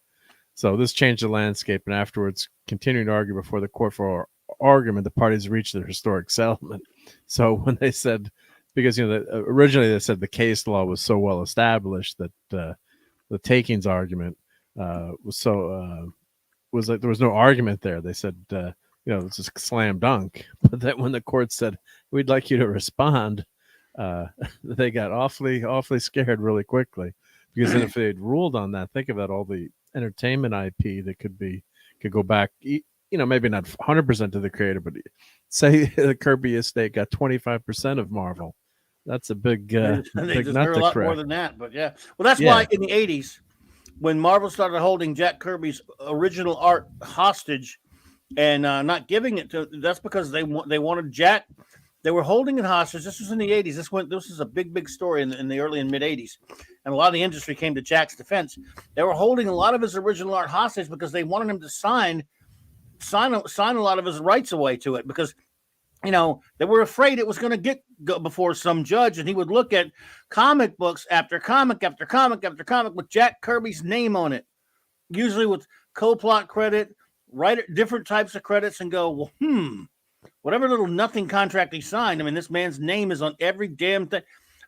So this changed the landscape, and afterwards, continuing to argue before the court for argument, the parties reached their historic settlement. So when they said, because originally they said the case law was so well established that the takings argument was like there was no argument there. They said it's a slam dunk. But then when the court said we'd like you to respond, they got awfully scared really quickly, because then if they'd ruled on that, think about all the entertainment IP that could go back. Maybe not 100% to the creator, but say the Kirby estate got 25% of Marvel. That's a big, They big nut deserve a to lot crack. more than that. But yeah, well, that's Yeah, why in the '80s, when Marvel started holding Jack Kirby's original art hostage and not giving it to, that's because they wanted Jack. They were holding it hostage. This was in the '80s. This is a big story in the early and mid '80s, and a lot of the industry came to Jack's defense. They were holding a lot of his original art hostage because they wanted him to sign a lot of his rights away to it, because they were afraid it was going to go before some judge, and he would look at comic books after comic after comic after comic with Jack Kirby's name on it, usually with co-plot credit, writer, different types of credits, and go, well, whatever little nothing contract he signed, I mean, this man's name is on every damn thing,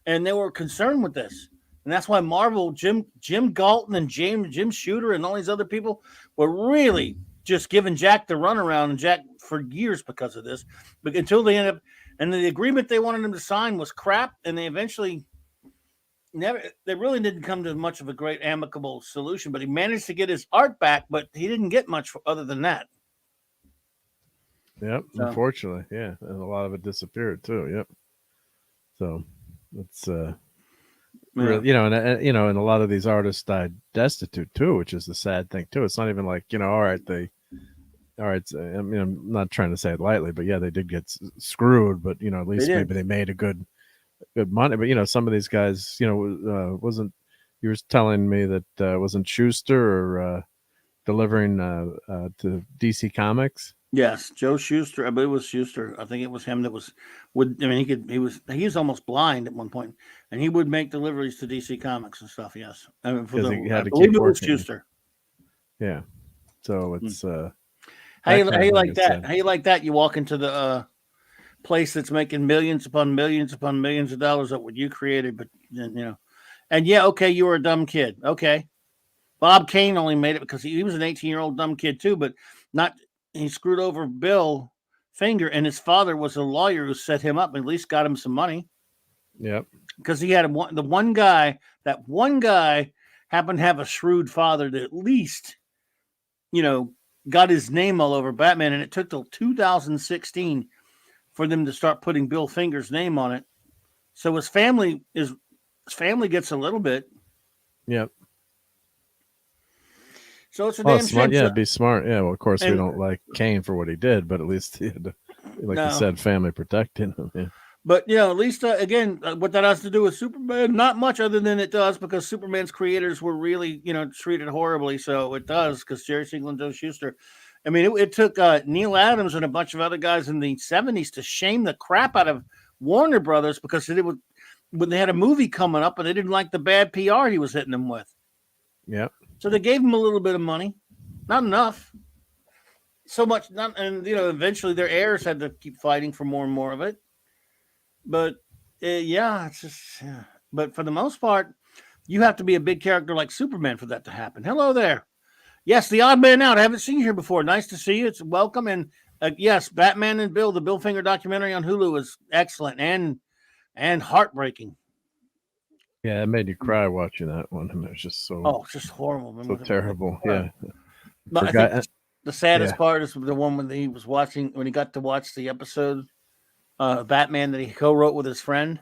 and they were concerned with this. And that's why Marvel, Jim Galton and Jim Shooter and all these other people were really just giving Jack the runaround and Jack for years because of this. But until they ended up, and the agreement they wanted him to sign was crap, and they eventually they really didn't come to much of a great amicable solution. But he managed to get his art back, but he didn't get much other than that. Yep. So, unfortunately, yeah, and a lot of it disappeared too. Yep. So it's really, and a lot of these artists died destitute too, which is the sad thing too. It's not even like all right, I mean, I'm not trying to say it lightly, but yeah, they did get screwed, but at least maybe they made a good money. But some of these guys, wasn't, you were telling me that wasn't Schuster or delivering to DC Comics? Yes, Joe Schuster. I believe it was Schuster. I think it was him that was he was almost blind at one point, and he would make deliveries to DC Comics and stuff. Yes, I mean, I believe it was Schuster. Yeah. So it's how you like that? How you like that? You walk into the place that's making millions upon millions upon millions of dollars of what you created, but and yeah, okay, you were a dumb kid. Okay, Bob Kane only made it because he was an 18-year-old dumb kid too, but not. He screwed over Bill Finger, and his father was a lawyer who set him up and at least got him some money. Yep. Because he had that one guy happened to have a shrewd father that at least, got his name all over Batman, and it took till 2016 for them to start putting Bill Finger's name on it. So his family gets a little bit. Yep. So it's a Oh, damn smart. shame. Yeah, So, be smart. Yeah. Well, of course we and don't like Kane for what he did, but at least he had, like you no, said, family protecting him. Yeah. but at least again, what that has to do with Superman? Not much, other than it does because Superman's creators were really treated horribly. So it does because Jerry Siegel and Joe Shuster. I mean, it took Neil Adams and a bunch of other guys in the '70s to shame the crap out of Warner Brothers because they would when they had a movie coming up and they didn't like the bad PR he was hitting them with. Yep. So they gave him a little bit of money, not enough, so much, not, and eventually their heirs had to keep fighting for more and more of it. But yeah, it's just. Yeah. But for the most part, you have to be a big character like Superman for that to happen. Hello there. Yes, the odd man out. I haven't seen you here before. Nice to see you. It's welcome. And yes, Batman and Bill, the Bill Finger documentary on Hulu is excellent and heartbreaking. Yeah, it made you cry watching that one, and it was just Oh, it's just horrible. so terrible. Yeah. But I Forgot. think the saddest Yeah. part is the one when he was watching when he got to watch the episode Batman that he co-wrote with his friend,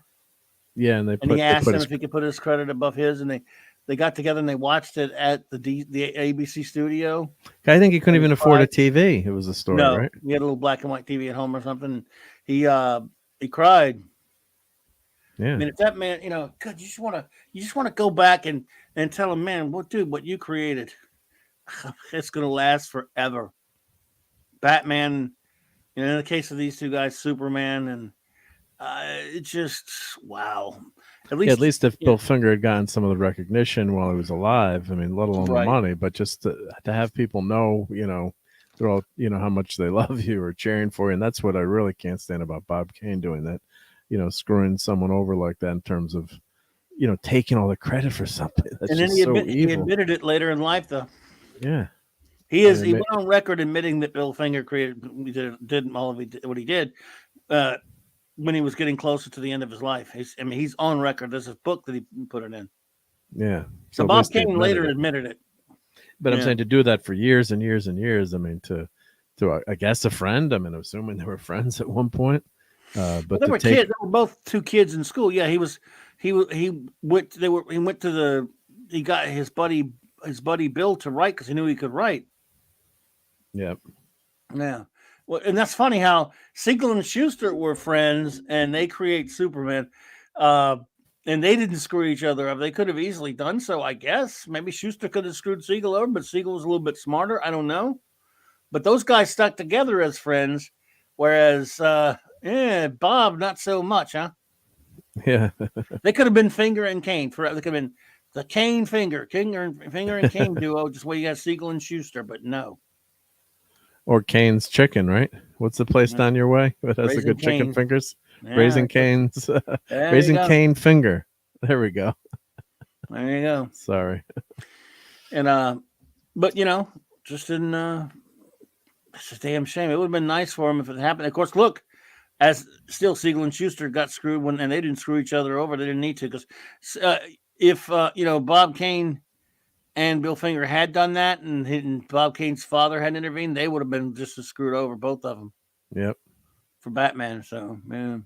Yeah, and and he asked him his, if he could put his credit above his, and they got together and they watched it at the ABC studio. I think he couldn't And even he afford a cried. TV. It was a story, No, right? he had a little black and white TV at home or something. He cried. I Yeah. mean, if that man, God, you just want to go back and tell him, man, what you created, it's gonna last forever. Batman, in the case of these two guys, Superman, and it's just wow. At Yeah, at least, least if yeah, Bill Finger had gotten some of the recognition while he was alive, I mean, let alone the right. money, but just to have people know, they're all, how much they love you or cheering for you. And that's what I really can't stand about Bob Kane doing that, screwing someone over like that in terms of, taking all the credit for something. That's And then just so he evil. admitted it later in life, though. Yeah. He went on record admitting that Bill Finger did all of what he did when he was getting closer to the end of his life. He's on record. There's a book that he put it in. Yeah. So Bob Kane later admitted it. But I'm saying to do that for years and years and years. I mean, to I guess a friend. I mean, I'm assuming they were friends at one point. But they were kids. They were both two kids in school. Yeah, he went to the. He got his buddy Bill to write because he knew he could write. Yeah. Yeah. Well, and that's funny how Siegel and Schuster were friends and they create Superman. And they didn't screw each other up. They could have easily done so, I guess. Maybe Schuster could have screwed Siegel over, but Siegel was a little bit smarter. I don't know. But those guys stuck together as friends, whereas Bob, not so much, huh? Yeah. They could have been Finger and Kane. They could have been the Kane Finger and Kane duo, just where you got Siegel and Schuster, but no. Or Kane's Chicken, right? What's the place down your way that has the good Cane. chicken fingers? Yeah, Raising Cane's. Raising Cane Finger. There we go. There you go. Sorry. And but just didn't. It's a damn shame. It would have been nice for him if it happened. Of course, look, as still Siegel and Schuster got screwed and they didn't screw each other over. They didn't need to because if Bob Kane and Bill Finger had done that and Bob Kane's father had intervened, they would have been just as screwed over, both of them. Yep. For Batman, so yeah.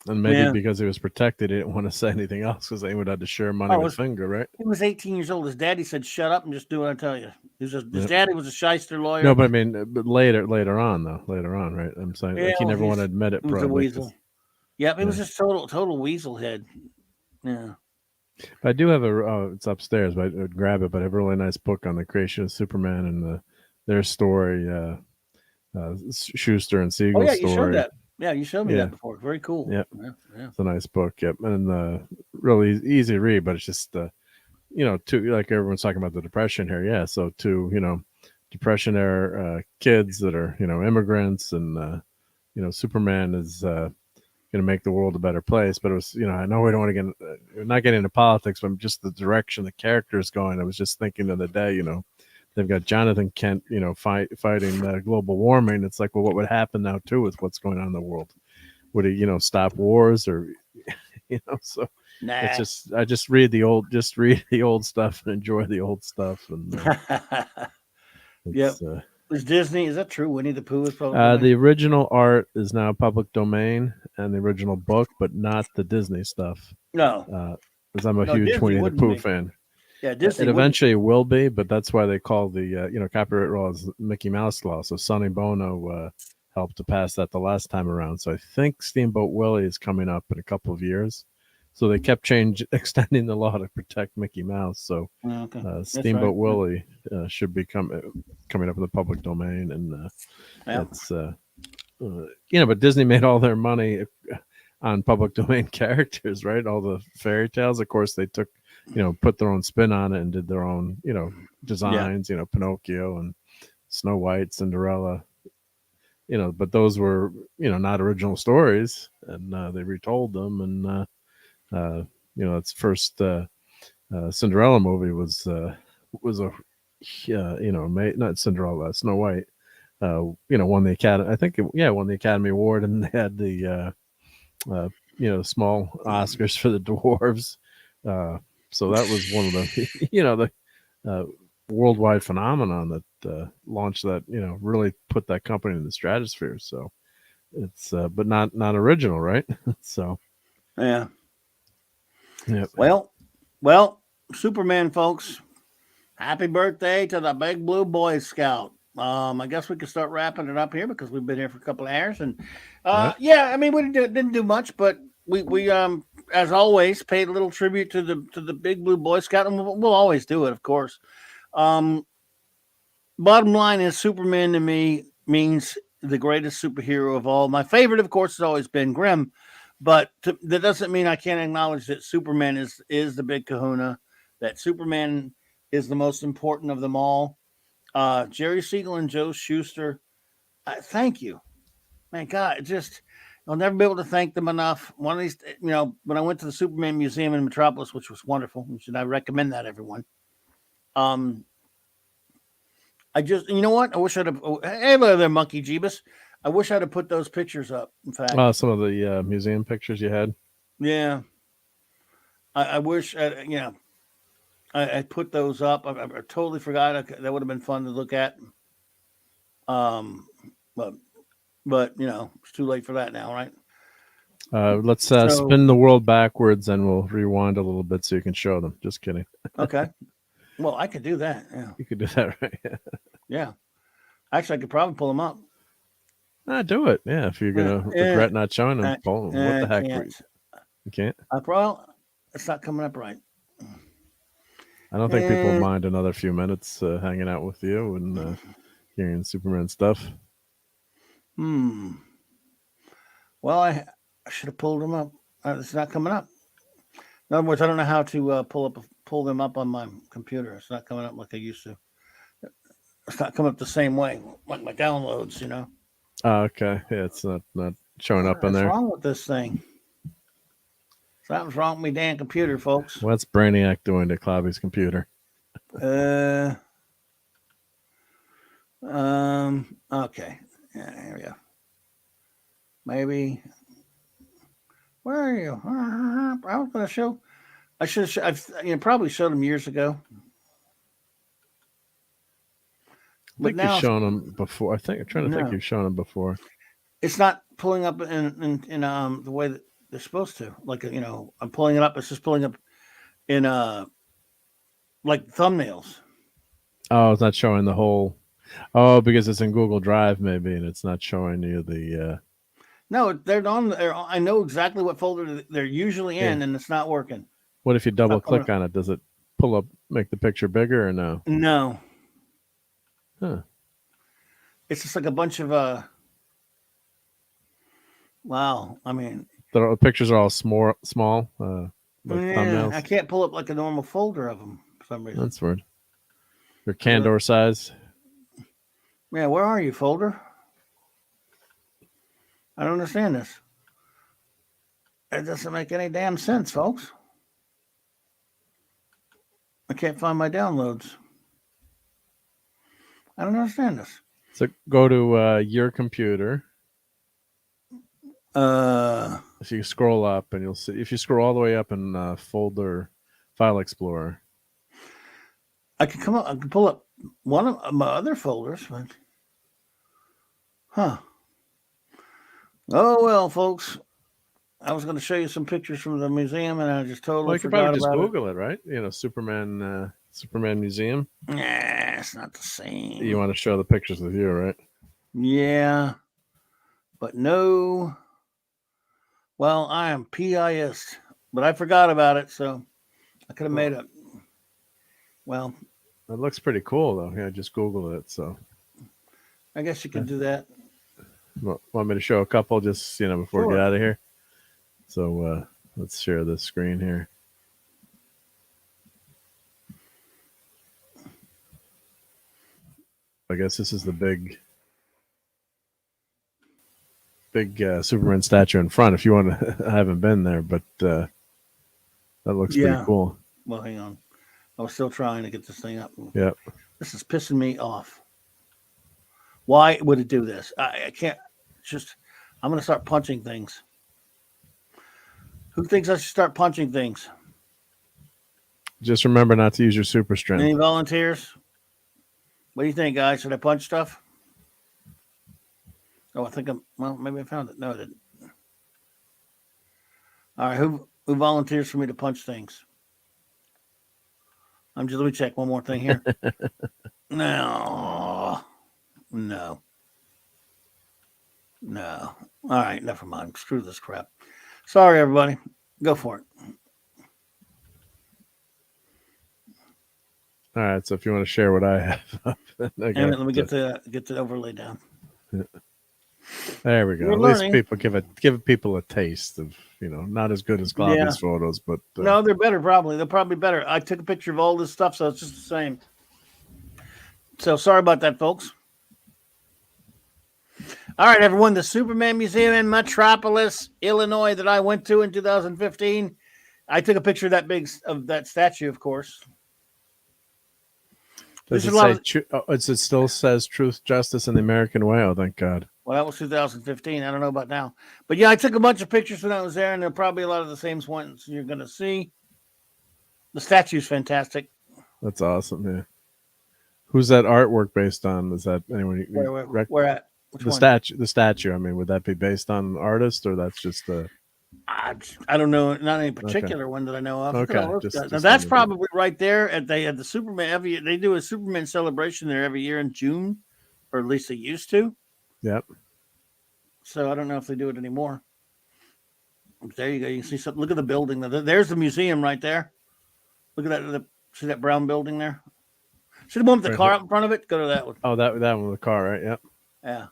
And maybe because he was protected, he didn't want to say anything else because they would have to share money with Finger, right? He was 18 years old. His daddy said, "Shut up and just do what I tell you." His daddy was a shyster lawyer. No, but I mean, later on, right? I'm saying he never wanted to admit it. He was probably. a weasel. Yep, he was just total weasel head. Yeah. I do have it's upstairs, but I'd grab it. But I have a really nice book on the creation of Superman and their story, Schuster and Siegel story. You showed that. Yeah, you showed me that before. Very cool. Yep. Yeah. It's a nice book. Yep, and really easy to read, but it's just like everyone's talking about the Depression here. Yeah, so Depression era kids that are immigrants, and Superman is going to make the world a better place. But it was I know we don't want to we're not getting into politics, but just the direction the character is going. I was just thinking the other day, they've got Jonathan Kent, fighting global warming. It's like, well, what would happen now too with what's going on in the world? Would he, stop wars or, So it's just I just read the old stuff and enjoy the old stuff. And yep. Is Disney? Is that true? Winnie the Pooh is public. The original art is now public domain, and the original book, but not the Disney stuff. No, because I'm a huge Disney Winnie the Pooh fan. Yeah, Disney It would. eventually will be, but that's why they call the copyright laws Mickey Mouse law. So Sonny Bono helped to pass that the last time around. So I think Steamboat Willie is coming up in a couple of years. So they kept extending the law to protect Mickey Mouse. So Okay. Steamboat Willie should be coming up in the public domain, and Yeah. it's but Disney made all their money on public domain characters, right? All the fairy tales. Of course, they took put their own spin on it and did their own designs. Pinocchio and Snow White, Cinderella. But those were not original stories, and they retold them, and its first Cinderella movie was a not Cinderella, Snow White. Won the Academy. I think won the Academy Award, and they had the small Oscars for the dwarves. So that was one of the the worldwide phenomenon that launched that really put that company in the stratosphere. So it's but not original, right? So yeah. Yep. Well, Superman, folks. Happy birthday to the Big Blue Boy Scout. I guess we can start wrapping it up here because we've been here for a couple of hours, and I mean we didn't do much, but we as always paid a little tribute to the Big Blue Boy Scout, and we'll always do it, of course. Bottom line is Superman to me means the greatest superhero of all. My favorite, of course, has always been Grimm, but that doesn't mean I can't acknowledge that Superman is the big kahuna, that Superman is the most important of them all. Jerry Siegel and Joe Shuster, thank you. Man, God, I'll never be able to thank them enough. One of these, when I went to the Superman Museum in Metropolis, which was wonderful, I recommend that everyone. I just, you know what? I wish I'd have. Hey, hello there, Monkey Jeebus. I wish I'd have put those pictures up. In fact, some of the museum pictures you had. Yeah, I wish. I put those up. I totally forgot. That would have been fun to look at. But it's too late for that now, right? Let's spin the world backwards, and we'll rewind a little bit so you can show them. Just kidding. Okay. Well, I could do that. Yeah. You could do that, right? Yeah. Actually, I could probably pull them up. Do it. Yeah, if you're gonna regret not showing them, what the heck? You can't. It's not coming up right. I don't think people mind another few minutes hanging out with you and hearing Superman stuff. Well, I should have pulled them up. It's not coming up. In other words, I don't know how to pull them up on my computer. It's not coming up like I used to. It's not coming up the same way, like my downloads. Oh, okay. Yeah, it's not showing up in there. What's wrong with this thing? Something's wrong with my damn computer, folks. What's Brainiac doing to Clobby's computer? Okay. Yeah, here we go. Maybe. Where are you? I was going to show. I should have. I've probably showed them years ago. I think you've shown them before. I'm trying to think you've shown them before. It's not pulling up in the way that they're supposed to. Like I'm pulling it up. It's just pulling up in like thumbnails. Oh, it's not showing the whole. Oh, because it's in Google Drive maybe, and it's not showing you the. No, they're on there. I know exactly what folder they're usually in, and it's not working. What if you double click on it? Does it pull up, make the picture bigger, or no? No. Huh. It's just like a bunch of wow. I mean, the pictures are all small. Thumbnails. I can't pull up like a normal folder of them for some reason. That's weird. Your Candor size. Yeah, where are you, folder? I don't understand this. It doesn't make any damn sense, folks. I can't find my downloads. I don't understand this. So go to your computer. If you scroll up, and you'll see. If you scroll all the way up in folder File Explorer, I can come up. I can pull up one of my other folders, but Oh well, folks. I was going to show you some pictures from the museum, and I just totally Well, you could forgot probably just about it. Google it, right? Superman Museum. Nah, it's not the same. You want to show the pictures of you, right? Yeah, but no. Well, I am PISed, but I forgot about it, so I could have made it. Well, it looks pretty cool, though. Yeah, I just Googled it, so. I guess you could do that. Want me to show a couple just, before we get out of here? So let's share this screen here. I guess this is the big Superman statue in front. If you want to, I haven't been there, but that looks pretty cool. Well, hang on. I was still trying to get this thing up. Yep. This is pissing me off. Why would it do this? I can't. I'm going to start punching things. Who thinks I should start punching things? Just remember not to use your super strength. Any volunteers? What do you think, guys? Should I punch stuff? Oh, I think maybe I found it. No, I didn't. All right, who volunteers for me to punch things? Let me check one more thing here. No. All right, never mind. Screw this crap. Sorry, everybody. Go for it. All right, so if you want to share what I have, let me get the overlay down. Yeah. There we go. At least people give people a taste of, not as good as Clobberin's photos, but no, they're better. They're probably better. I took a picture of all this stuff, so it's just the same. So sorry about that, folks. All right, everyone. The Superman Museum in Metropolis, Illinois, that I went to in 2015. I took a picture of that statue, of course. Does it still says truth, justice, and the American way? Oh, thank God. Well, that was 2015. I don't know about now. But yeah, I took a bunch of pictures when I was there, and there are probably a lot of the same ones you're going to see. The statue's fantastic. That's awesome, yeah. Who's that artwork based on? Is that anyone? Where at? Which one? The statue. I mean, would that be based on an artist, or that's just a... I don't know. Not any particular one that I know of. Okay. Now that's probably right there at the Superman. Every year, they do a Superman celebration there every year in June, or at least they used to. Yep. So I don't know if they do it anymore. There you go. You can see something. Look at the building. There's the museum right there. Look at that. See that brown building there? See the one with the car up in front of it? Go to that one. Oh, that one with the car, right? Yep. Yeah.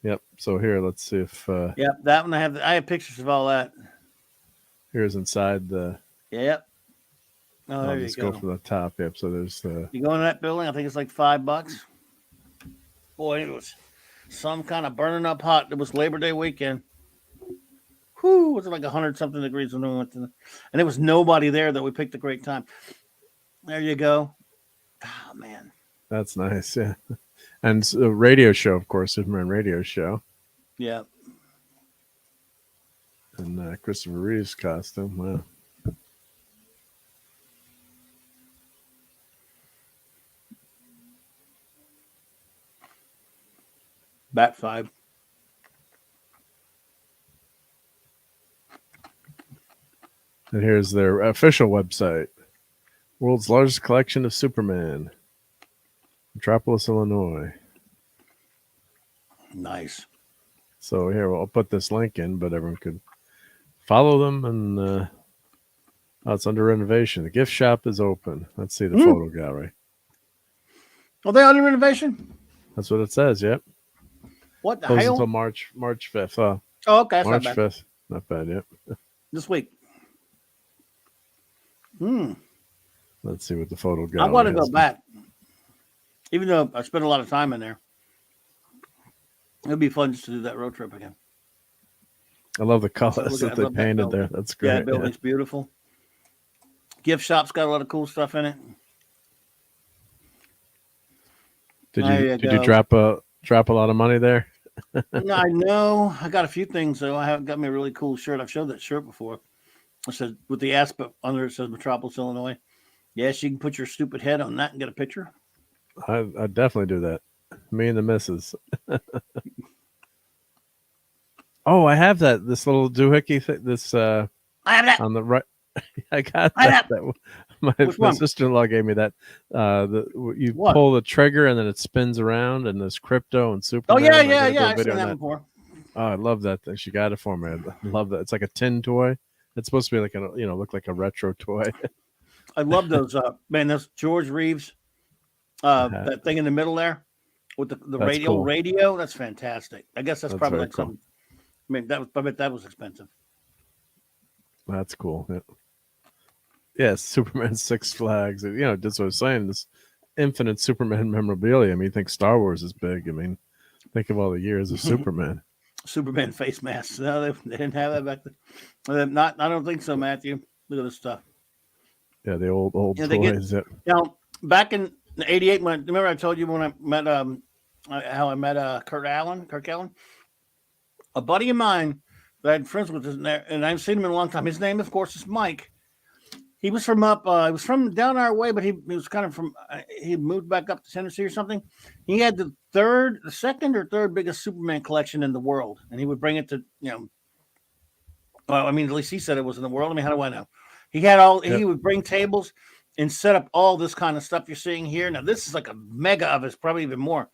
Yep. So here, let's see if. Yep, that one I have pictures of all that. Here's inside the. Yep. Oh, there you go. Go from the top. Yep. So there's. You go in that building. I think it's like $5. Boy, it was some kind of burning up hot. It was Labor Day weekend. Whew, was it like 100-something degrees when we went to and there was nobody there that we picked a great time. There you go. Oh, man. That's nice, yeah. And the radio show, of course, Superman radio show. Yeah. And Christopher Reeve's costume. Wow. Bat 5. And here's their official website. World's largest collection of Superman. Metropolis, Illinois. Nice. So here, I'll put this link in, but everyone could follow them. And it's under renovation. The gift shop is open. Let's see the photo gallery. Are they under renovation? That's what it says. Yep. What the hell? Until March 5th. Oh, okay. That's March not bad. 5th. Not bad. Yep. This week. Let's see what the photo gallery. I want to go back. Even though I spent a lot of time in there. It'd be fun just to do that road trip again. I love the colors that they painted there. That's great. Yeah, the building's beautiful. Gift shop's got a lot of cool stuff in it. Did you drop a lot of money there? I know. I got a few things though. I haven't got me a really cool shirt. I've showed that shirt before. It said with the aspect under it says Metropolis, Illinois. Yes, you can put your stupid head on that and get a picture. I'd definitely do that. Me and the missus. Oh, I have that. This little doohickey thing. This I have that. on the right. I got I that. have That my Which one? sister-in-law gave me that. You What? pull the trigger and then it spins around, and there's crypto and Oh Superman. yeah, I'm yeah, gonna do yeah. a I've video seen on that that. before. Oh, I love that thing. She got it for me. I love that. It's like a tin toy. It's supposed to be like look like a retro toy. I love those. Man, those George Reeves. That thing in the middle there with the That's radio. cool. Radio. That's fantastic. I guess that's probably very like cool. something. I mean, I bet that was expensive. That's cool. Yeah. Yes, Superman Six Flags. That's what I was saying. This infinite Superman memorabilia. I mean, you think Star Wars is big. I mean, think of all the years of Superman. Superman face masks. No, they didn't have that back then. Not. I don't think so, Matthew. Look at this stuff. Yeah, the old They get toys. back in '88. Remember I told you when I met how I met Kirk Allen. A buddy of mine that I had friends with, and I've seen him in a long time. His name, of course, is Mike. He was from he was from down our way, but he was kind of from. He moved back up to Tennessee or something. He had the second or third biggest Superman collection in the world, and he would bring it to Well, I mean, at least he said it was in the world. I mean, how do I know? He had all. Yep. He would bring tables and set up all this kind of stuff you're seeing here. Now, this is like a mega of it, probably even more.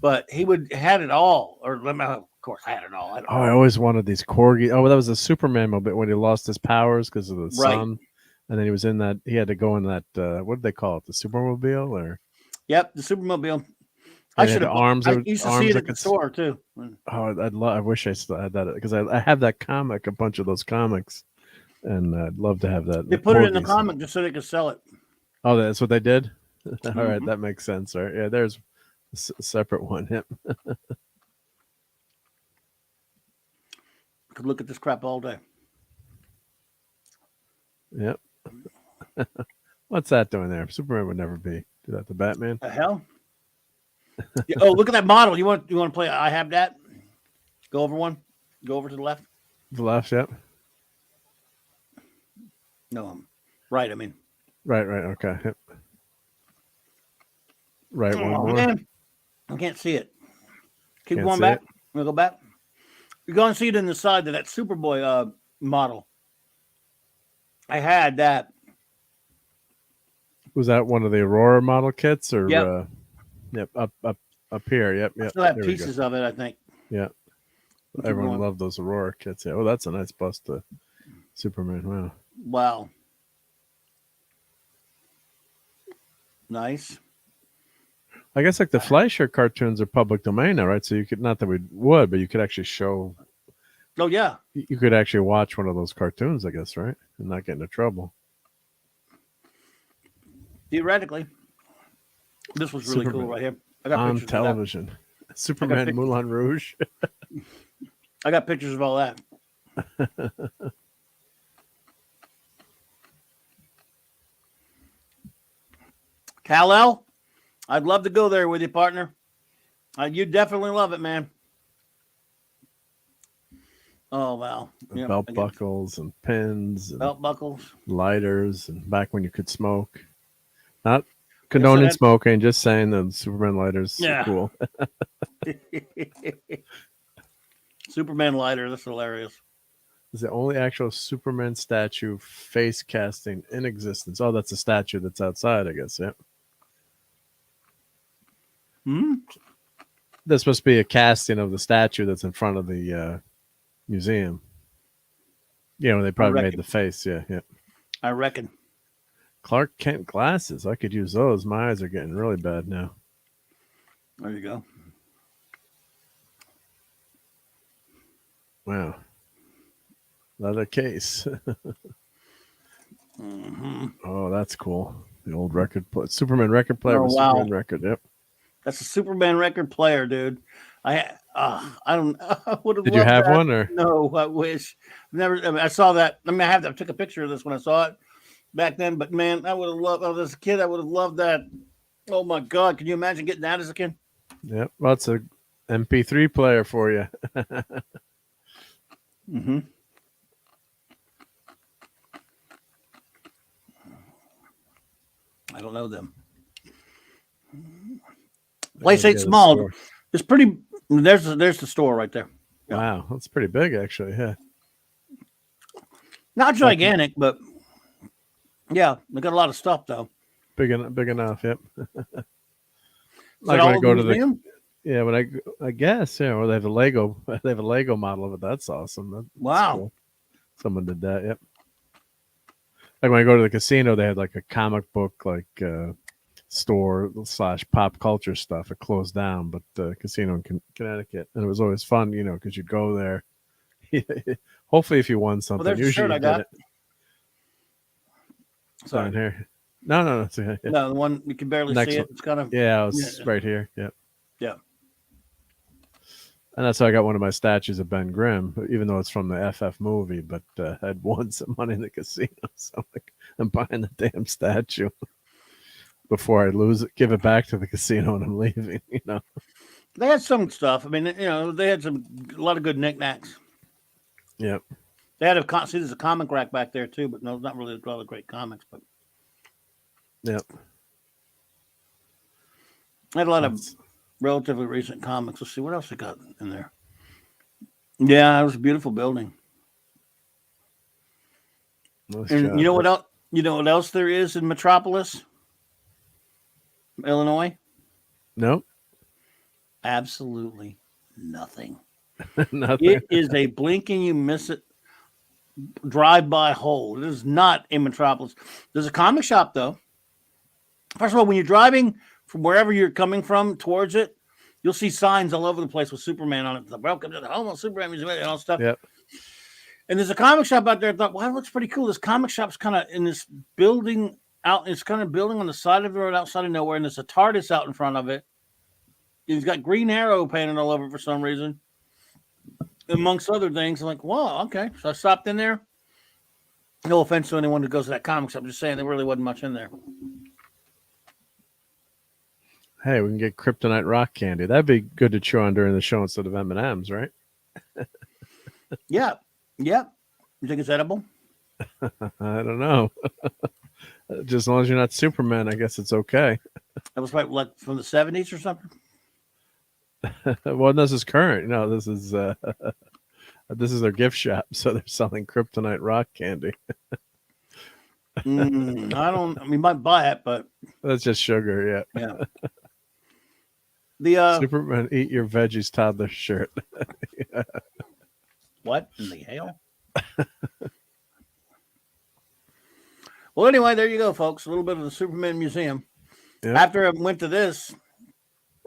But he had it all, or of course, I had it all. I always wanted these corgi. Oh, that was a Superman moment when he lost his powers because of the sun, and then he was in that. He had to go in that. What did they call it? The Supermobile, or? Yep, the Supermobile. I should have arms. I used to see it at the store too. Oh, I wish I still had that because I have that comic, a bunch of those comics, and I'd love to have that. They put it in the comic just so they could sell it. Oh, that's what they did. All right, that makes sense. All right, yeah, there's a separate one. Yep. Could look at this crap all day. Yep. What's that doing there? Superman would never do that to Batman. The hell? Oh, look at that model. You want to play? I have that. Go over one. Go over to the left. The left, yep. No, right. I mean, right. Okay. Yep. Right. One more. Man. I can't see it. Keep Can't going back. I'm gonna go back. You're going to see it in the side of that Superboy model. I had that. Was that one of the Aurora model kits, or? Yep. Yep. Up here. Yep. I still have pieces of it, I think. Yeah. Everyone loved those Aurora kits. Yeah. Oh, that's a nice bust to Superman. Wow. Wow. Nice. I guess like the Fleischer cartoons are public domain now, right? So you could, not that we would, but you could actually show. Oh yeah. You could actually watch one of those cartoons, I guess, right? And not get into trouble. Theoretically. This was really cool right here. I got on television. Superman Moulin Rouge. I got pictures of all that. Kal-El, I'd love to go there with you, partner. You'd definitely love it, man. Oh, wow. Belt buckles and pins. And belt buckles. Lighters. And back when you could smoke. Not condoning smoking, just saying that Superman lighters are cool. Superman lighter. That's hilarious. Is the only actual Superman statue face casting in existence. Oh, that's a statue that's outside, I guess. Yeah. There's supposed to be a casting of the statue that's in front of the museum. Yeah, they probably made the face. Yeah. I reckon. Clark Kent glasses. I could use those. My eyes are getting really bad now. There you go. Wow. Leather case. Oh, that's cool. The old record player. Superman record player. Superman record. Yep. That's a Superman record player, dude. I don't. I would have. Did you have one or no? I wish. I saw that. I mean, I took a picture of this when I saw it back then. But man, I would have loved. As a kid, I would have loved that. Oh my God! Can you imagine getting that as a kid? Yep. Well, it's a MP3 player for you. I don't know them. Place ain't small. It's pretty. There's the store right there. Yeah. Wow, that's pretty big, actually. Yeah, Not gigantic, but yeah, they got a lot of stuff though. big enough. Yep. Is that Like when all I of the go to the museum? yeah, I guess or they have a Lego they have a Lego model of it. That's awesome. That's Wow. cool. Someone did that. Yep. Like when I go to the casino, they had like a comic book store / pop culture stuff. It closed down, but the casino in Connecticut, and it was always fun, because you'd go there. Hopefully, if you won Well, something, there's the usually shirt you I get got. it Sorry. down here. No, it's okay. Yeah. No, the one you can barely Next see one. it. It's kind of Yeah, it's right here. Yep. yeah. And that's how I got one of my statues of Ben Grimm, even though it's from the FF movie, but I'd won some money in the casino. So I'm like, I'm buying the damn statue before I lose it, give it back to the casino and I'm leaving, They had some stuff. I mean, they had a lot of good knickknacks. Yep. They had there's a comic rack back there too, but no, not really a lot of great comics. But Yep. I had a lot of relatively recent comics. Let's see what else they got in there. Yeah, it was a beautiful building. Nice And job. you know what else? You know what else there is in Metropolis, Illinois? Nope. Absolutely nothing. Nothing. It is a blink and you miss it drive-by hole. It is not in Metropolis. There's a comic shop though. First of all, when you're driving from wherever you're coming from towards it, you'll see signs all over the place with Superman on it. Welcome to the home of Superman Museum and all stuff. Yep. And there's a comic shop out there. I thought, wow, that looks pretty cool. This comic shop's kind of in this building out. It's kind of building on the side of the road outside of nowhere. And there's a TARDIS out in front of it. He's got Green Arrow painted all over it for some reason, amongst other things. I'm like, wow, okay. So I stopped in there. No offense to anyone who goes to that comic shop. I'm just saying there really wasn't much in there. Hey, we can get kryptonite rock candy. That'd be good to chew on during the show instead of M&Ms, right? Yeah. You think it's edible? I don't know. Just as long as you're not Superman, I guess it's okay. That was probably like from the 70s or something. Well, this is current. No, this is their gift shop, so they're selling kryptonite rock candy. We might buy it, but That's just sugar. Yeah. The Superman eat your veggies toddler shirt. Yeah. What in the hell? Well, anyway, there you go, folks. A little bit of the Superman Museum. Yep. After I went to this,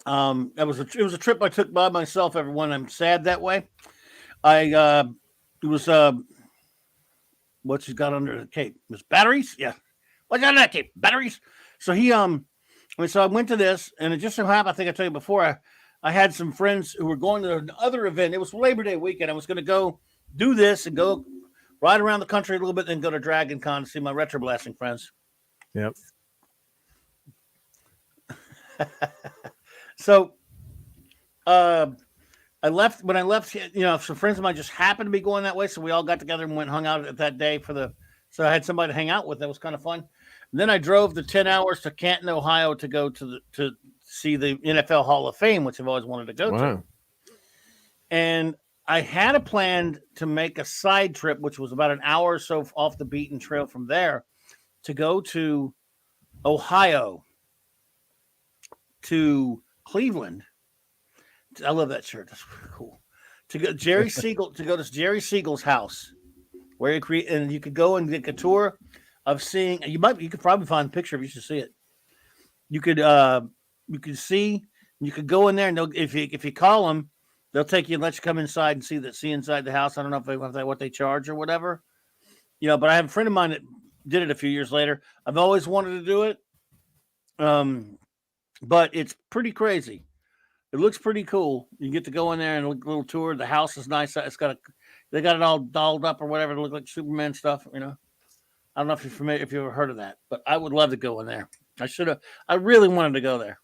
it was a trip I took by myself. Everyone, I'm sad that way. It was what she's got under the cape. It was batteries. Yeah, what's under that cape? Batteries. So so I went to this, and it just so happened. I think I told you before. I had some friends who were going to another event. It was Labor Day weekend. I was going to go do this and go ride around the country a little bit, then go to Dragon Con to see my retro blasting friends. Yep. So, I left. When I left, some friends of mine just happened to be going that way, so we all got together and went and hung out at that day so I had somebody to hang out with. That was kind of fun. And then I drove the 10 hours to Canton, Ohio, to go to see the NFL Hall of Fame, which I've always wanted to go to. And I had a plan to make a side trip, which was about an hour or so off the beaten trail from there, to go to Ohio, to Cleveland. I love that shirt. That's really cool. To go to Jerry Siegel's house, where you could go and get a tour of seeing. You could probably find a picture if you should see it. You could see. You could go in there, and if you call them, they'll take you and let you come inside and see inside the house. I don't know if what they charge or whatever, but I have a friend of mine that did it a few years later. I've always wanted to do it, but it's pretty crazy. It looks pretty cool. You get to go in there and look a little tour. The house is nice. They got it all dolled up or whatever to look like Superman stuff. I don't know if you're familiar, if you've ever heard of that, but I would love to go in there. I really wanted to go there.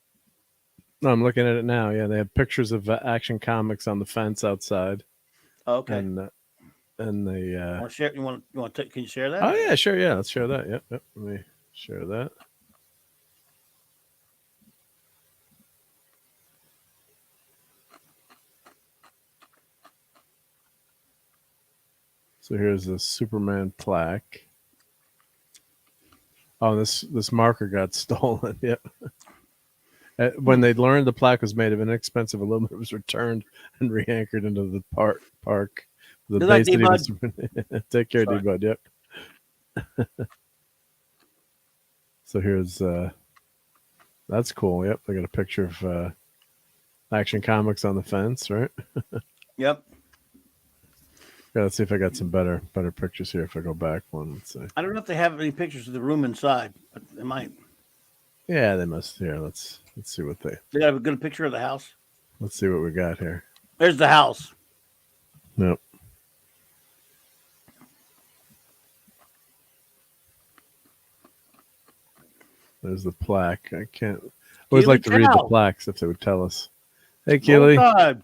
No, I'm looking at it now. Yeah, they have pictures of Action Comics on the fence outside. Okay. And they. Can you share that? Oh yeah, sure. Yeah, let's share that. Yep. Let me share that. So here's the Superman plaque. Oh, this marker got stolen. Yep. When they learned the plaque was made of inexpensive aluminum, it was returned and re-anchored into the park. The Good base night, D-Bud. Take care, Sorry. D-Bud. Yep. So here's that's cool. Yep, I got a picture of Action Comics on the fence, right? Yep. Yeah, let's see if I got some better pictures here. If I go back one, let's see. I don't know if they have any pictures of the room inside, but they might. Yeah, they must. Here, let's see what They have a good picture of the house. let's see what we got here. There's the house. Nope. There's the plaque. I can't. I always like to read the plaques if they would tell us. Hey, Keely. Oh, God.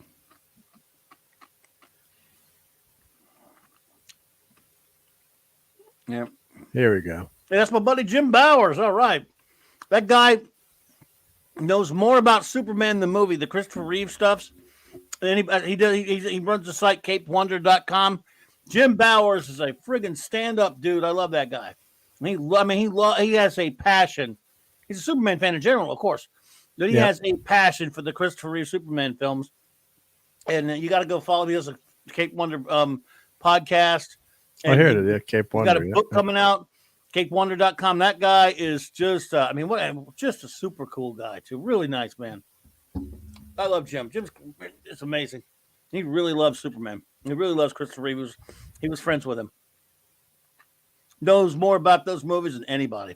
Yeah. Here we go. Hey, that's my buddy Jim Bowers. All right. That guy knows more about Superman the movie, the Christopher Reeve stuffs. And he runs the site capewonder.com. Jim Bowers is a friggin' stand-up dude. I love that guy. He has a passion. He's a Superman fan in general, of course. But he has a passion for the Christopher Reeve Superman films. And you got to go follow him. He has a Cape Wonder podcast. And here it is. Yeah, Cape Wonder. He's got a book coming out, capewonder.com. That guy is just, just a super cool guy, too. Really nice man. I love Jim. Jim's it's amazing. He really loves Superman. He really loves Christopher Reeve. He was friends with him. Knows more about those movies than anybody.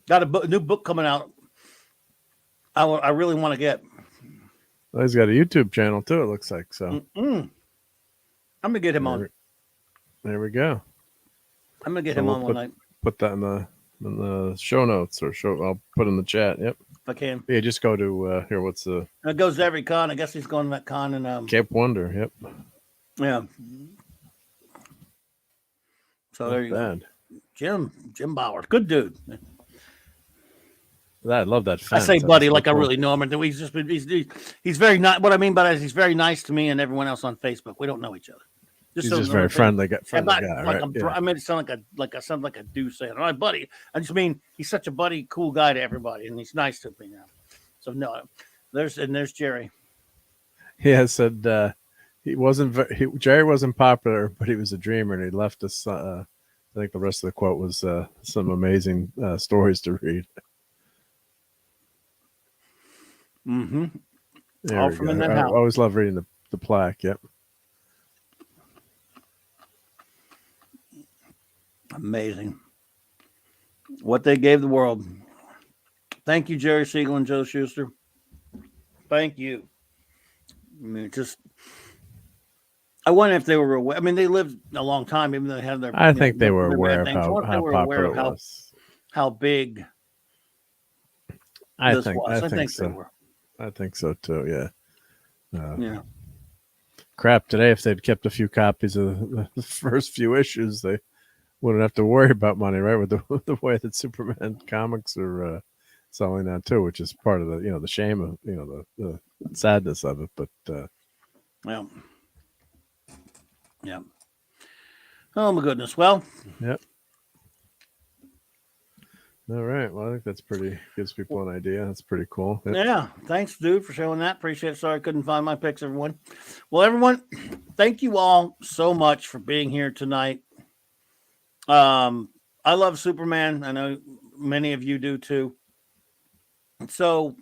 Got a new book coming out. I really want to get. Well, he's got a YouTube channel too. It looks like so. I'm gonna get him on. There we go. I'm gonna get him on one night. Put that in the show notes I'll put in the chat. Yep, if I can. Yeah, just go to here. What's the? It goes to every con. I guess he's going to that con in Cape Wonder. Yep. Yeah. So there you go. Jim Bauer, good dude. I love that fence. I say buddy like cool. I really know him. And he's very nice. What I mean by that is he's very nice to me and everyone else on Facebook. We don't know each other. He's just very friendly guy. Like right? I made it sound like I sound like a dude saying, "All right, buddy." I just mean he's such a buddy, cool guy to everybody, and he's nice to me now. So no, there's Jerry. He has said he wasn't. Jerry wasn't popular, but he was a dreamer, and he left us. I think the rest of the quote was some amazing stories to read. Mm-hmm. All from in that house. I always love reading the plaque. Yep. Amazing. What they gave the world. Thank you, Jerry Siegel and Joe Shuster. Thank you. I mean, I wonder if they were aware. I mean, they lived a long time, even though they had their. I think they were aware of how popular it was. How big. I think so. They were. I think so too. Yeah. Yeah. Crap! Today, if they'd kept a few copies of the first few issues, they wouldn't have to worry about money, right? With the way that Superman comics are selling that too, which is part of the the shame of the sadness of it. But yeah. Oh my goodness. Well. Yep. All right. Well, I think that's gives people an idea. That's pretty cool. Yep. Yeah. Thanks, dude, for showing that. Appreciate it. Sorry I couldn't find my pics, everyone. Well, everyone, thank you all so much for being here tonight. I love Superman. I know many of you do too. So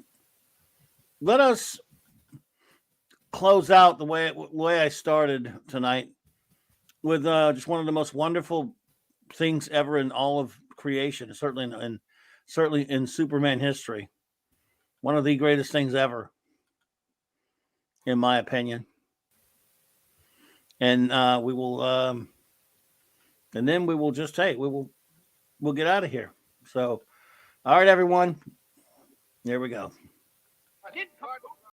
let us close out the way I started tonight with just one of the most wonderful things ever in all of creation, certainly in Superman history. One of the greatest things ever, in my opinion. And we will and then we will just we'll get out of here. So all right, everyone. There we go.